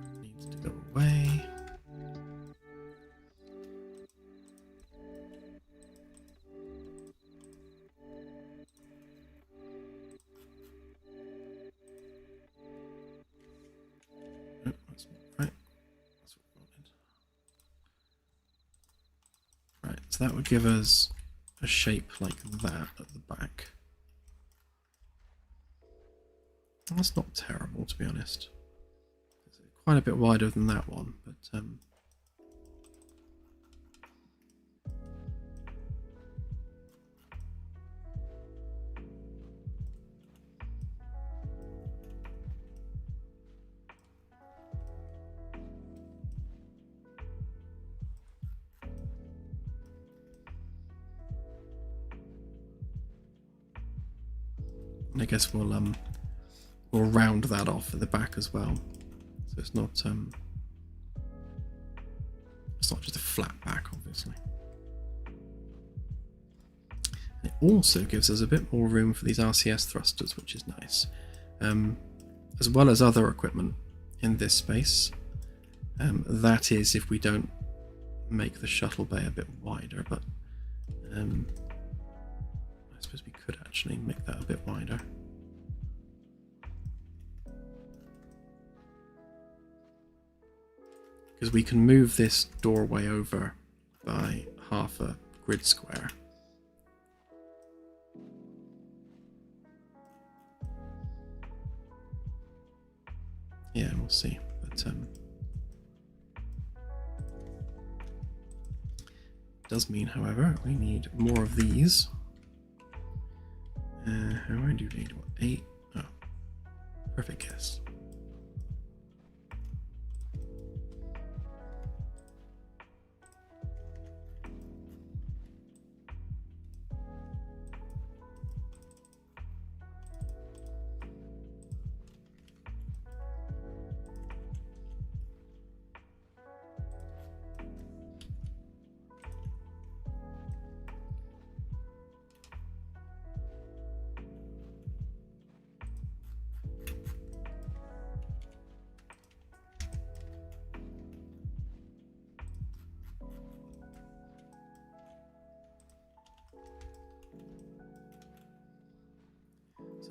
That needs to go away. Nope, that's not right. That's what we wanted. Right, so that would give us a shape like that at the back. That's not terrible, to be honest. It's quite a bit wider than that one, but I guess we'll round that off at the back as well, so it's not just a flat back, obviously. And it also gives us a bit more room for these RCS thrusters, which is nice, as well as other equipment in this space. That is, if we don't make the shuttle bay a bit wider, but I suppose we could actually make that a bit wider. Because we can move this doorway over by half a grid square. Yeah, we'll see. But does mean, however, we need more of these. How many do we need? What, 8? Oh, perfect guess.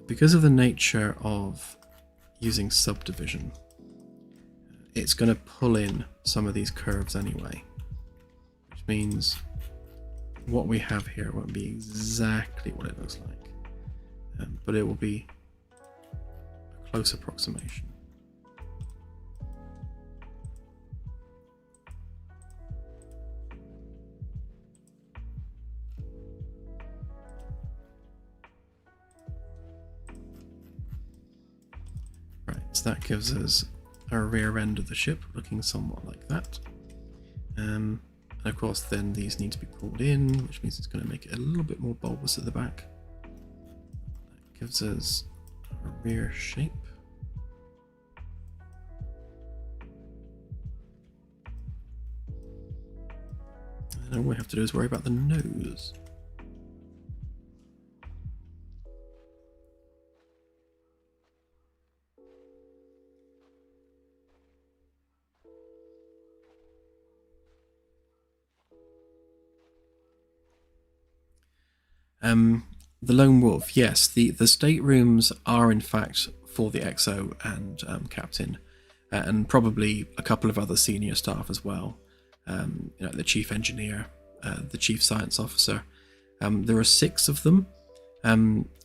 Because of the nature of using subdivision, it's going to pull in some of these curves anyway, which means what we have here won't be exactly what it looks like, but it will be a close approximation. So that gives us a rear end of the ship looking somewhat like that. And of course then these need to be pulled in, which means it's going to make it a little bit more bulbous at the back. That gives us a rear shape. And all we have to do is worry about the nose. The Lone Wolf, yes, the staterooms are in fact for the XO and Captain, and probably a couple of other senior staff as well. You know, the Chief Engineer, the Chief Science Officer. There are 6 of them.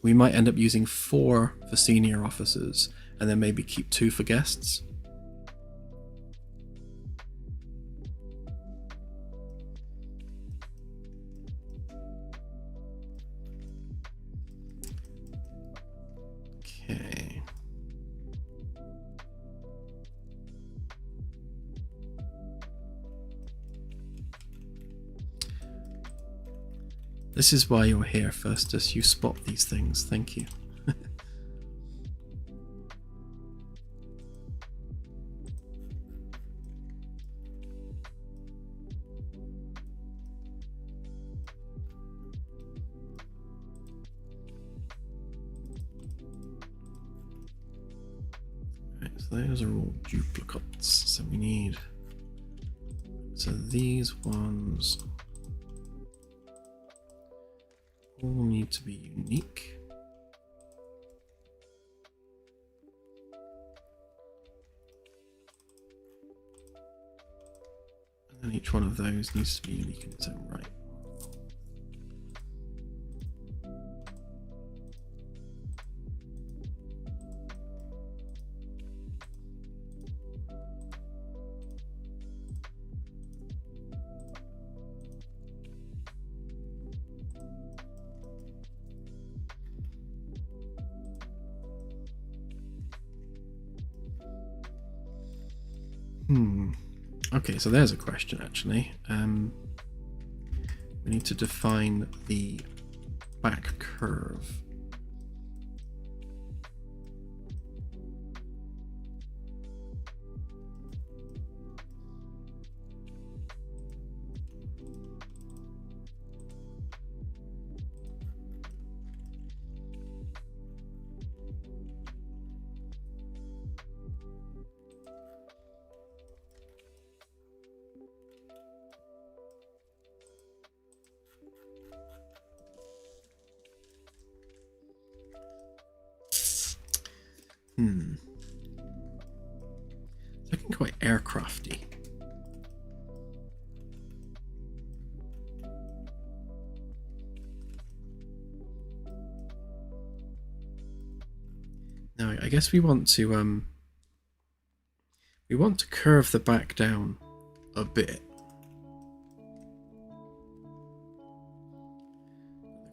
We might end up using 4 for senior officers, and then maybe keep 2 for guests. Okay. This is why you're here, Firstus. You spot these things. Thank you. Those are all duplicates, so we need, so these ones all need to be unique. And then each one of those needs to be unique in its own right. Okay, so there's a question actually. We need to define the back curve. It's looking quite aircrafty. Now, I guess we want to curve the back down a bit.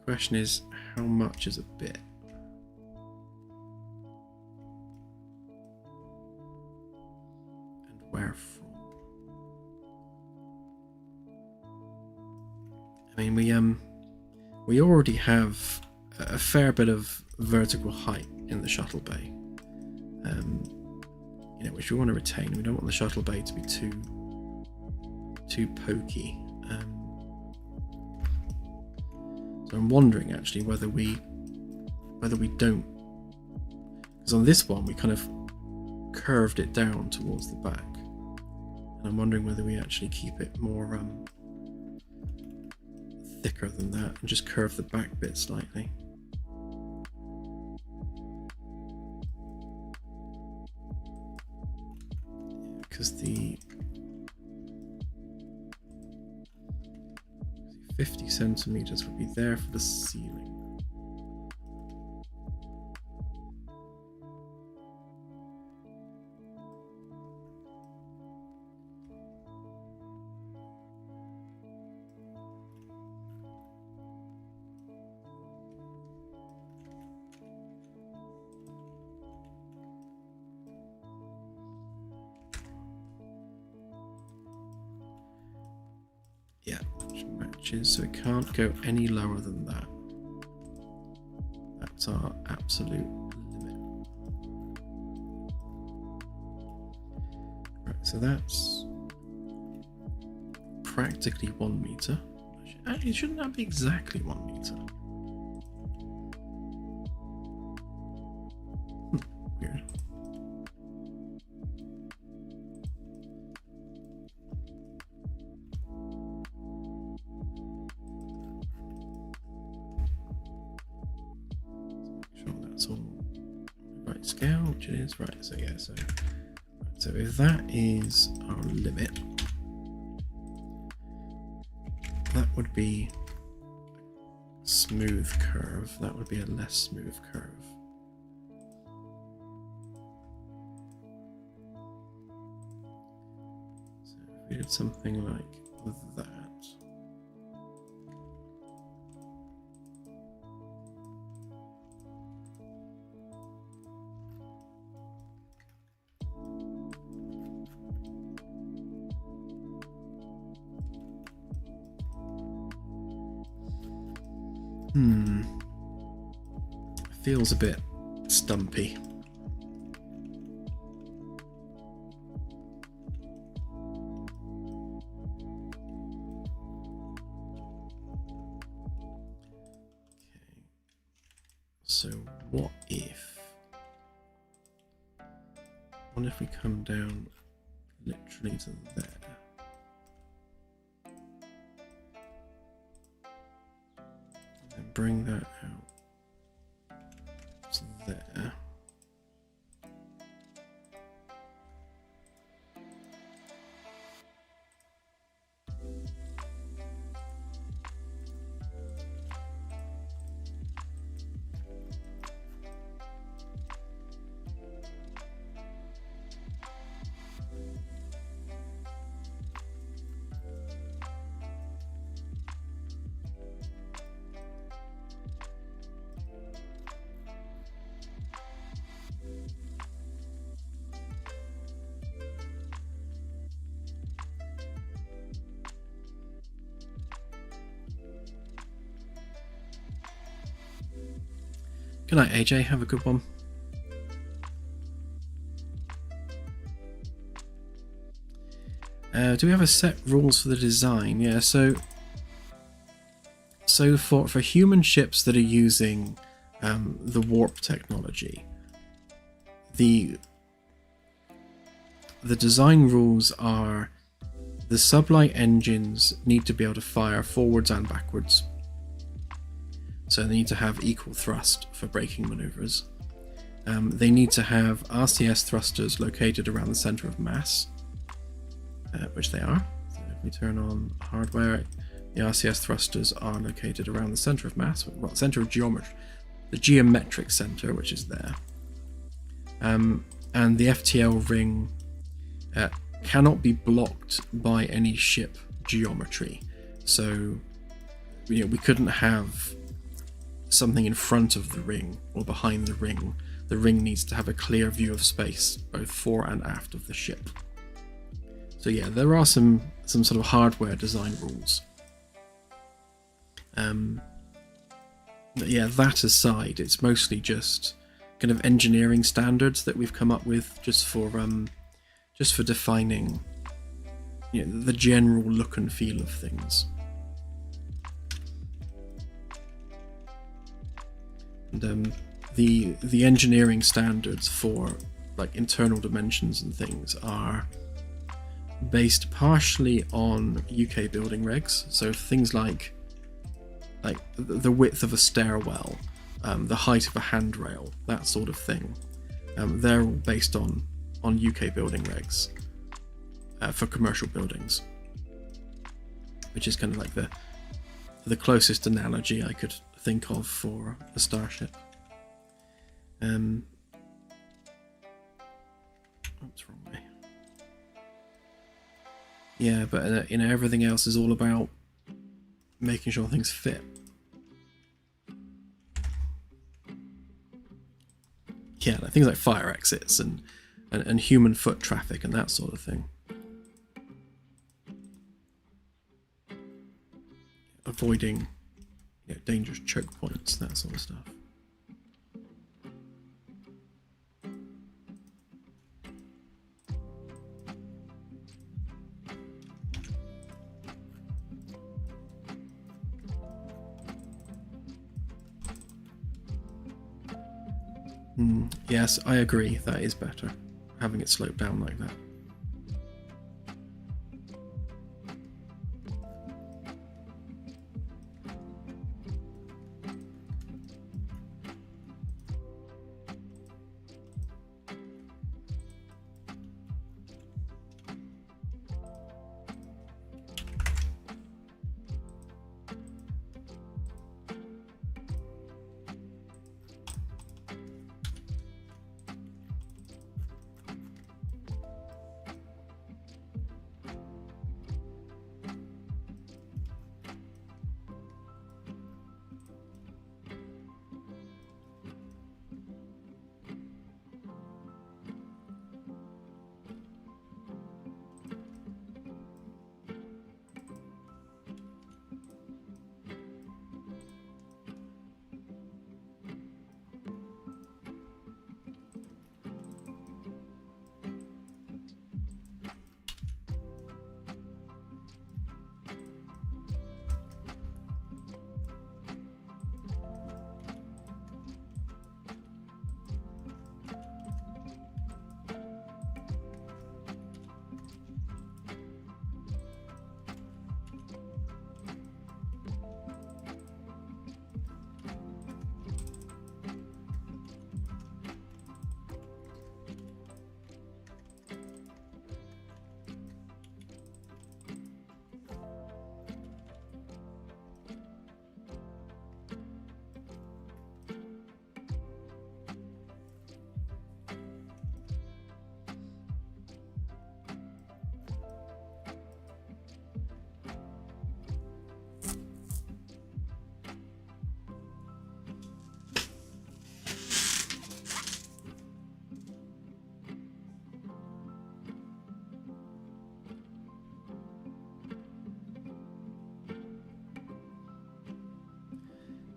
The question is, how much is a bit? And where from? I mean, we already have a fair bit of vertical height in the shuttle bay, you know, which we want to retain. We don't want the shuttle bay to be too pokey. So I'm wondering actually whether we don't, because on this one we kind of curved it down towards the back, and I'm wondering whether we actually keep it more thicker than that and just curve the back bit slightly. Because the 50 centimeters would be there for the ceiling. Yeah, which matches, so it can't go any lower than that. That's our absolute limit. Right, so that's practically 1 meter. Actually, shouldn't that be exactly 1 meter? Weird. That's all right scale, which it is. Right, so yeah, so if that is our limit, that would be a smooth curve, that would be a less smooth curve. So if we did something like that, feels a bit stumpy. Okay. So what if we come down literally to there? And bring that out to there. Good night, AJ. Have a good one. Do we have a set rules for the design? Yeah, so for human ships that are using the warp technology, the design rules are the sublight engines need to be able to fire forwards and backwards. So they need to have equal thrust for braking maneuvers. They need to have RCS thrusters located around the center of mass, which they are. So if we turn on hardware, the RCS thrusters are located around the center of mass, well, center of geometry, the geometric center, which is there. And the FTL ring cannot be blocked by any ship geometry. So, we couldn't have something in front of the ring or behind the ring. The ring needs to have a clear view of space, both fore and aft of the ship. So yeah, there are some sort of hardware design rules. But yeah, that aside, it's mostly just kind of engineering standards that we've come up with just for defining, the general look and feel of things. And the engineering standards for like internal dimensions and things are based partially on UK building regs, so things like the width of a stairwell, the height of a handrail, that sort of thing. They're all based on UK building regs for commercial buildings, which is kind of like the closest analogy I could think of for a starship. What's wrong way? Yeah, but everything else is all about making sure things fit. Yeah, like things like fire exits and human foot traffic and that sort of thing. Avoiding dangerous choke points, that sort of stuff. Yes, I agree. That is better, having it sloped down like that.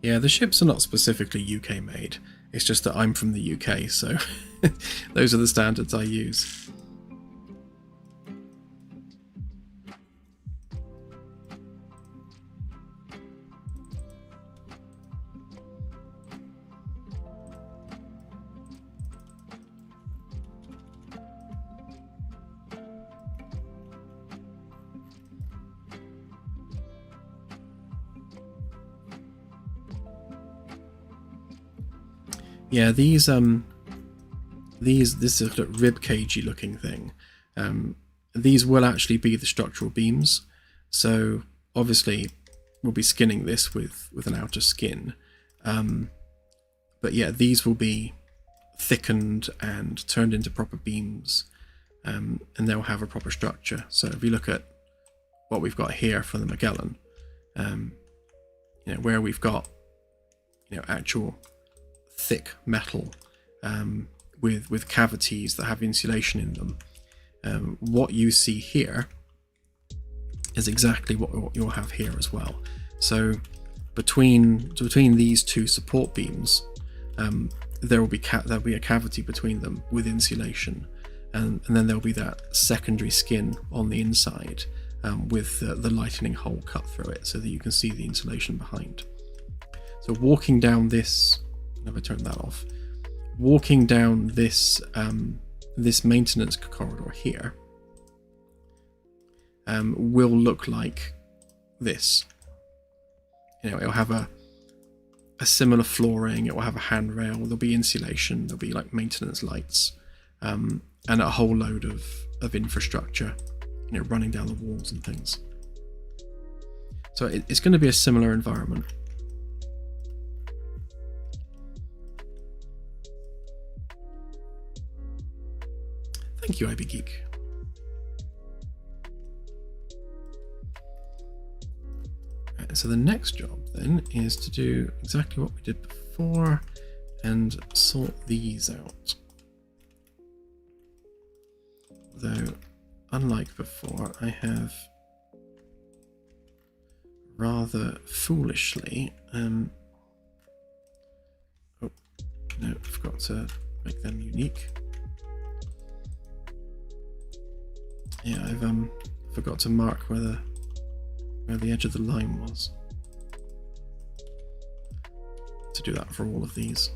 Yeah, the ships are not specifically UK made. It's just that I'm from the UK, so those are the standards I use. Yeah, this sort of rib cagey looking thing, these will actually be the structural beams. So obviously we'll be skinning this with an outer skin, but yeah, these will be thickened and turned into proper beams, and they'll have a proper structure. So if you look at what we've got here for the Magellan, you know, where we've got, you know, actual thick metal with cavities that have insulation in them. What you see here is exactly what you'll have here as well. So between these two support beams, there'll be a cavity between them with insulation, and then there'll be that secondary skin on the inside with the lightning hole cut through it so that you can see the insulation behind. So walking down this, never turn that off. Walking down this this maintenance corridor here will look like this. You know, it'll have a similar flooring. It will have a handrail. There'll be insulation. There'll be like maintenance lights, and a whole load of infrastructure, you know, running down the walls and things. So it's going to be a similar environment. Thank you, Lofi Geek. Right, so the next job then is to do exactly what we did before and sort these out. Though, unlike before, I have rather foolishly, oh no, I forgot to make them unique. Yeah, I've forgot to mark where the edge of the line was. To do that for all of these.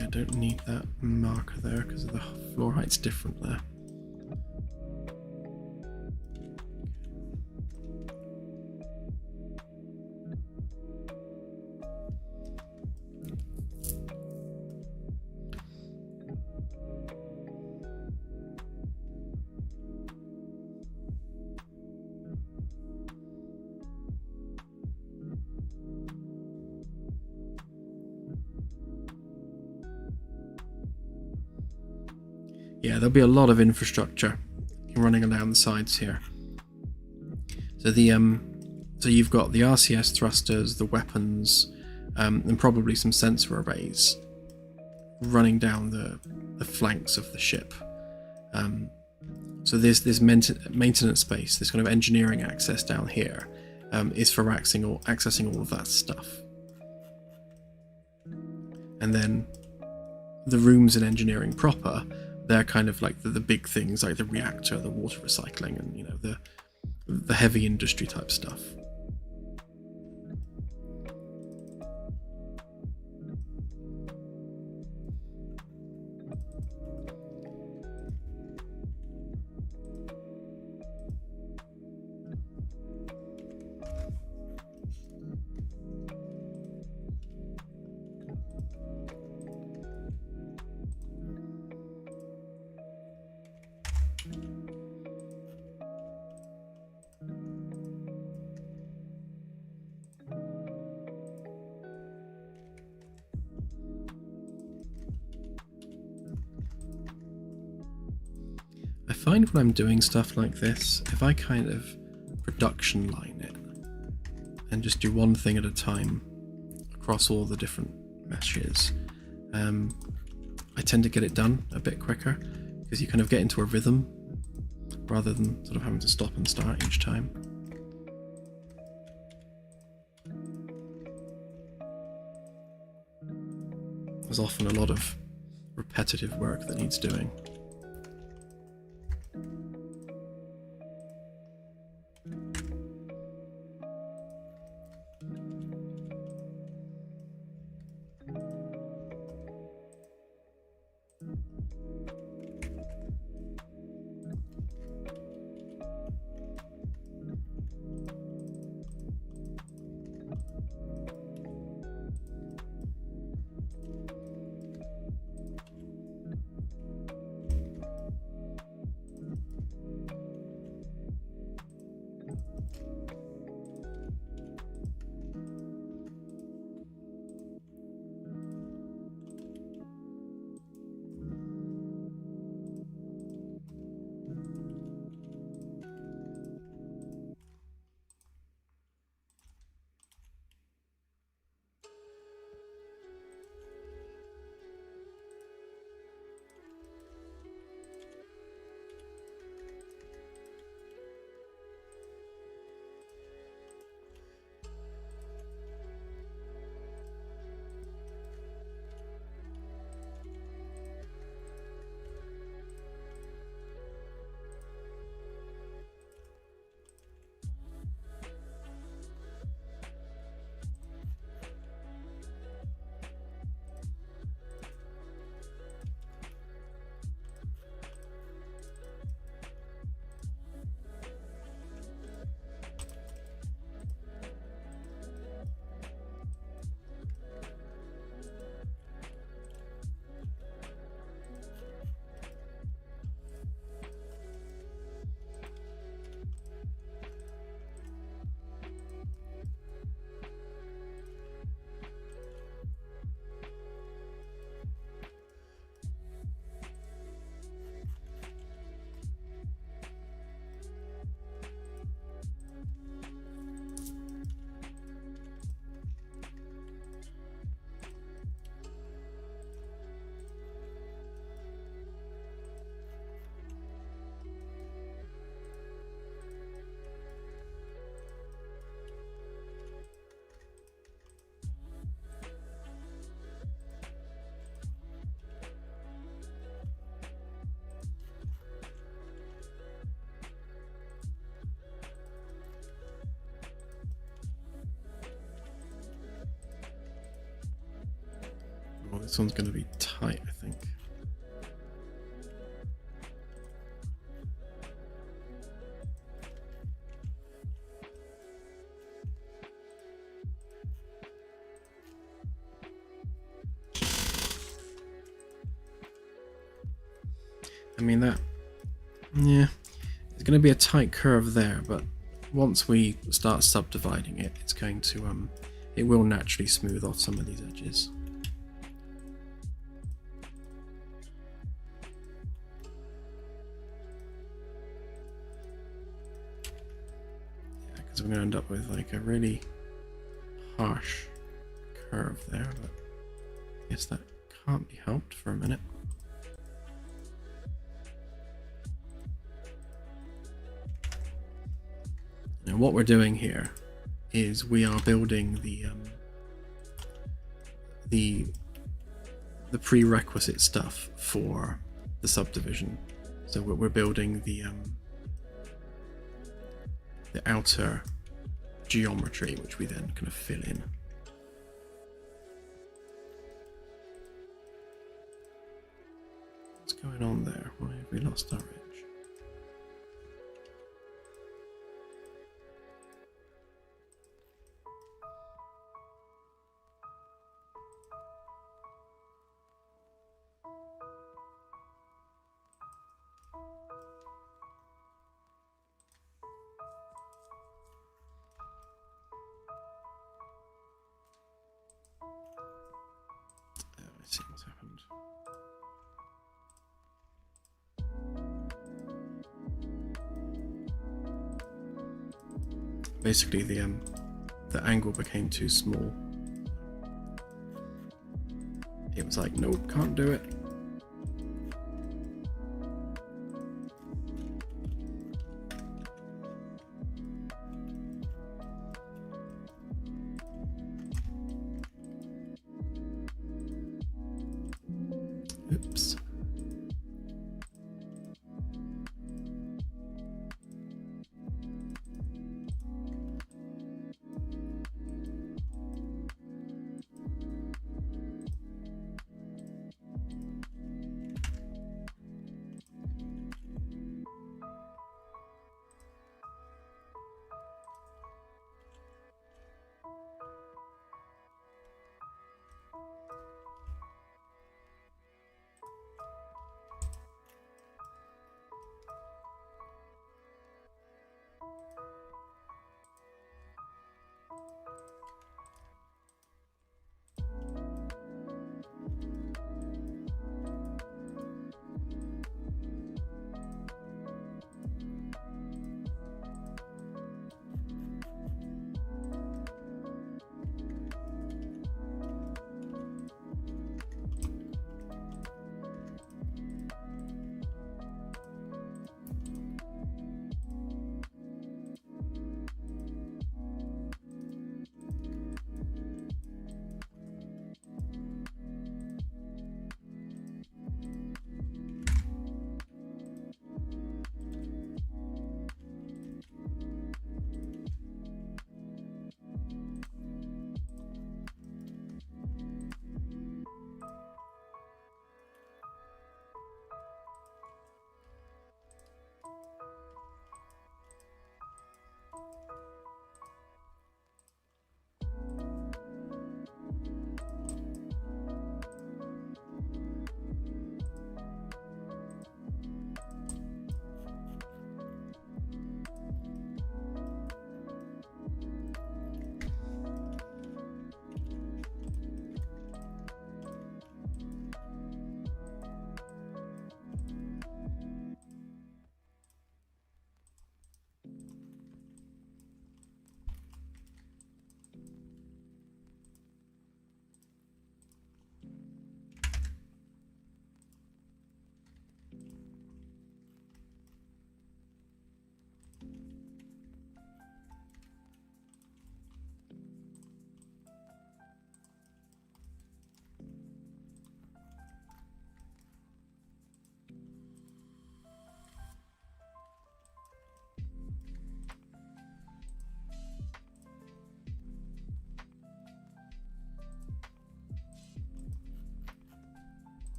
I don't need that marker there because the floor height's different there. Yeah, there'll be a lot of infrastructure running around the sides here. So so you've got the RCS thrusters, the weapons, and probably some sensor arrays running down the flanks of the ship. So this maintenance space, this kind of engineering access down here, is for accessing all of that stuff. And then the rooms in engineering proper, they're kind of like the big things, like the reactor, the water recycling, and you know, the heavy industry type stuff. I find when I'm doing stuff like this, if I kind of production line it and just do one thing at a time across all the different meshes, I tend to get it done a bit quicker because you kind of get into a rhythm rather than sort of having to stop and start each time. There's often a lot of repetitive work that needs doing. Well, this one's going to be tight, I think. I mean that, yeah, it's going to be a tight curve there, but once we start subdividing it, it's going to, it will naturally smooth off some of these edges. Because we're going to end up with like a really harsh curve there, but I guess that can't be helped for a minute. Now what we're doing here is we are building the prerequisite stuff for the subdivision. So we're building the outer geometry, which we then kind of fill in. What's going on there? Why have we lost our edge? I see what's happened. Basically, the angle became too small. It was like, nope, can't do it. Oops.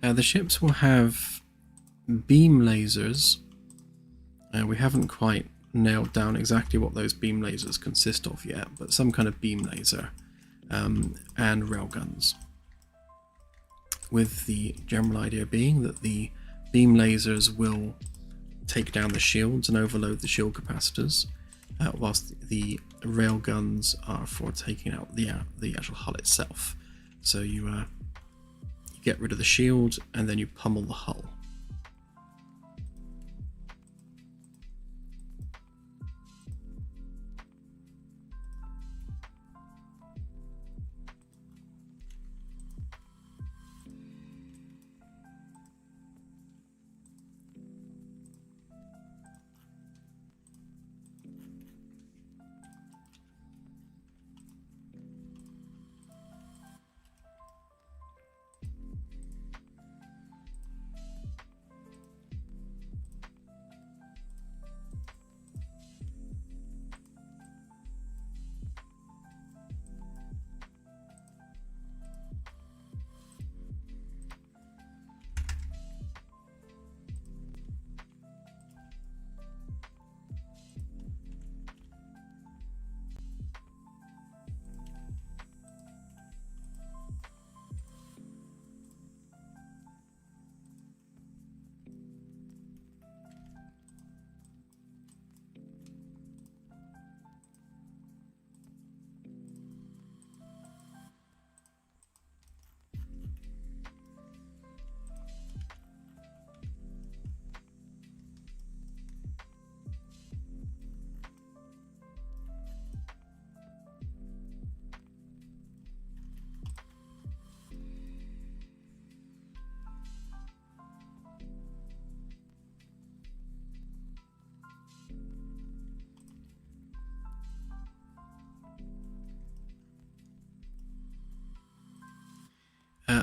The ships will have beam lasers. We haven't quite nailed down exactly what those beam lasers consist of yet, but some kind of beam laser and railguns. With the general idea being that the beam lasers will take down the shields and overload the shield capacitors, whilst the railguns are for taking out the actual hull itself. So you get rid of the shield and then you pummel the hull.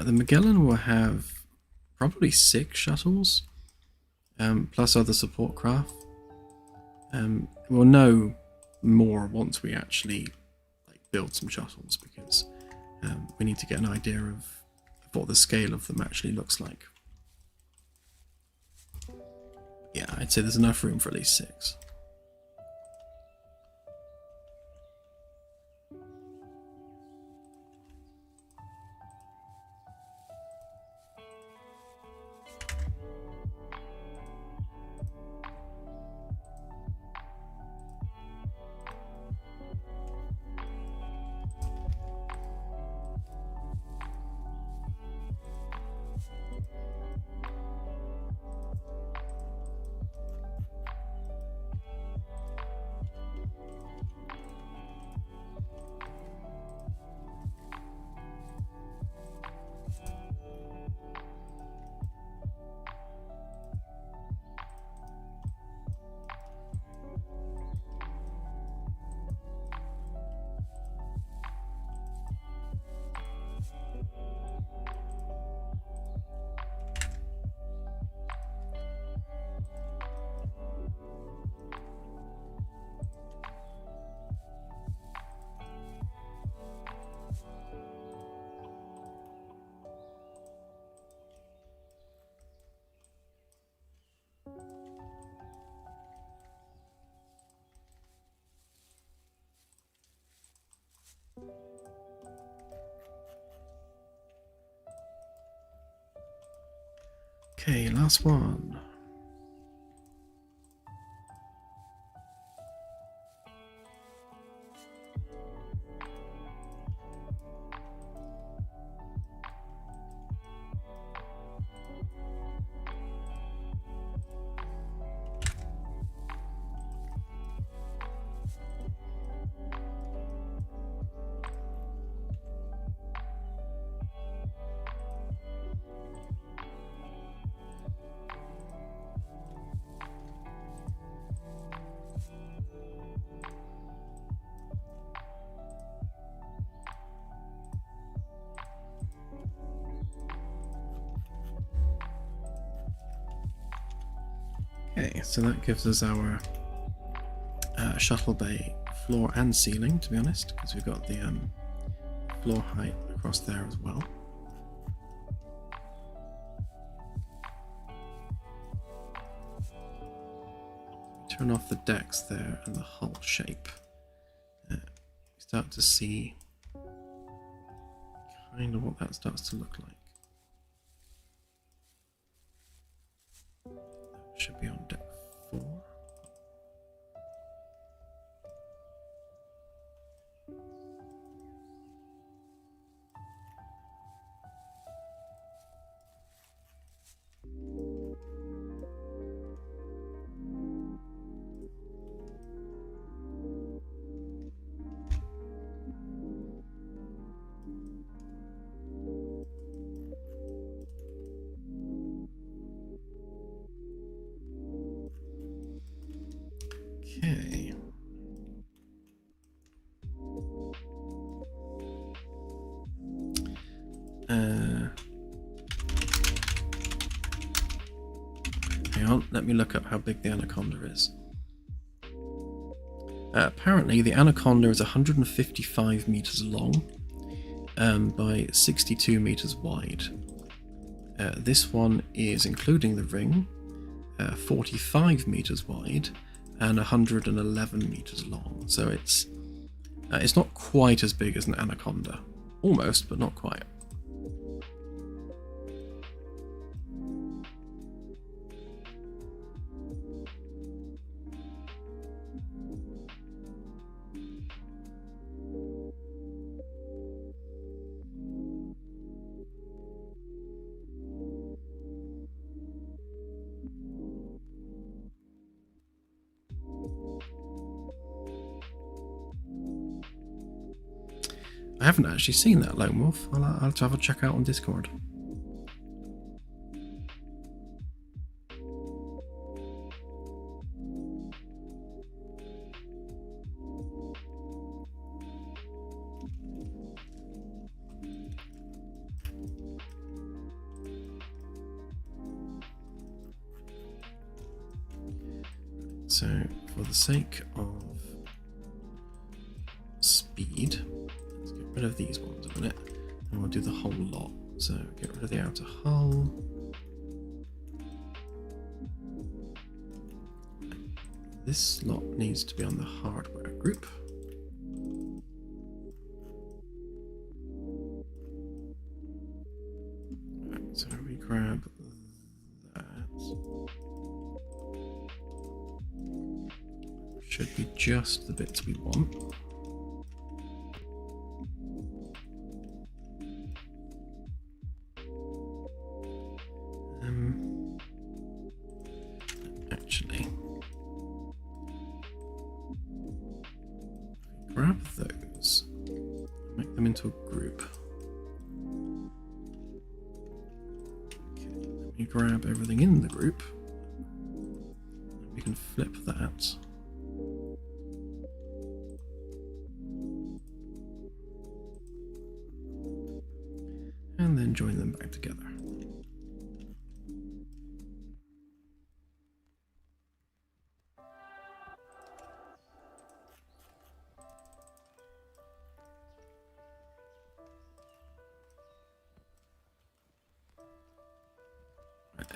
The Magellan will have probably 6 shuttles, plus other support craft. We'll know more once we actually build some shuttles, because we need to get an idea of what the scale of them actually looks like. Yeah, I'd say there's enough room for at least 6. Okay, last one. Okay, so that gives us our shuttle bay floor and ceiling, to be honest, because we've got the floor height across there as well. Turn off the decks there and the hull shape. We start to see kind of what that starts to look like. Should be on deck 4. Okay. Hang on, let me look up how big the Anaconda is. Apparently, the Anaconda is 155 meters long by 62 meters wide. This one is, including the ring, 45 meters wide and 111 meters long. So it's not quite as big as an Anaconda. Almost, but not quite. I haven't actually seen that, Lone Wolf. I'll have to have a check out on Discord. So for the sake of speed, let's get rid of these ones a minute, and we'll do the whole lot. So get rid of the outer hull. This slot needs to be on the hardware group. Right, so we grab that. Should be just the bits we want. Actually, grab those, make them into a group. Okay, let me grab everything in the group. We can flip that. And then join them back together.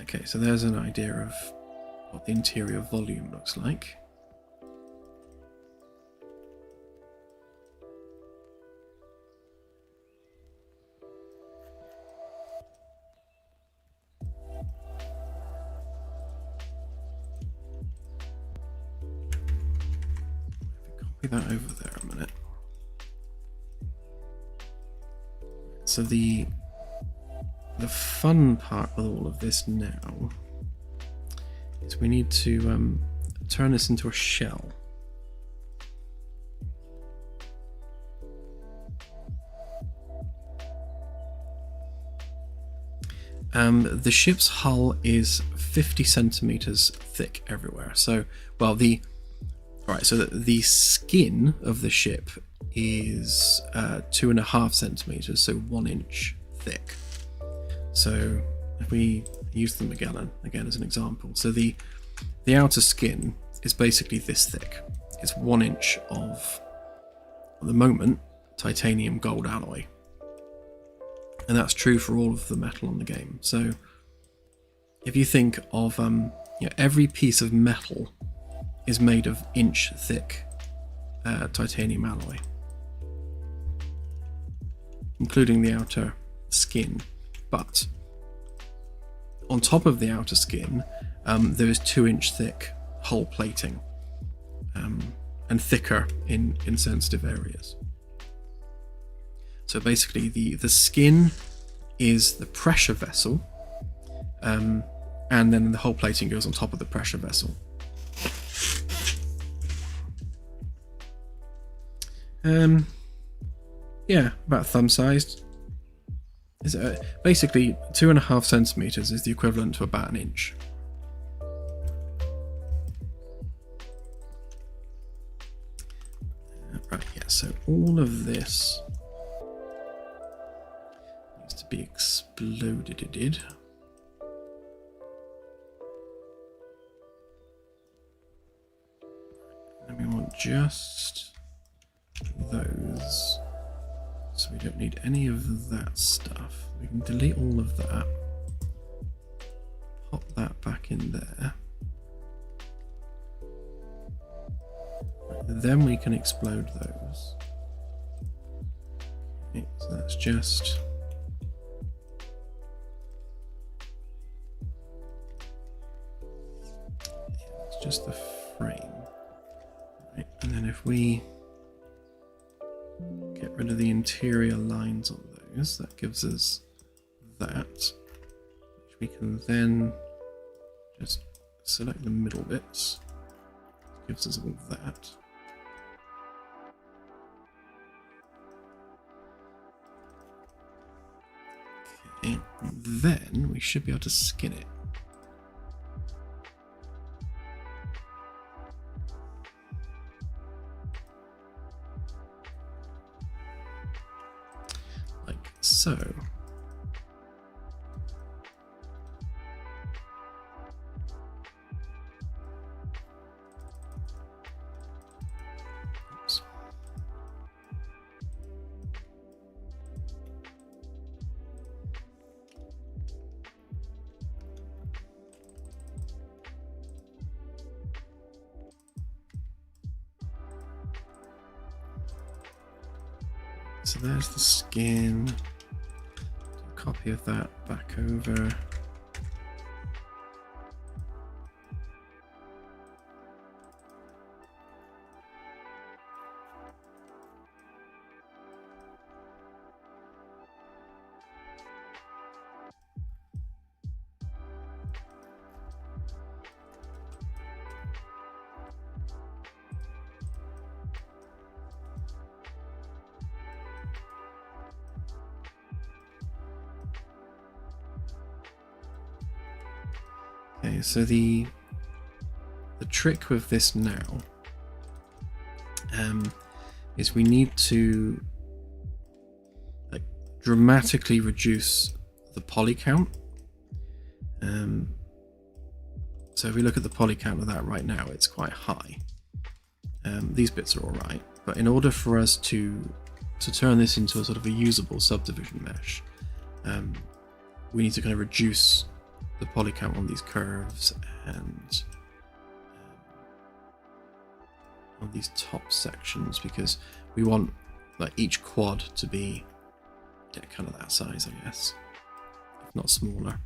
Okay, so there's an idea of what the interior volume looks like. Copy that over there a minute. So the fun part with all of this now is we need to turn this into a shell. The ship's hull is 50 centimeters thick everywhere. So, well, the skin of the ship is 2.5 centimeters, so 1 inch thick. So if we use the Magellan again as an example, so the outer skin is basically this thick. It's 1 inch of, at the moment, titanium gold alloy. And that's true for all of the metal on the game. So if you think of every piece of metal is made of inch thick titanium alloy, including the outer skin. But on top of the outer skin, there is 2 inch thick hull plating, and thicker in sensitive areas. So basically the skin is the pressure vessel, and then the hull plating goes on top of the pressure vessel. Yeah, about thumb sized. Is basically 2.5 centimeters is the equivalent to about 1 inch. Right, yeah, so all of this needs to be exploded. And we want just those. So we don't need any of that stuff. We can delete all of that. Pop that back in there. Then we can explode those. Okay, so that's just... it's just the frame. Right, and then if we get rid of the interior lines on those, that gives us that, which we can then just select the middle bits. Gives us all that. Okay, then we should be able to skin it. Like so. So there's the skin. Copy of that back over. Okay, so the trick with this now is we need to dramatically reduce the poly count. So if we look at the poly count of that right now, it's quite high. These bits are all right, but in order for us to turn this into a sort of a usable subdivision mesh, we need to kind of reduce the poly count on these curves and on these top sections, because we want like each quad to be kind of that size, I guess, if not smaller.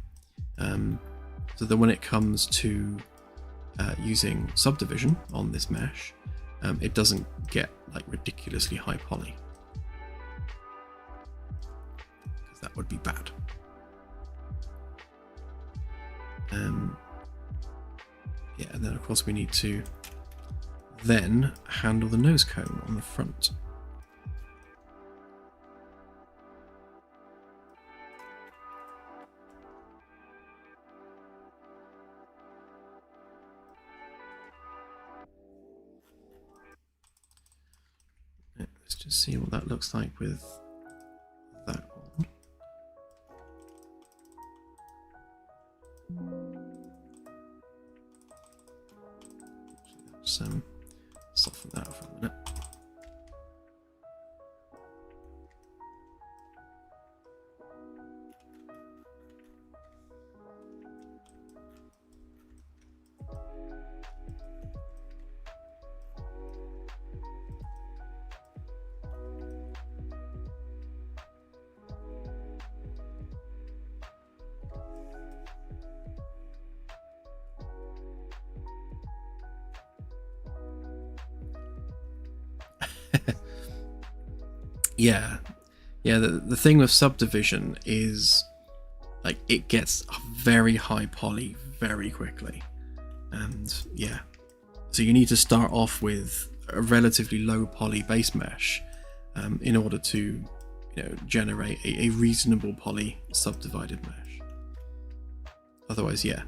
So that when it comes to using subdivision on this mesh, it doesn't get like ridiculously high poly, because that would be bad. Yeah, and then of course we need to then handle the nose cone on the front. Let's just see what that looks like with that one. Let's soften that for a minute. Yeah, the thing with subdivision is like it gets a very high poly very quickly, and yeah, so you need to start off with a relatively low poly base mesh in order to generate a reasonable poly subdivided mesh. Otherwise, yeah,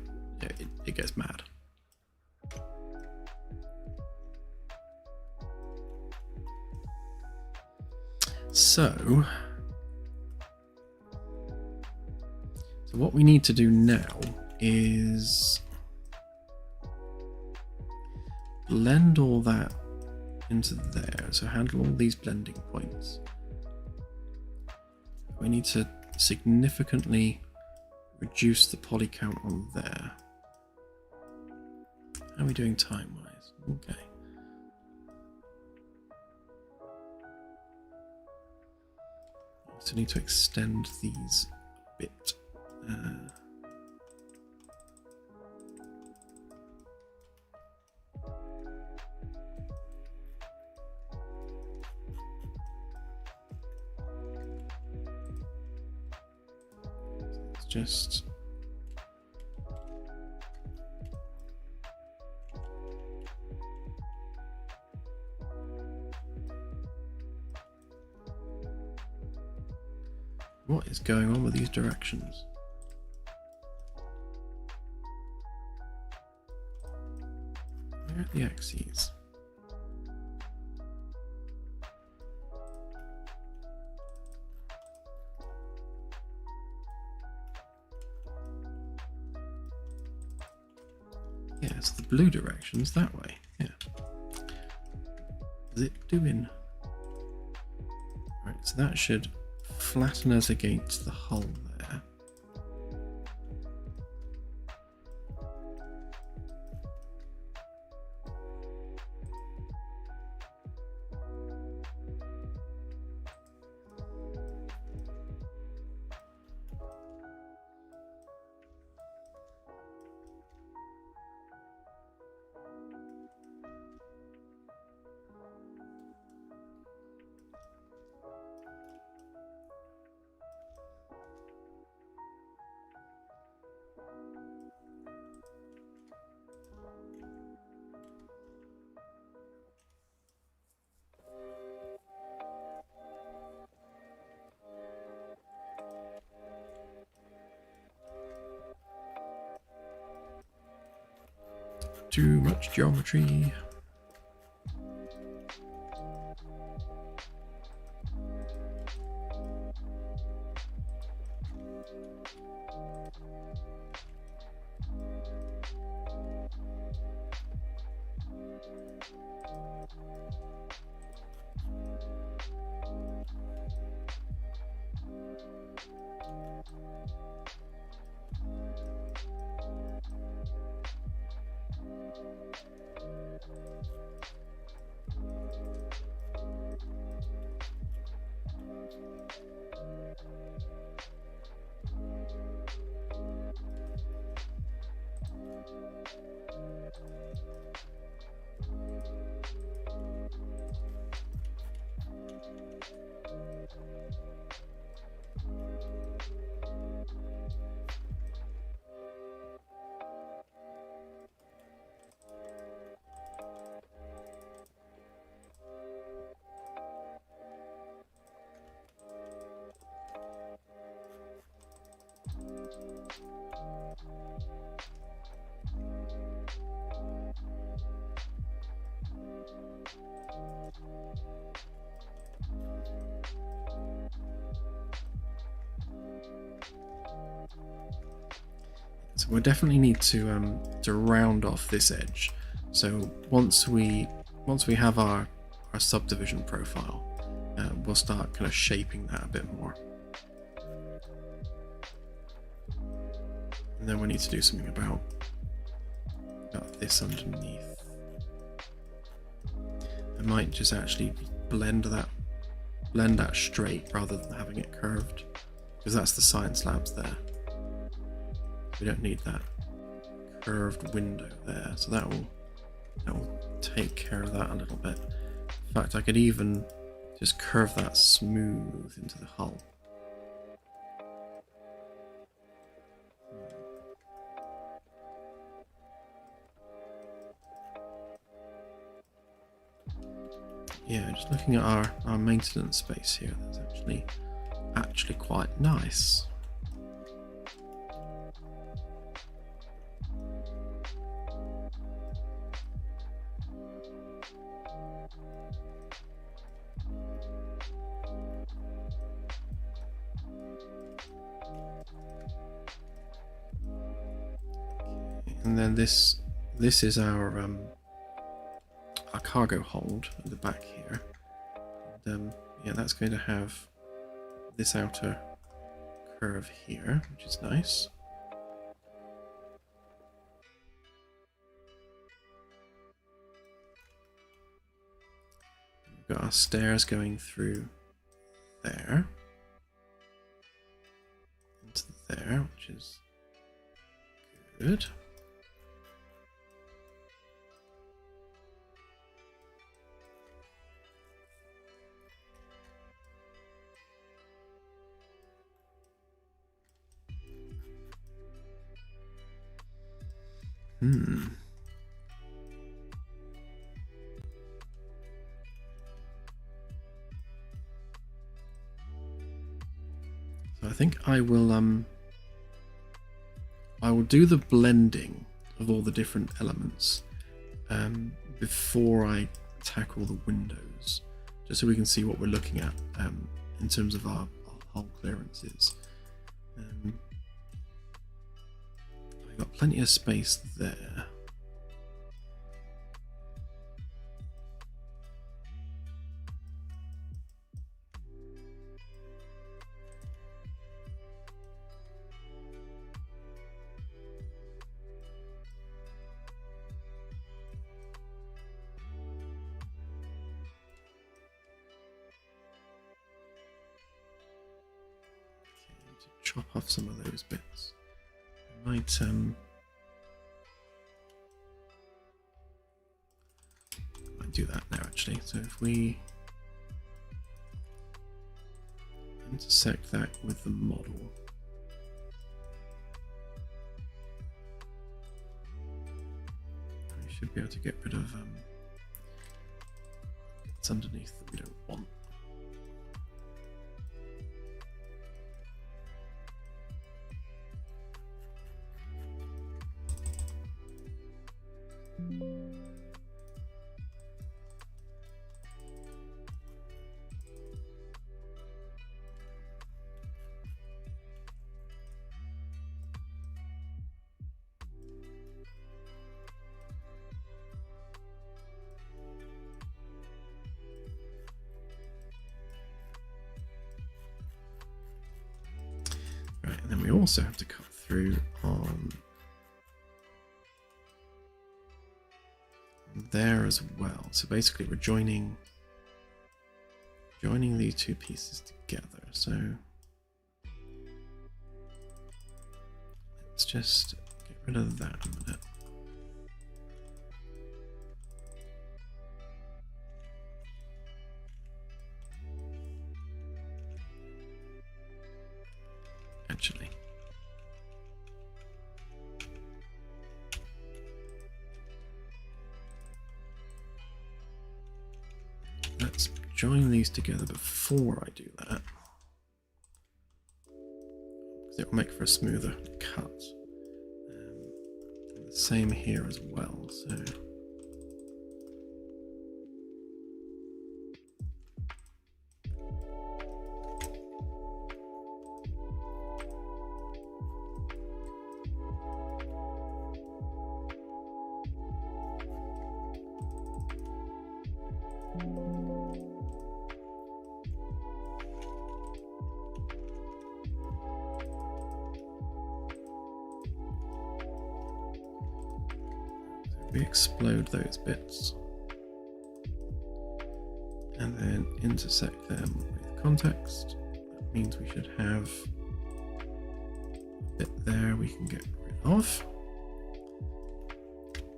it gets mad. So what we need to do now is blend all that into there. So handle all these blending points. We need to significantly reduce the poly count on there. How are we doing time-wise? Okay. So need to extend these a bit. Let's just what is going on with these directions? Where are the axes? Yeah, so the blue direction's that way. Yeah. What's it doing? Right, so that should flatten us against the hull there. Too much geometry. So we definitely need to round off this edge. So once we have our subdivision profile, we'll start kind of shaping that a bit more. And then we need to do something about this underneath. I might just actually blend that straight rather than having it curved, because that's the science labs there. We don't need that curved window there, so that will take care of that a little bit. In fact, I could even just curve that smooth into the hull. Yeah, just looking at our maintenance space here, that's actually quite nice. And then this is our cargo hold at the back here. And, yeah, that's going to have this outer curve here, which is nice. We've got our stairs going through there into there, which is good. So I think I will do the blending of all the different elements before I tackle the windows, just so we can see what we're looking at in terms of our hull clearances. We've got plenty of space there. Chop off some of those bits. I might do that now actually. So if we intersect that with the model, we should be able to get rid of bits underneath that we don't want. also have to cut through on there as well. So basically we're joining these two pieces together. So let's just get rid of that a minute. Actually, let's join these together before I do that, because it will make for a smoother cut. And the same here as well. So we explode those bits and then intersect them with context. That means we should have a bit there we can get rid of,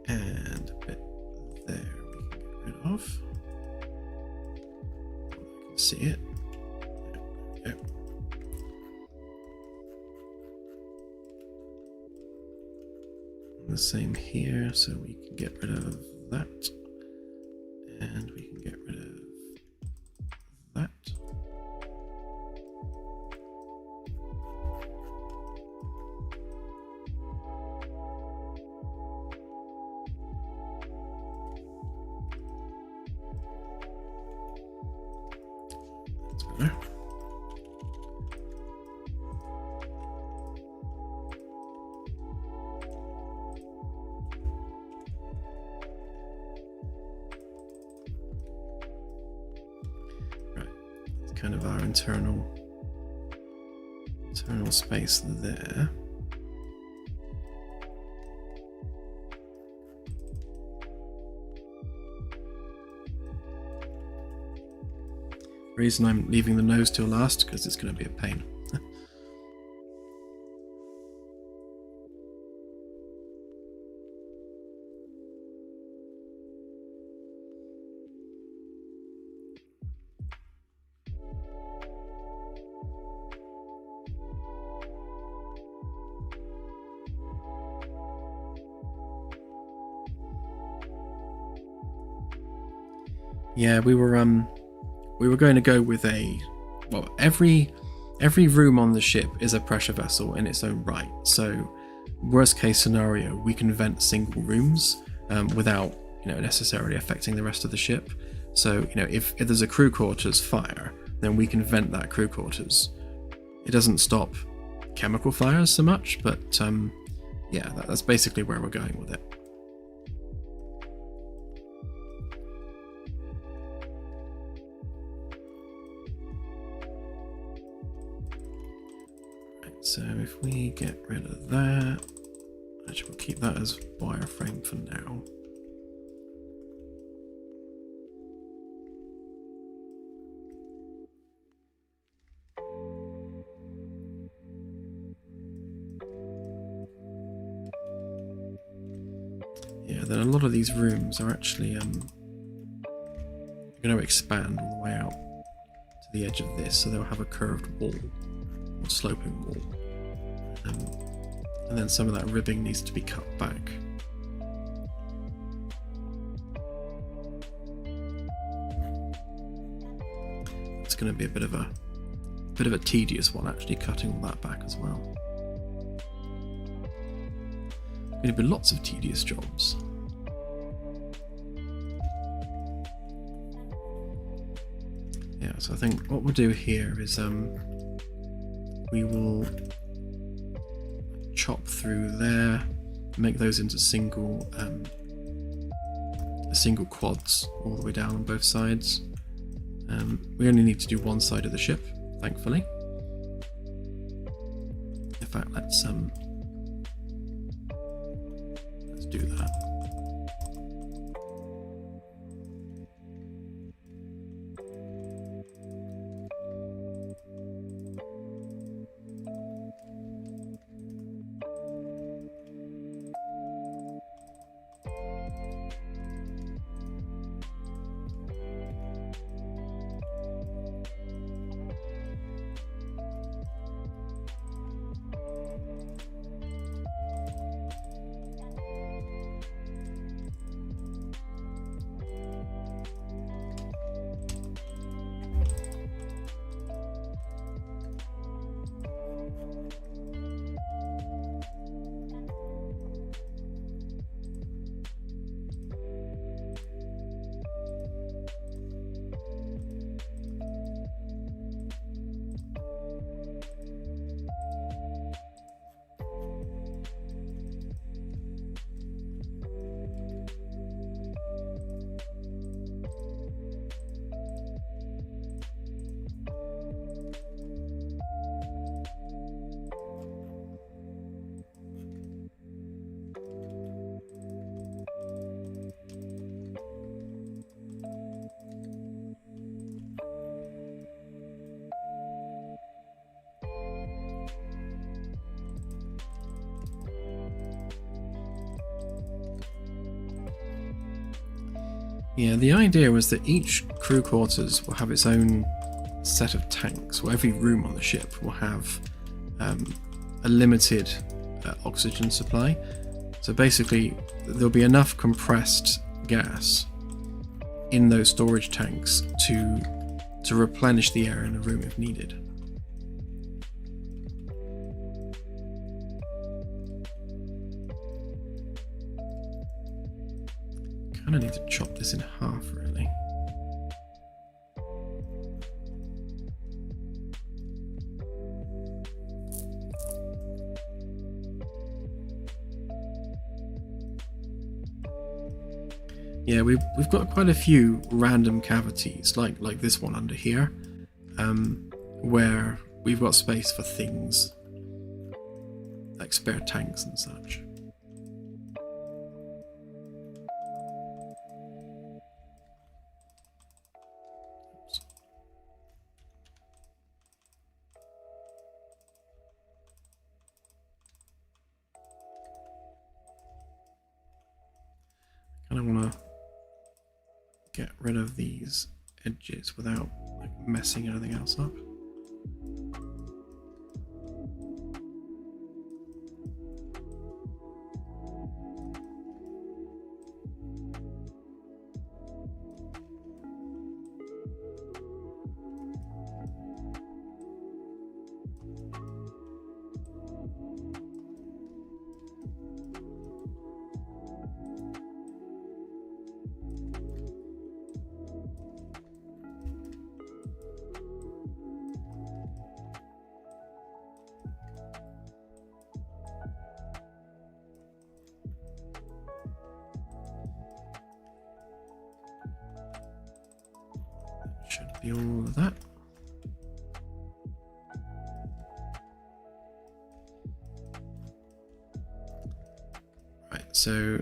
and a bit there we can get rid of. I can see it. There we go. The same here, so we can get rid of that, and we can get rid of that. That's better. Kind of our internal space there. Reason I'm leaving the nose till last, because it's going to be a pain. Yeah, we were going to go with every room on the ship is a pressure vessel in its own right. So worst case scenario, we can vent single rooms without necessarily affecting the rest of the ship. So if there's a crew quarters fire, then we can vent that crew quarters. It doesn't stop chemical fires so much, but yeah, that's basically where we're going with it. So if we get rid of that, actually we'll keep that as wireframe for now. Yeah, then a lot of these rooms are actually going to expand all the way out to the edge of this, so they'll have a curved wall. Sloping wall, and then some of that ribbing needs to be cut back. It's going to be a bit of a tedious one, actually, cutting all that back as well. Going to be lots of tedious jobs. Yeah, so I think what we'll do here is we will chop through there, make those into single quads all the way down on both sides. We only need to do one side of the ship, thankfully. If fact, let's do that. Yeah, the idea was that each crew quarters will have its own set of tanks, or every room on the ship will have a limited oxygen supply. So basically, there'll be enough compressed gas in those storage tanks to replenish the air in a room if needed. Kind of need to chop this in half, really. Yeah, we've got quite a few random cavities, like this one under here, where we've got space for things like spare tanks and such. I kind of want to get rid of these edges without like messing anything else up. Should be all of that. Right, so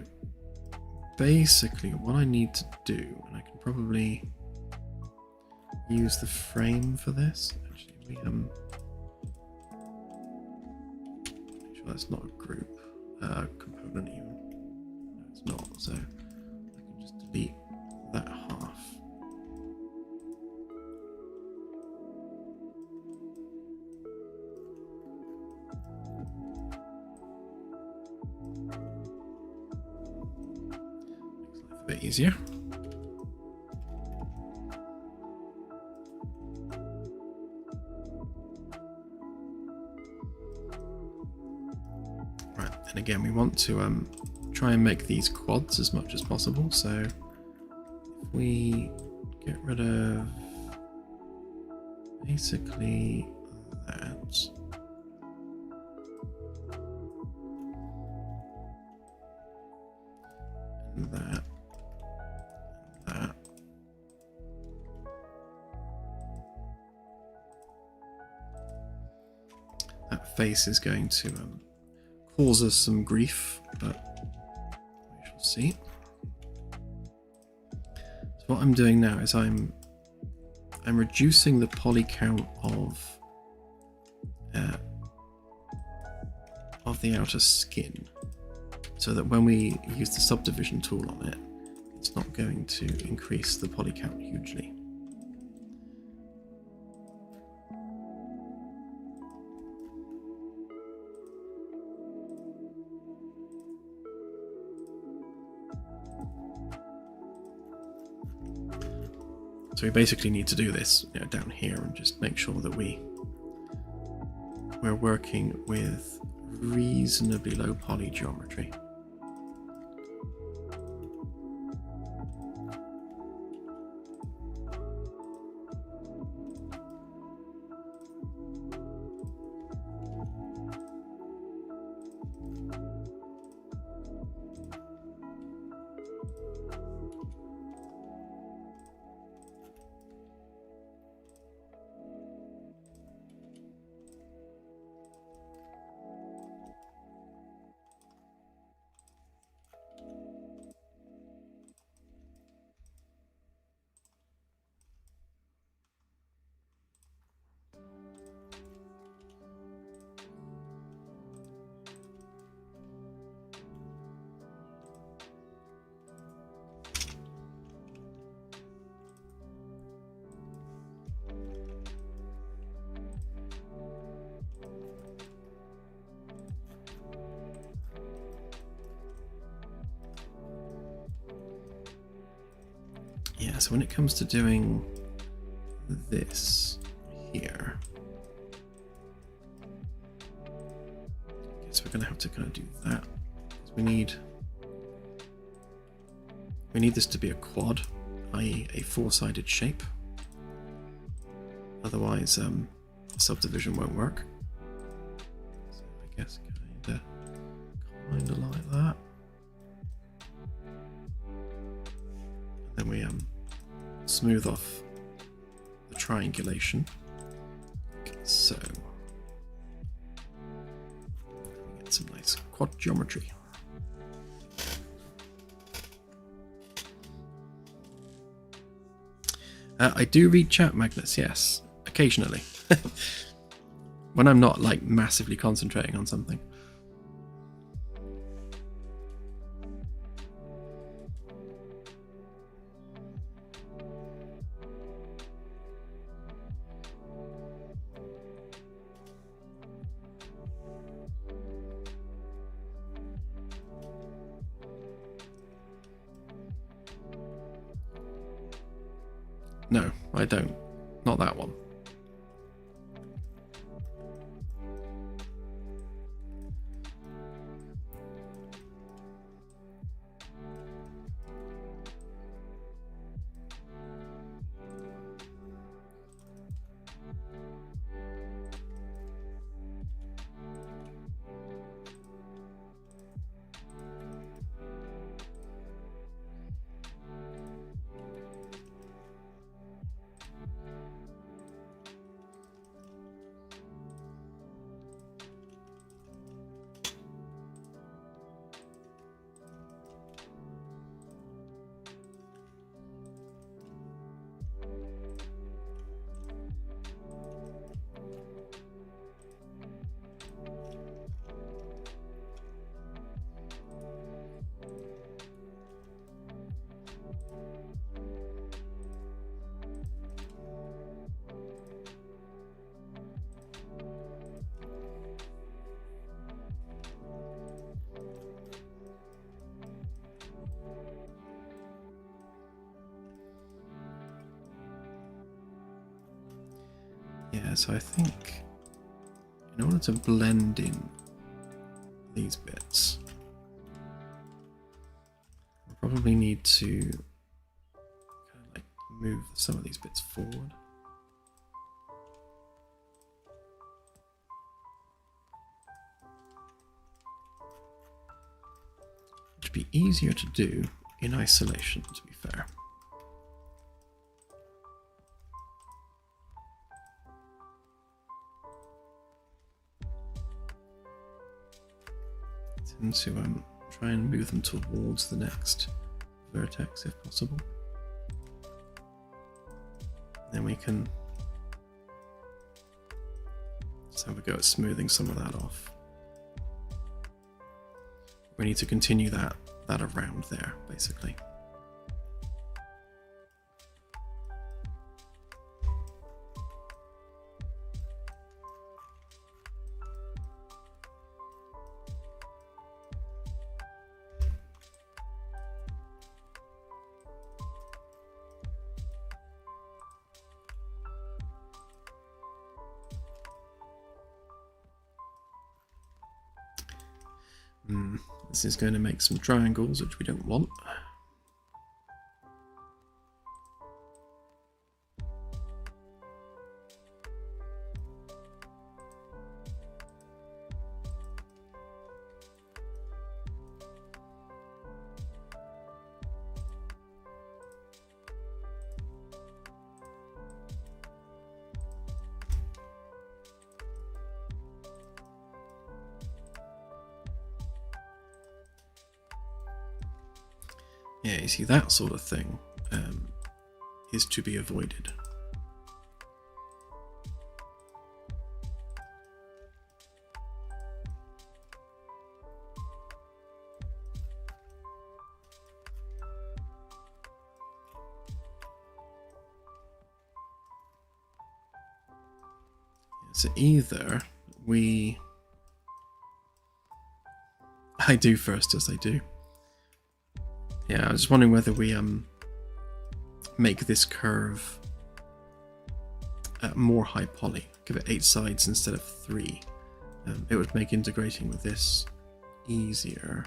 basically what I need to do, and I can probably use the frame for this. Actually, we make sure that's not a group component even. No, it's not, so I can just delete that half. A bit easier. Right, and again, we want to try and make these quads as much as possible. So if we get rid of basically that. And that. That face is going to cause us some grief, but we shall see. So what I'm doing now is I'm reducing the poly count of the outer skin, so that when we use the subdivision tool on it, it's not going to increase the poly count hugely. So we basically need to do this, down here, and just make sure that we're working with reasonably low poly geometry. Yeah, so when it comes to doing this here, I guess we're going to have to kind of do that. We need this to be a quad, i.e. a four-sided shape. Otherwise, subdivision won't work. So I guess kind of like that. And then we smooth off the triangulation, like so. We get some nice quad geometry. I do read chat, Magnus, yes, occasionally. When I'm not like massively concentrating on something. No, I don't. Not that one. Yeah, so I think in order to blend in these bits, I probably need to kind of like move some of these bits forward. Which would be easier to do in isolation, to be fair. tend to try and move them towards the next vertex if possible. Then we can just have a go at smoothing some of that off. We need to continue that around there, basically. This is going to make some triangles, which we don't want. Yeah, you see, that sort of thing is to be avoided. So either I do first as I do. Yeah, I was just wondering whether we make this curve more high poly, give it 8 sides instead of 3. It would make integrating with this easier.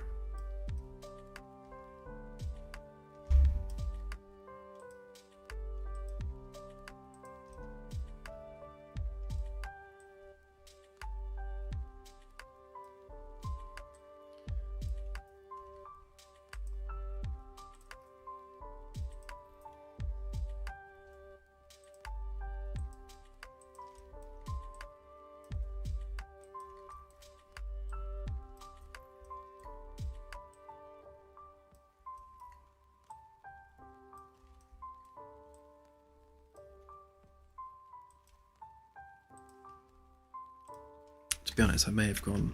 To be honest, I may have gone,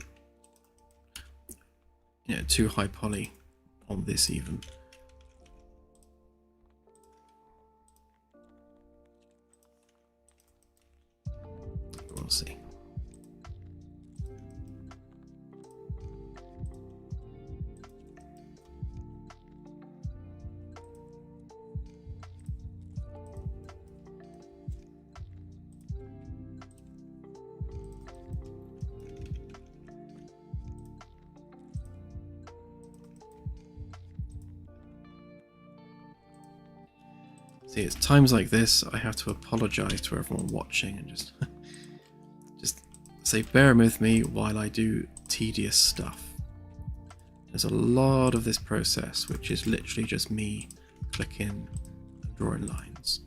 too high poly on this even. We'll see. See, it's times like this I have to apologize to everyone watching and just just say bear with me while I do tedious stuff. There's a lot of this process which is literally just me clicking and drawing lines.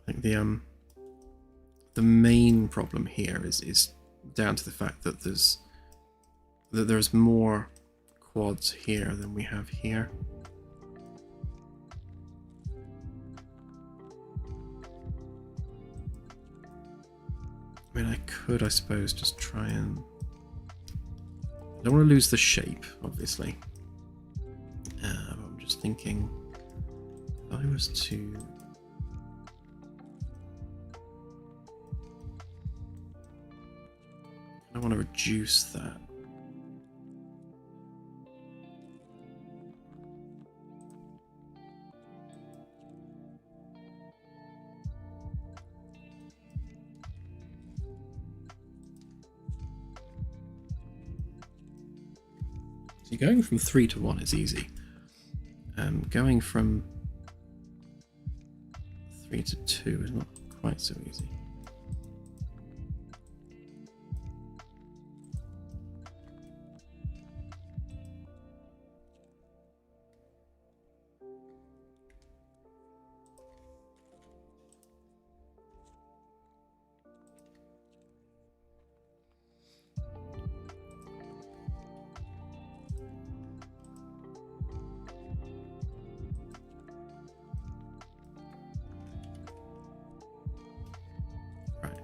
I think the main problem here is down to the fact that there's more quads here than we have here. I mean, I could, I suppose, just try and... I don't want to lose the shape, obviously. I'm just thinking, if I was to... I want to reduce that. See, going from 3 to 1 is easy. Going from 3 to 2 is not quite so easy.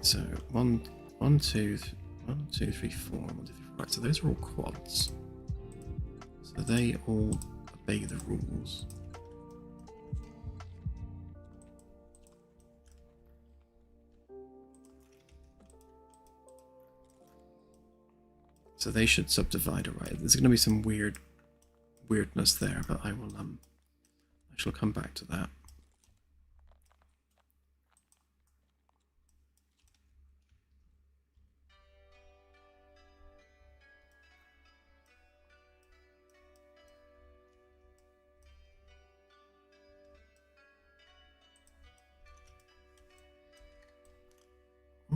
so 1, 2, 3, 4, 1, 2, 3, 4. Right, so those are all quads. So they all obey the rules. So they should subdivide, alright. There's going to be some weirdness there, but I shall come back to that.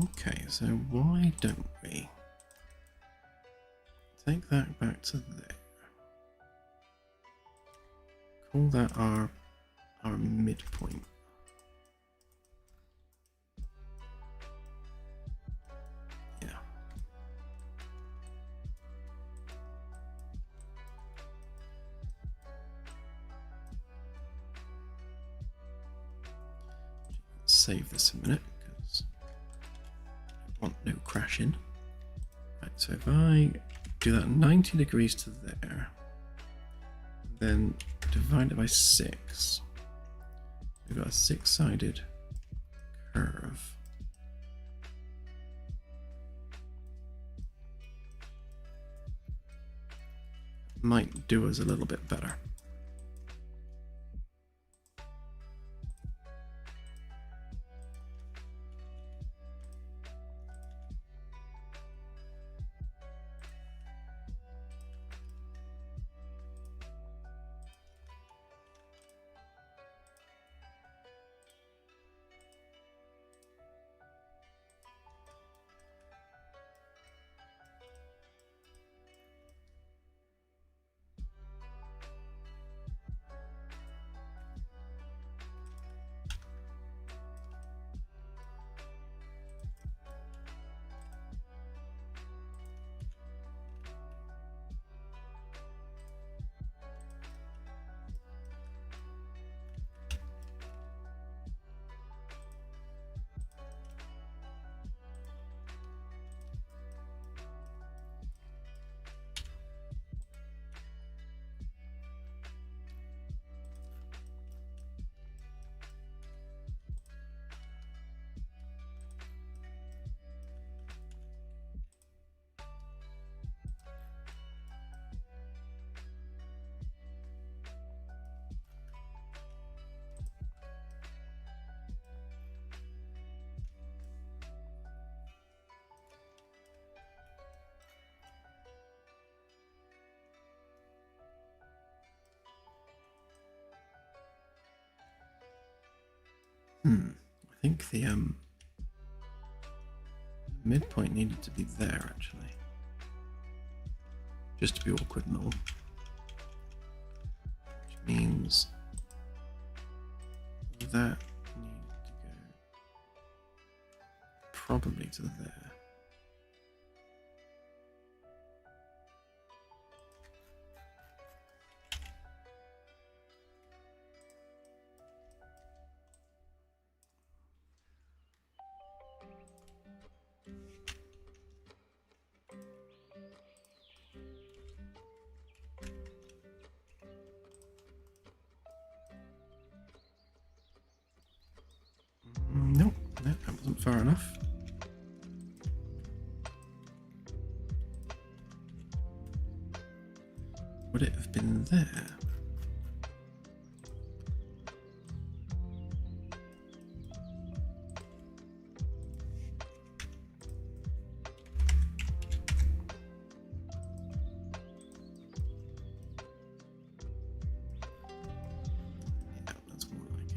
Okay, so why don't we take that back to there? Call that our midpoint. Yeah. Save this a minute because I want no crashing. Right, so if I do that 90 degrees to there, then divide it by 6, we've got a 6-sided curve. Might do us a little bit better. I think the midpoint needed to be there actually, just to be awkward and all, which means that needed to go probably to there. Nope, that wasn't far enough. Would it have been there? Yeah, that's more like it.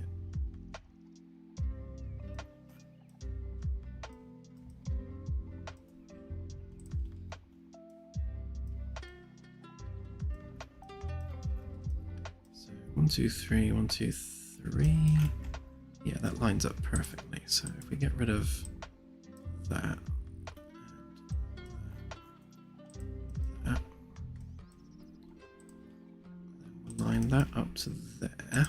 So 1, 2, 3, 1, 2, 3. Yeah, that lines up perfectly. So if we get rid of that and that, then we'll line that up to there.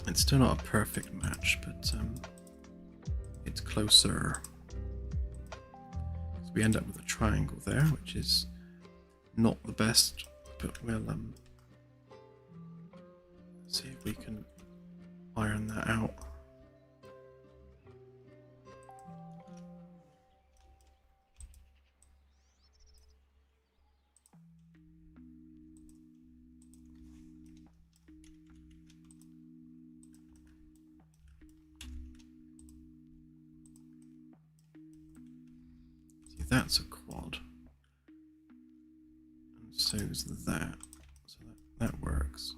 It's still not a perfect match, but it's closer. So we end up with a triangle there, which is not the best, but we'll see if we can iron that out. See, that's a quad, and so's that, so that works.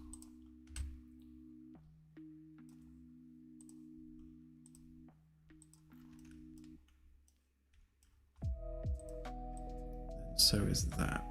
And so is that.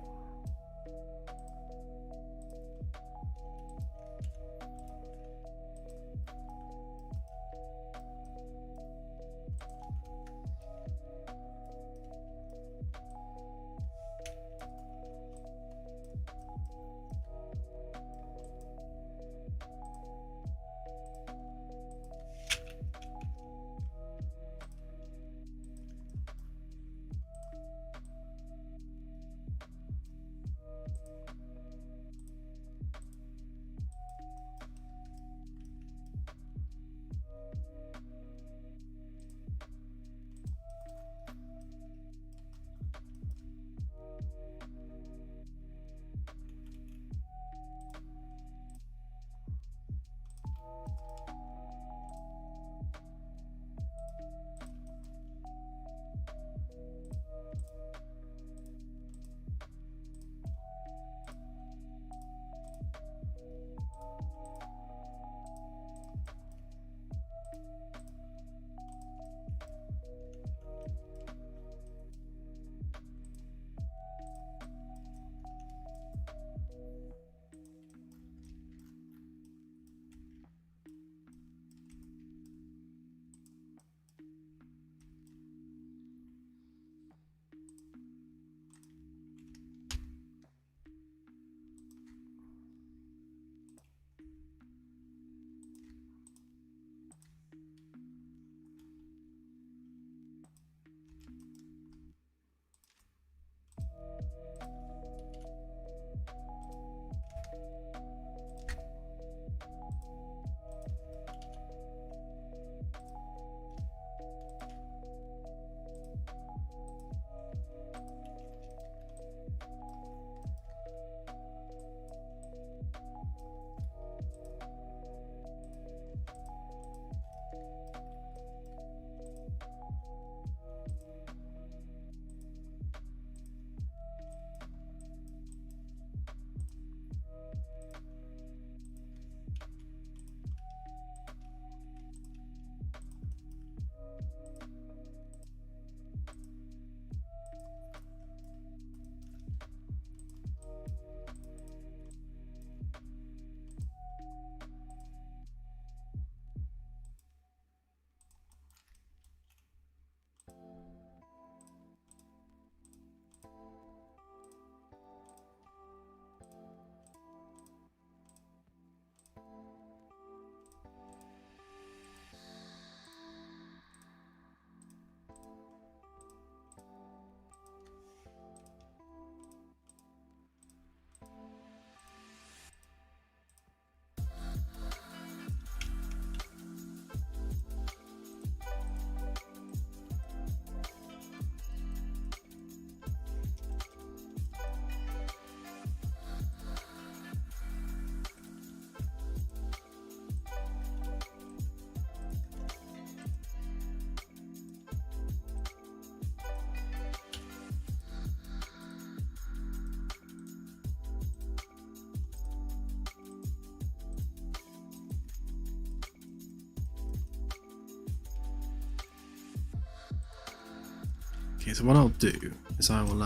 Okay, so what I'll do is I'll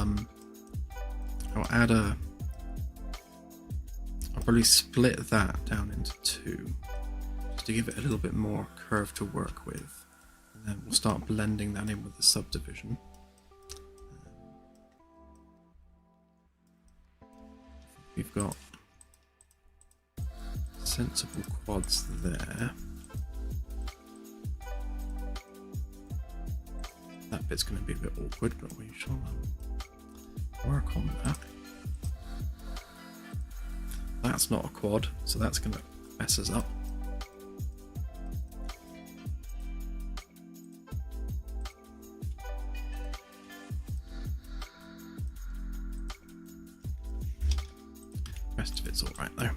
add I'll probably split that down into two, just to give it a little bit more curve to work with, and then we'll start blending that in with the subdivision. We've got sensible quads there. That bit's going to be a bit awkward, but we shall work on that. That's not a quad, so that's going to mess us up. Rest of it's all right though.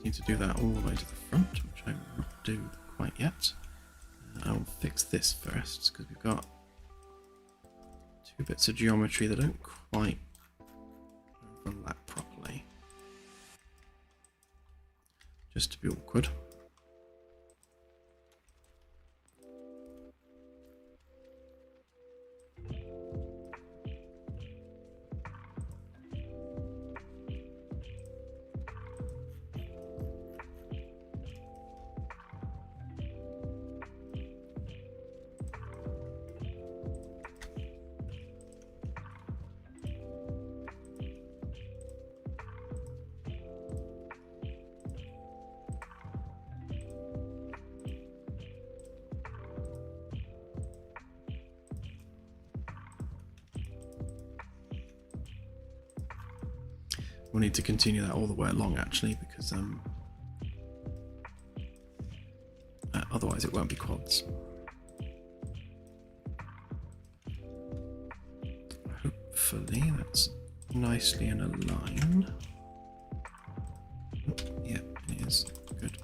Need to do that all the way to the front, which I will not do quite yet. I'll fix this first because we've got two bits of geometry that don't quite overlap properly. Just to be awkward. We'll need to continue that all the way along actually, because otherwise it won't be quads. Hopefully that's nicely in a line. Yeah, it is. Good.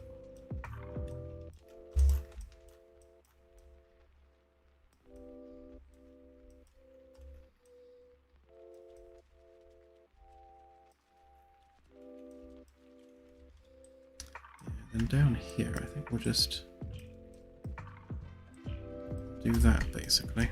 And down here, I think we'll just do that basically.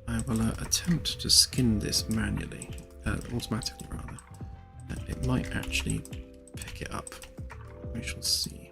I will attempt to skin this manually, automatically rather. It might actually pick it up. We shall see.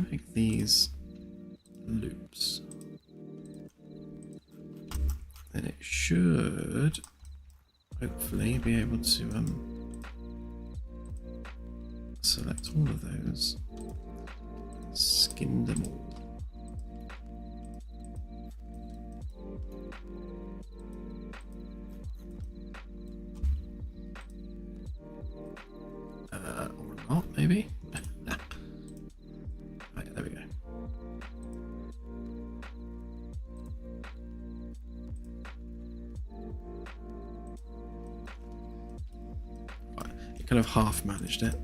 make these loops, then it should hopefully be able to select all of those, skin them all. Or not, maybe? Right, there we go. Right, it kind of half managed it.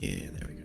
Yeah, there we go.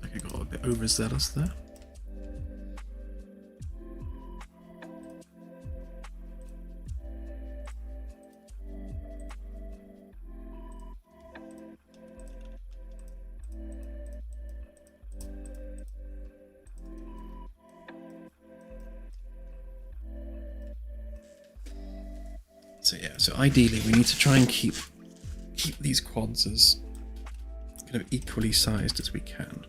Looks like I got a bit overzealous there. So yeah, so ideally we need to try and keep these quads as kind of equally sized as we can.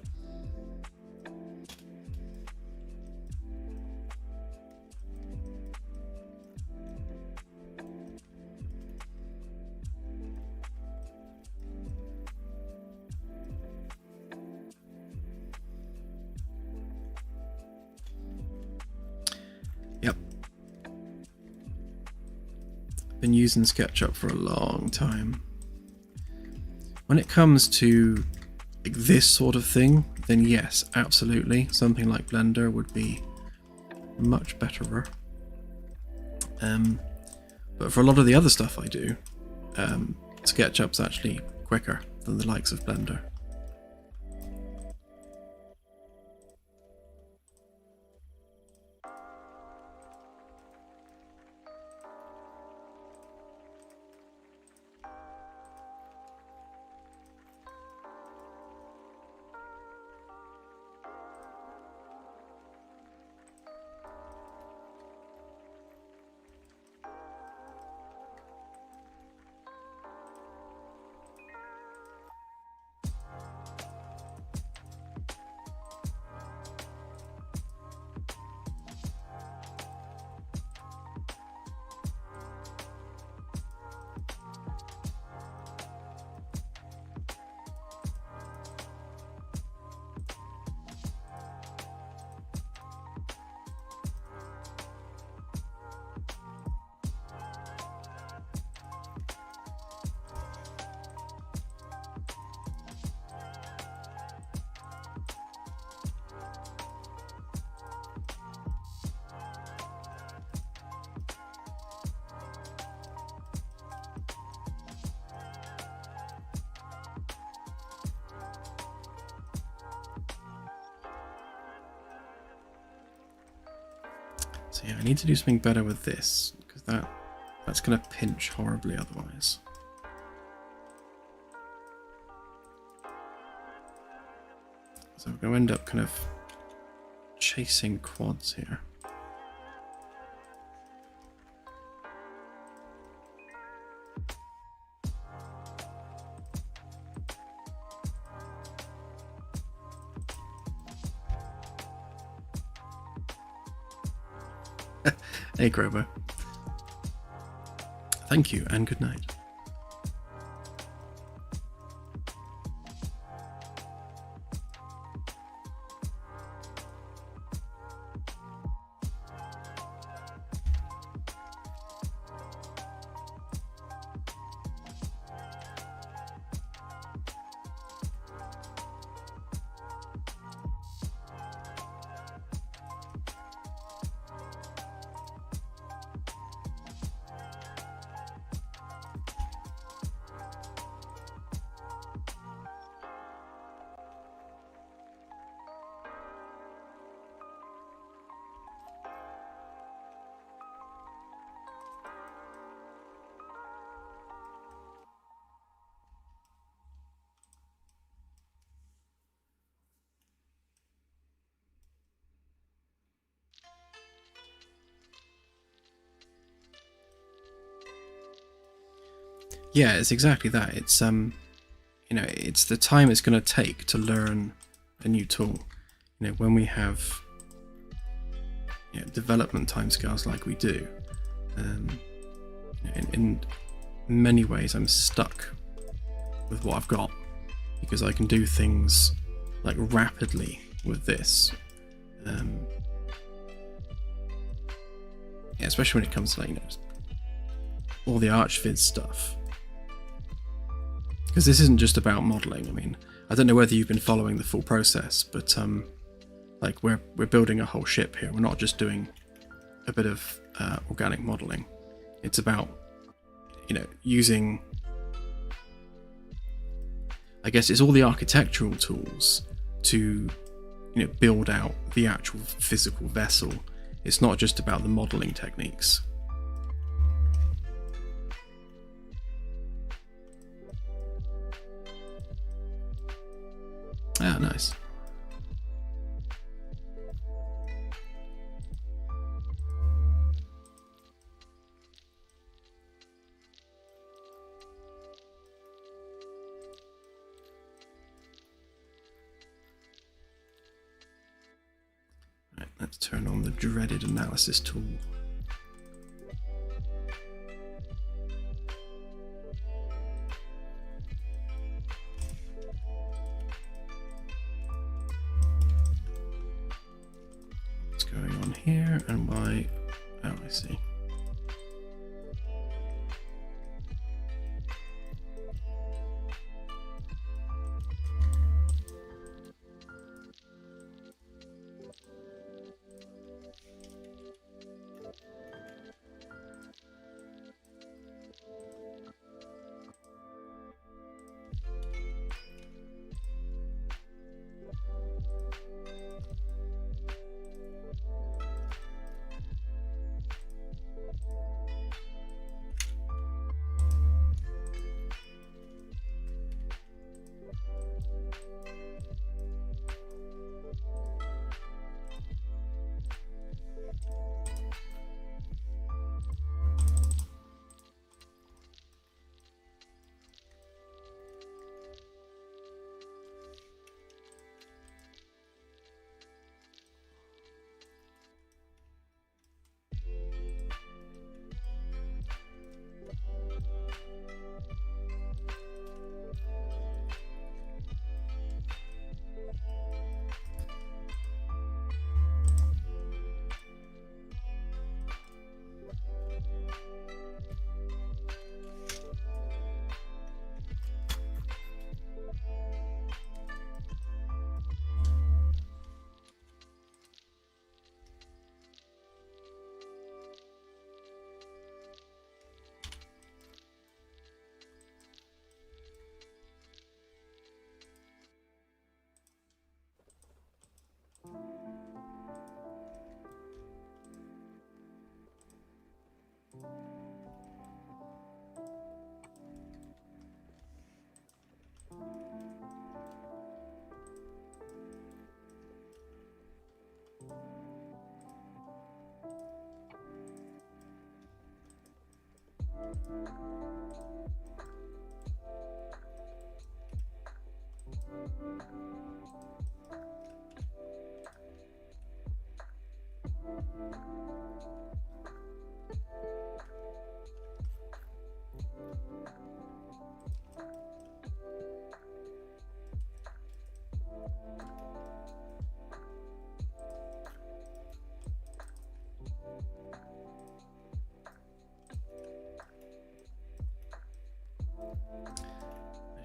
Been using SketchUp for a long time. When it comes to like this sort of thing, then yes, absolutely. Something like Blender would be much betterer. But for a lot of the other stuff I do, SketchUp's actually quicker than the likes of Blender. So yeah, I need to do something better with this, because that's going to pinch horribly otherwise. So we're going to end up kind of chasing quads here. Hey Grover. Thank you and good night. Yeah, it's exactly that. It's you know, it's the time it's going to take to learn a new tool. You know, when we have development timescales like we do, in many ways I'm stuck with what I've got because I can do things like rapidly with this. Yeah, especially when it comes to like, all the ArchViz stuff. Because this isn't just about modeling. I mean, I don't know whether you've been following the full process, but like we're building a whole ship here. We're not just doing a bit of organic modeling. It's about using, I guess it's all the architectural tools to build out the actual physical vessel. It's not just about the modeling techniques. Ah, nice. Right, let's turn on the dreaded analysis tool. Here and why? Oh, I see.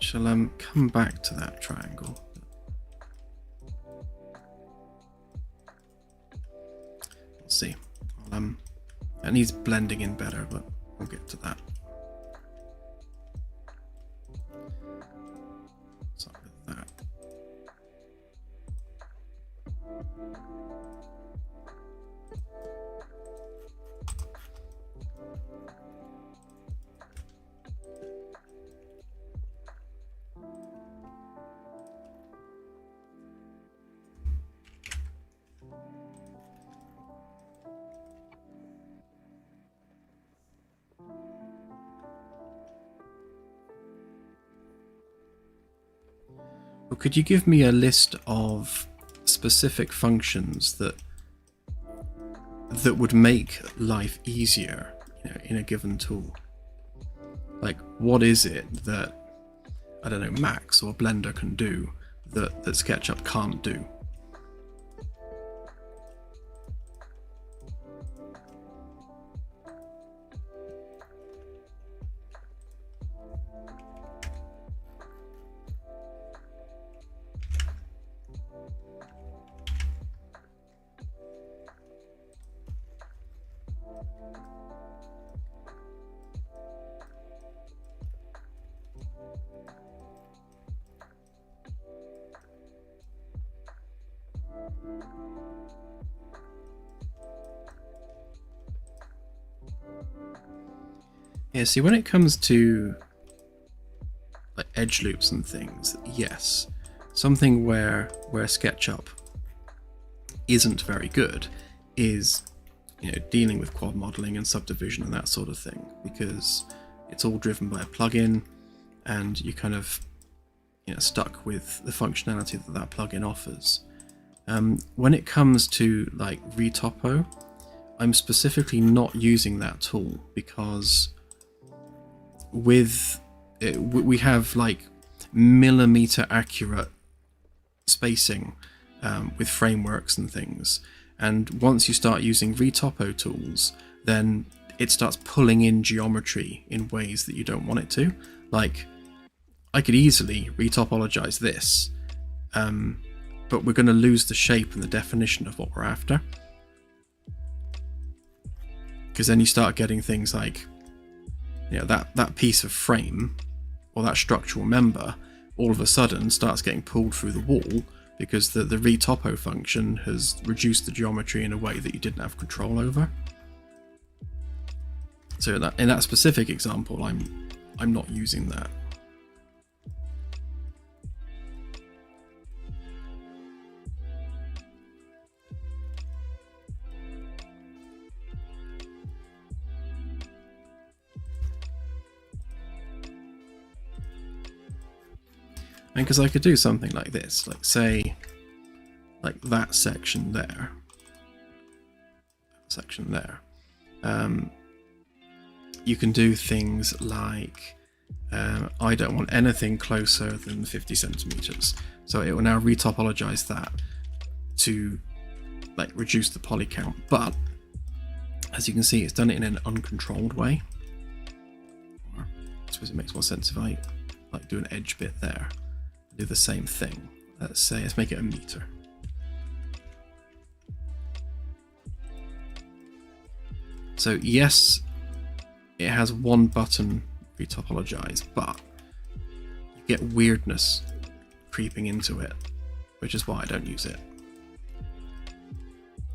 Shall come back to that triangle. We'll see. It needs blending in better, but we'll get to that. Start with that. Well, could you give me a list of specific functions that would make life easier, in a given tool? Like, what is it that, I don't know, Max or Blender can do that SketchUp can't do? Yeah, see, when it comes to like edge loops and things, yes, something where SketchUp isn't very good is, dealing with quad modeling and subdivision and that sort of thing, because it's all driven by a plugin, and you kind of stuck with the functionality that plugin offers. When it comes to like Retopo, I'm specifically not using that tool because we have like millimeter accurate spacing with frameworks and things, and once you start using Retopo tools, then it starts pulling in geometry in ways that you don't want it to. Like, I could easily retopologize this, but we're going to lose the shape and the definition of what we're after, because then you start getting things like that piece of frame or that structural member all of a sudden starts getting pulled through the wall because the retopo function has reduced the geometry in a way that you didn't have control over. So in that specific example, I'm not using that. And because I could do something like this, like say, like that section there, you can do things like, I don't want anything closer than 50 centimeters. So it will now retopologize that to like reduce the poly count. But as you can see, it's done it in an uncontrolled way. Or I suppose it makes more sense if I like do an edge bit there. Do the same thing. Let's make it a meter. So yes, it has one button retopologize, but you get weirdness creeping into it, which is why I don't use it.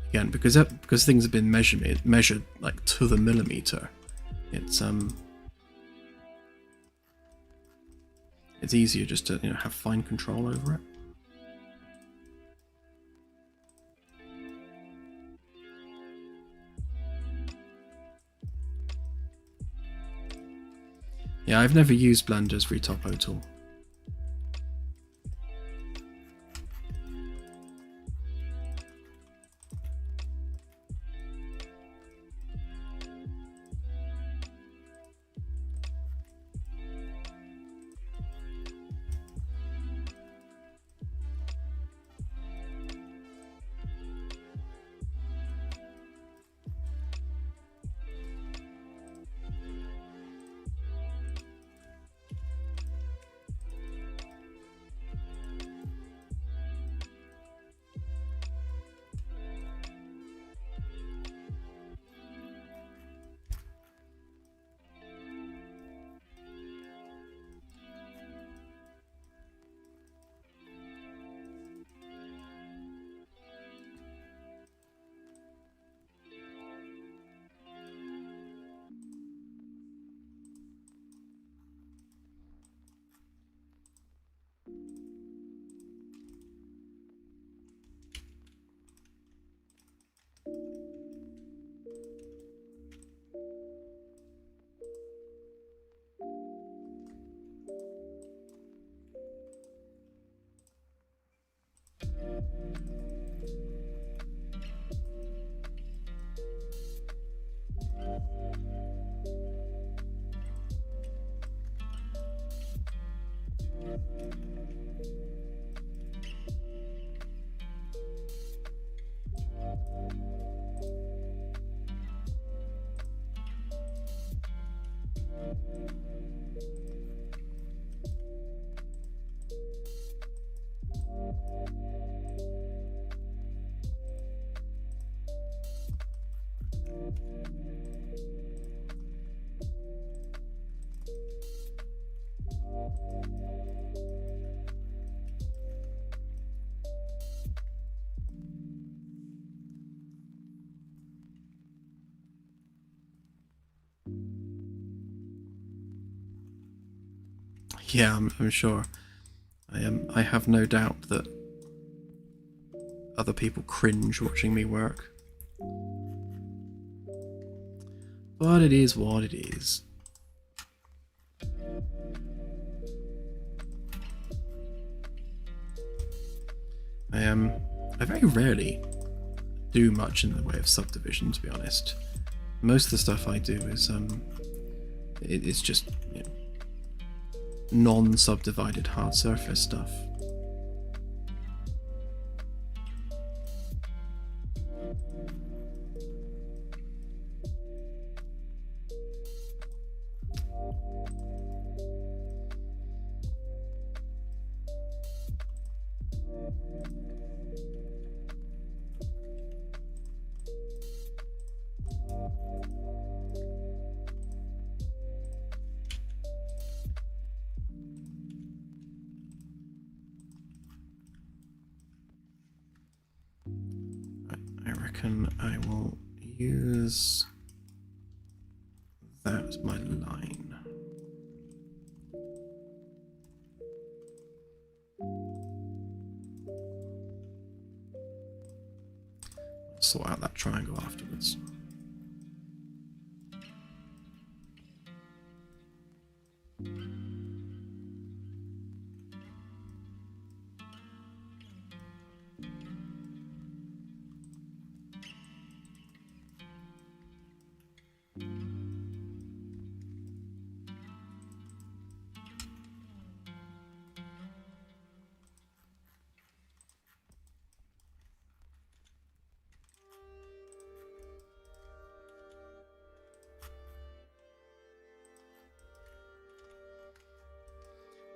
Again, because things have been measured like to the millimeter, it's easier just to have fine control over it. Yeah, I've never used Blender's retopo tool. Yeah, I'm sure. I have no doubt that other people cringe watching me work. But it is what it is. I very rarely do much in the way of subdivision, to be honest. Most of the stuff I do is it's just, you know, non-subdivided hard surface stuff. I will use that as my line. Sort out that triangle afterwards.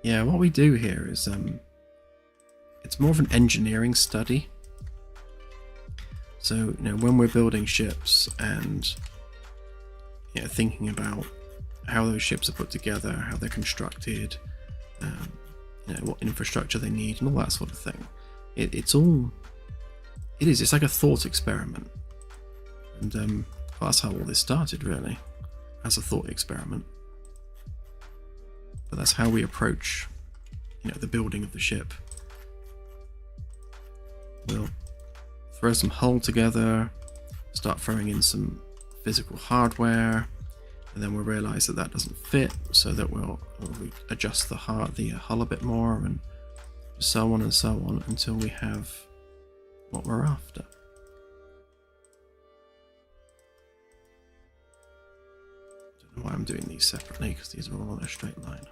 Yeah, what we do here is it's more of an engineering study. So, you know, when we're building ships and, you know, thinking about how those ships are put together, how they're constructed, you know, what infrastructure they need, and all that sort of thing. It's like a thought experiment, and that's how all this started, really, as a thought experiment. But that's how we approach, you know, the building of the ship. We'll throw some hull together, start throwing in some physical hardware, and then we'll realize that that doesn't fit, so that we'll adjust the hull a bit more, and so on and so on until we have what we're after. Don't know why I'm doing these separately, because these are all on a straight line.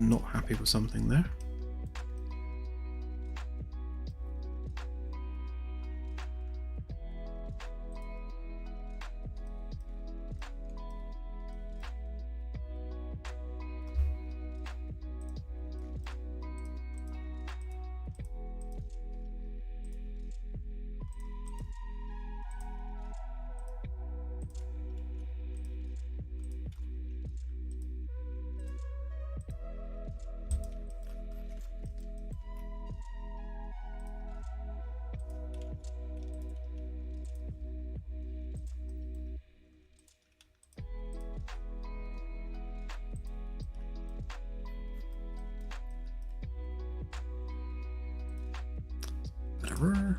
not happy with something there. Whatever.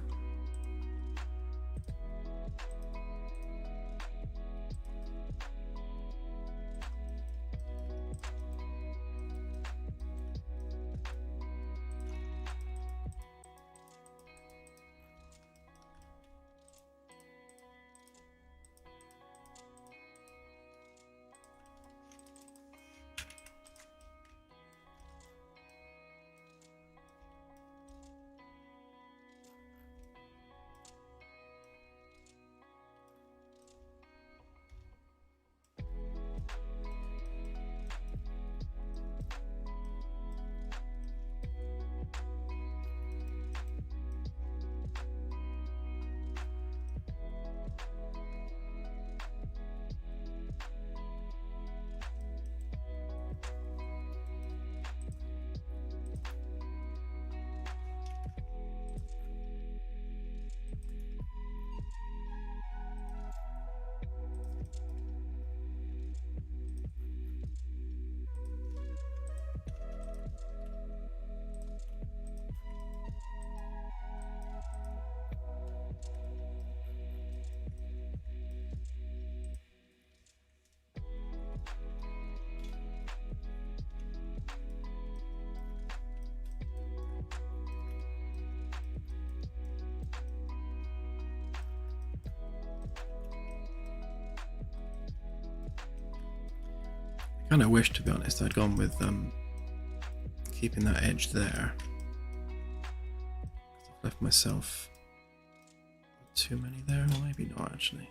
I kind of wish, to be honest, I'd gone with keeping that edge there. I've left myself too many there, or maybe not actually.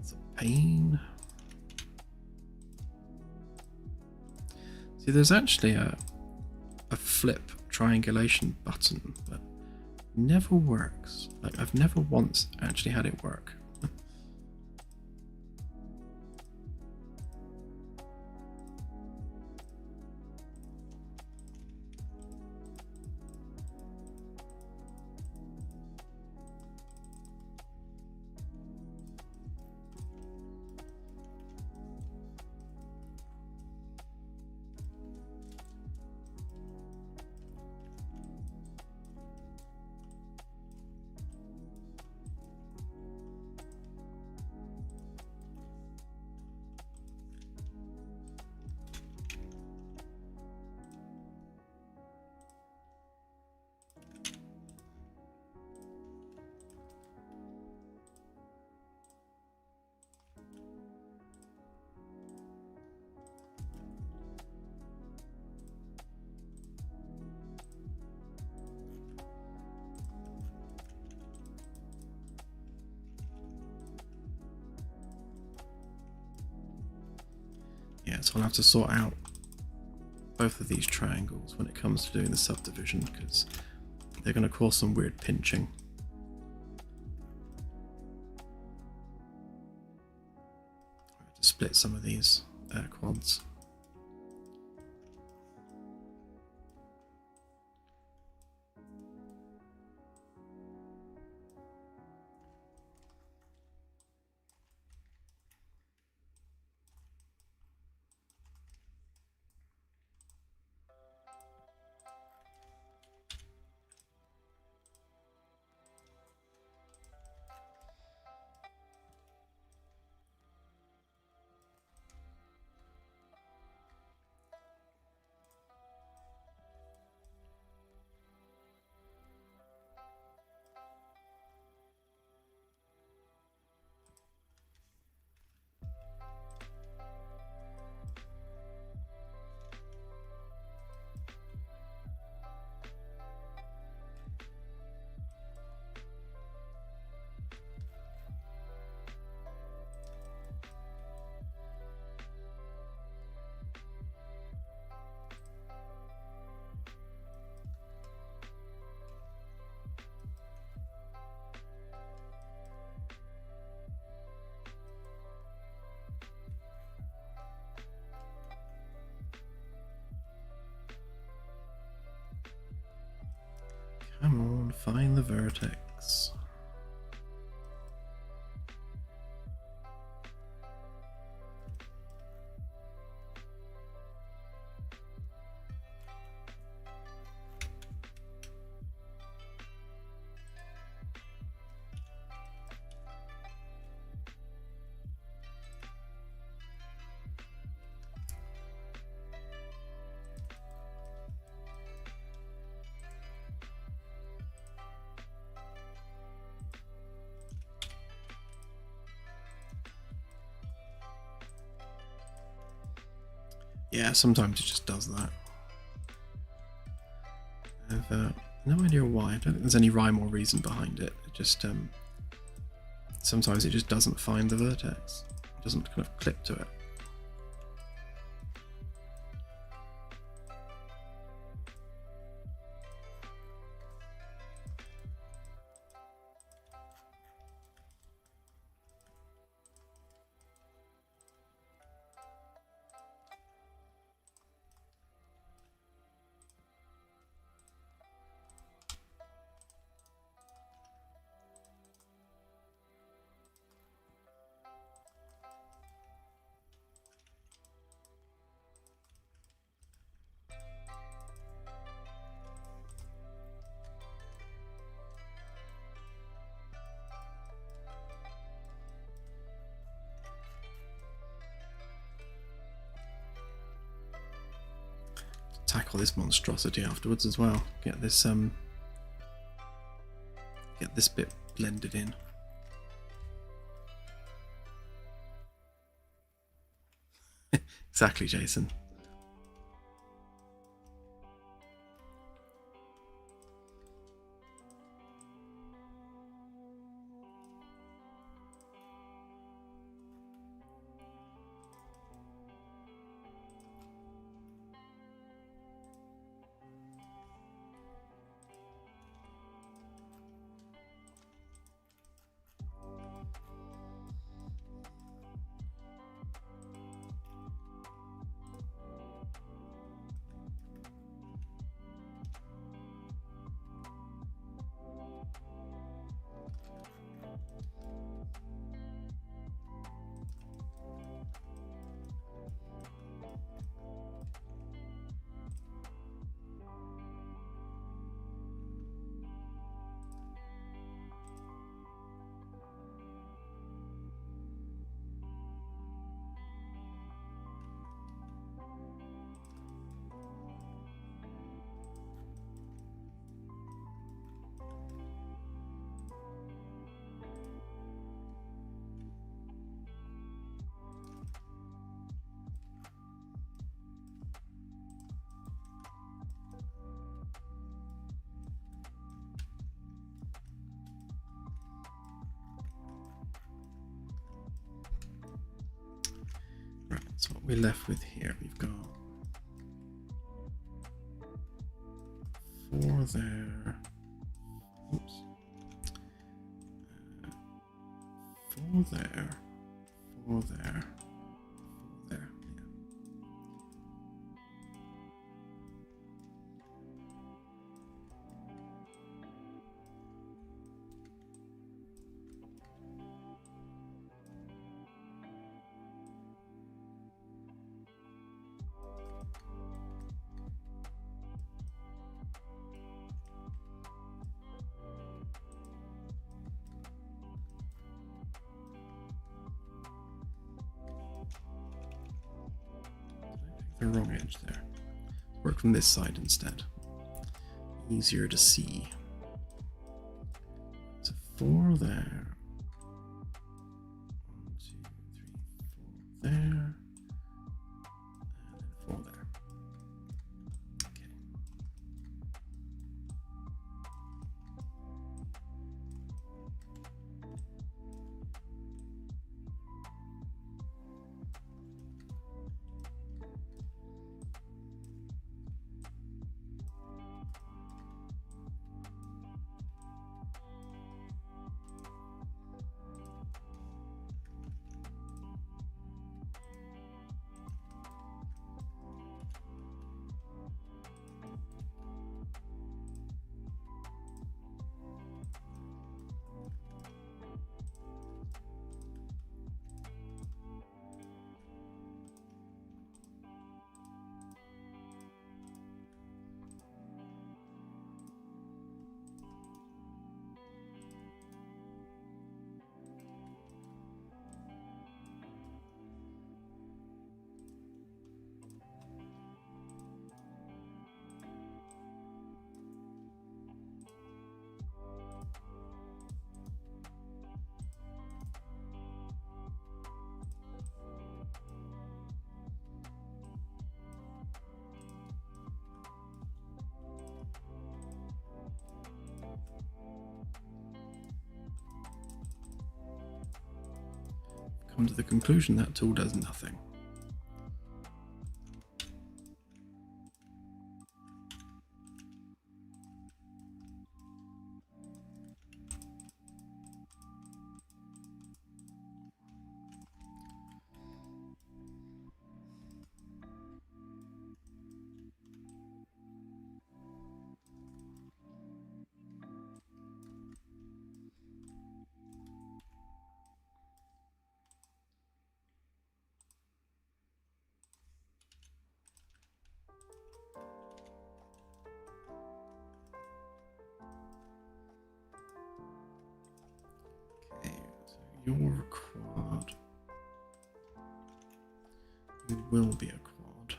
That's a pain. See, there's actually a flip triangulation button that never works. Like, I've never once actually had it work. Yeah, so I'll have to sort out both of these triangles when it comes to doing the subdivision, because they're going to cause some weird pinching. I have to split some of these quads. Come on, find the vertex. Yeah, sometimes it just does that. I have no idea why. I don't think there's any rhyme or reason behind it. It just sometimes it just doesn't find the vertex. It doesn't kind of clip to it. Tackle this monstrosity afterwards as well. Get this bit blended in. Exactly, Jason. So what we're left with here, we've got 4 there. Oops. 4 there. 4 there. 4 there. Yeah. The wrong edge there. Work from this side instead. Easier to see. So 4 there. 1, 2, 3, 4 there. And then 4 there. Okay. Come to the conclusion that tool does nothing. You're a quad. You will be a quad.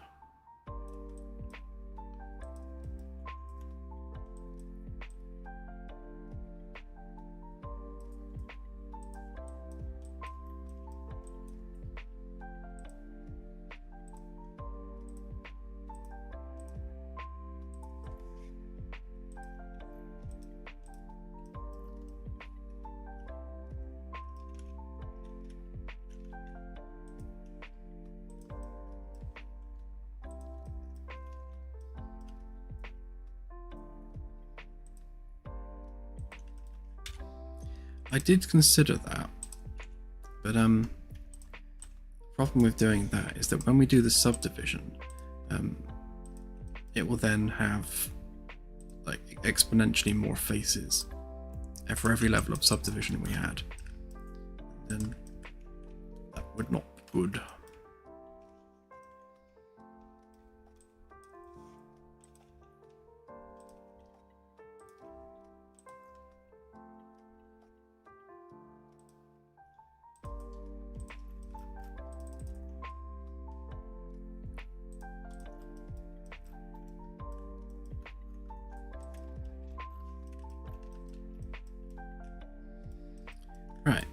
I did consider that, but the problem with doing that is that when we do the subdivision, it will then have like exponentially more faces for every level of subdivision we had. Then that would not be good. Right,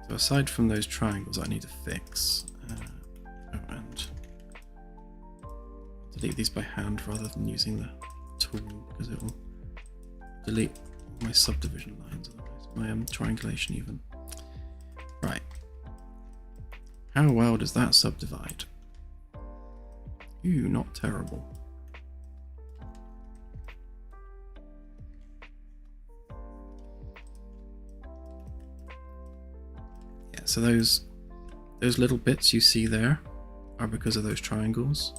so aside from those triangles I need to fix, and delete these by hand rather than using the tool, because it will delete my subdivision lines, otherwise my triangulation even. Right, How well does that subdivide? Ooh, not terrible. Yeah, so those little bits you see there are because of those triangles.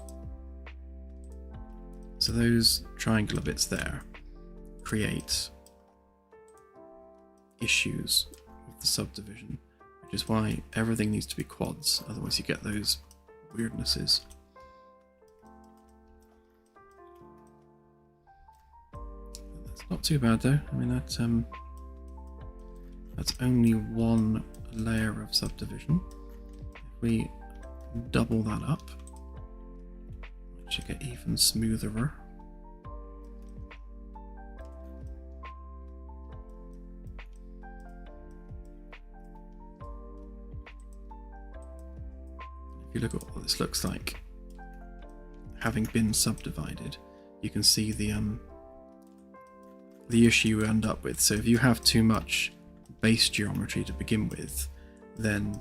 So those triangular bits there create issues with the subdivision, which is why everything needs to be quads, otherwise you get those weirdnesses. That's not too bad though. I mean, that's only one layer of subdivision. If we double that up, it should get even smoother. If you look at what this looks like, having been subdivided, you can see the issue you end up with. So if you have too much base geometry to begin with, then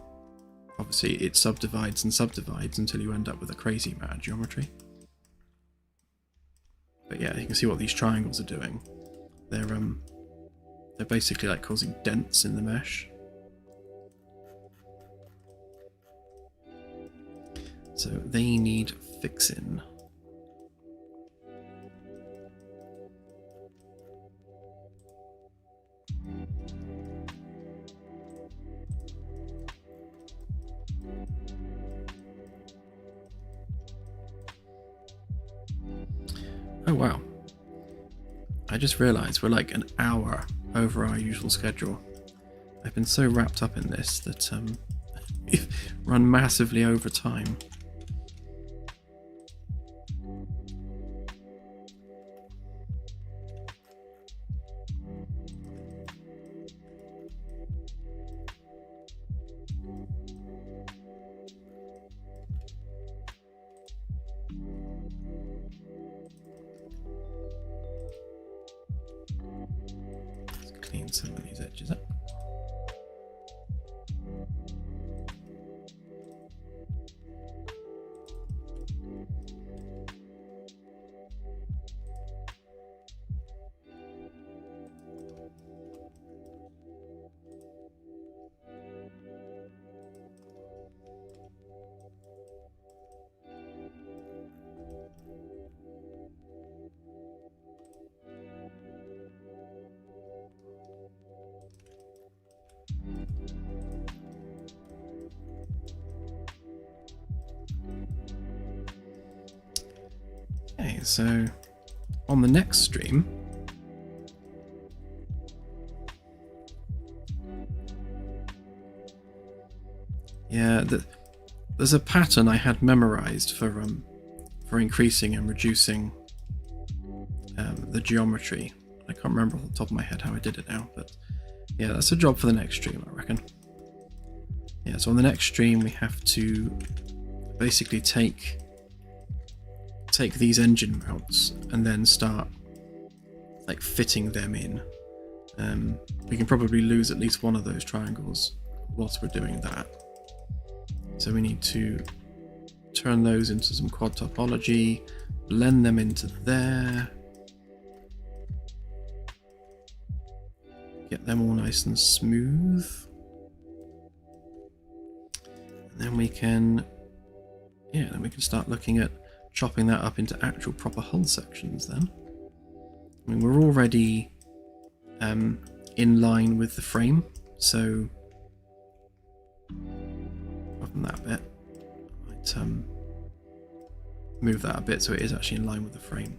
obviously it subdivides and subdivides until you end up with a crazy amount of geometry. But yeah, you can see what these triangles are doing. They're basically like causing dents in the mesh. So they need fixing. Oh wow. I just realised we're like an hour over our usual schedule. I've been so wrapped up in this that we've run massively over time. Clean some of these edges up. Okay, so on the next stream, yeah, there's a pattern I had memorized for increasing and reducing the geometry. I can't remember off the top of my head how I did it now, but yeah, that's a job for the next stream, I reckon. Yeah, so on the next stream we have to basically take these engine mounts and then start like fitting them in. We can probably lose at least one of those triangles whilst we're doing that. So we need to turn those into some quad topology, blend them into there, get them all nice and smooth, and then we can start looking at chopping that up into actual proper hull sections then. I mean, we're already in line with the frame, so other than that bit, I might move that a bit so it is actually in line with the frame.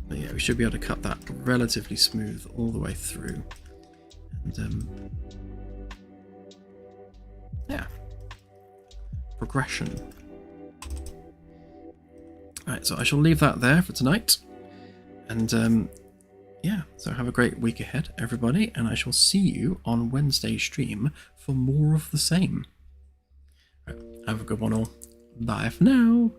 But yeah, we should be able to cut that relatively smooth all the way through. And yeah. Progression. Alright, so I shall leave that there for tonight. And yeah, so have a great week ahead, everybody, and I shall see you on Wednesday's stream for more of the same. Right, have a good one all. Bye for now.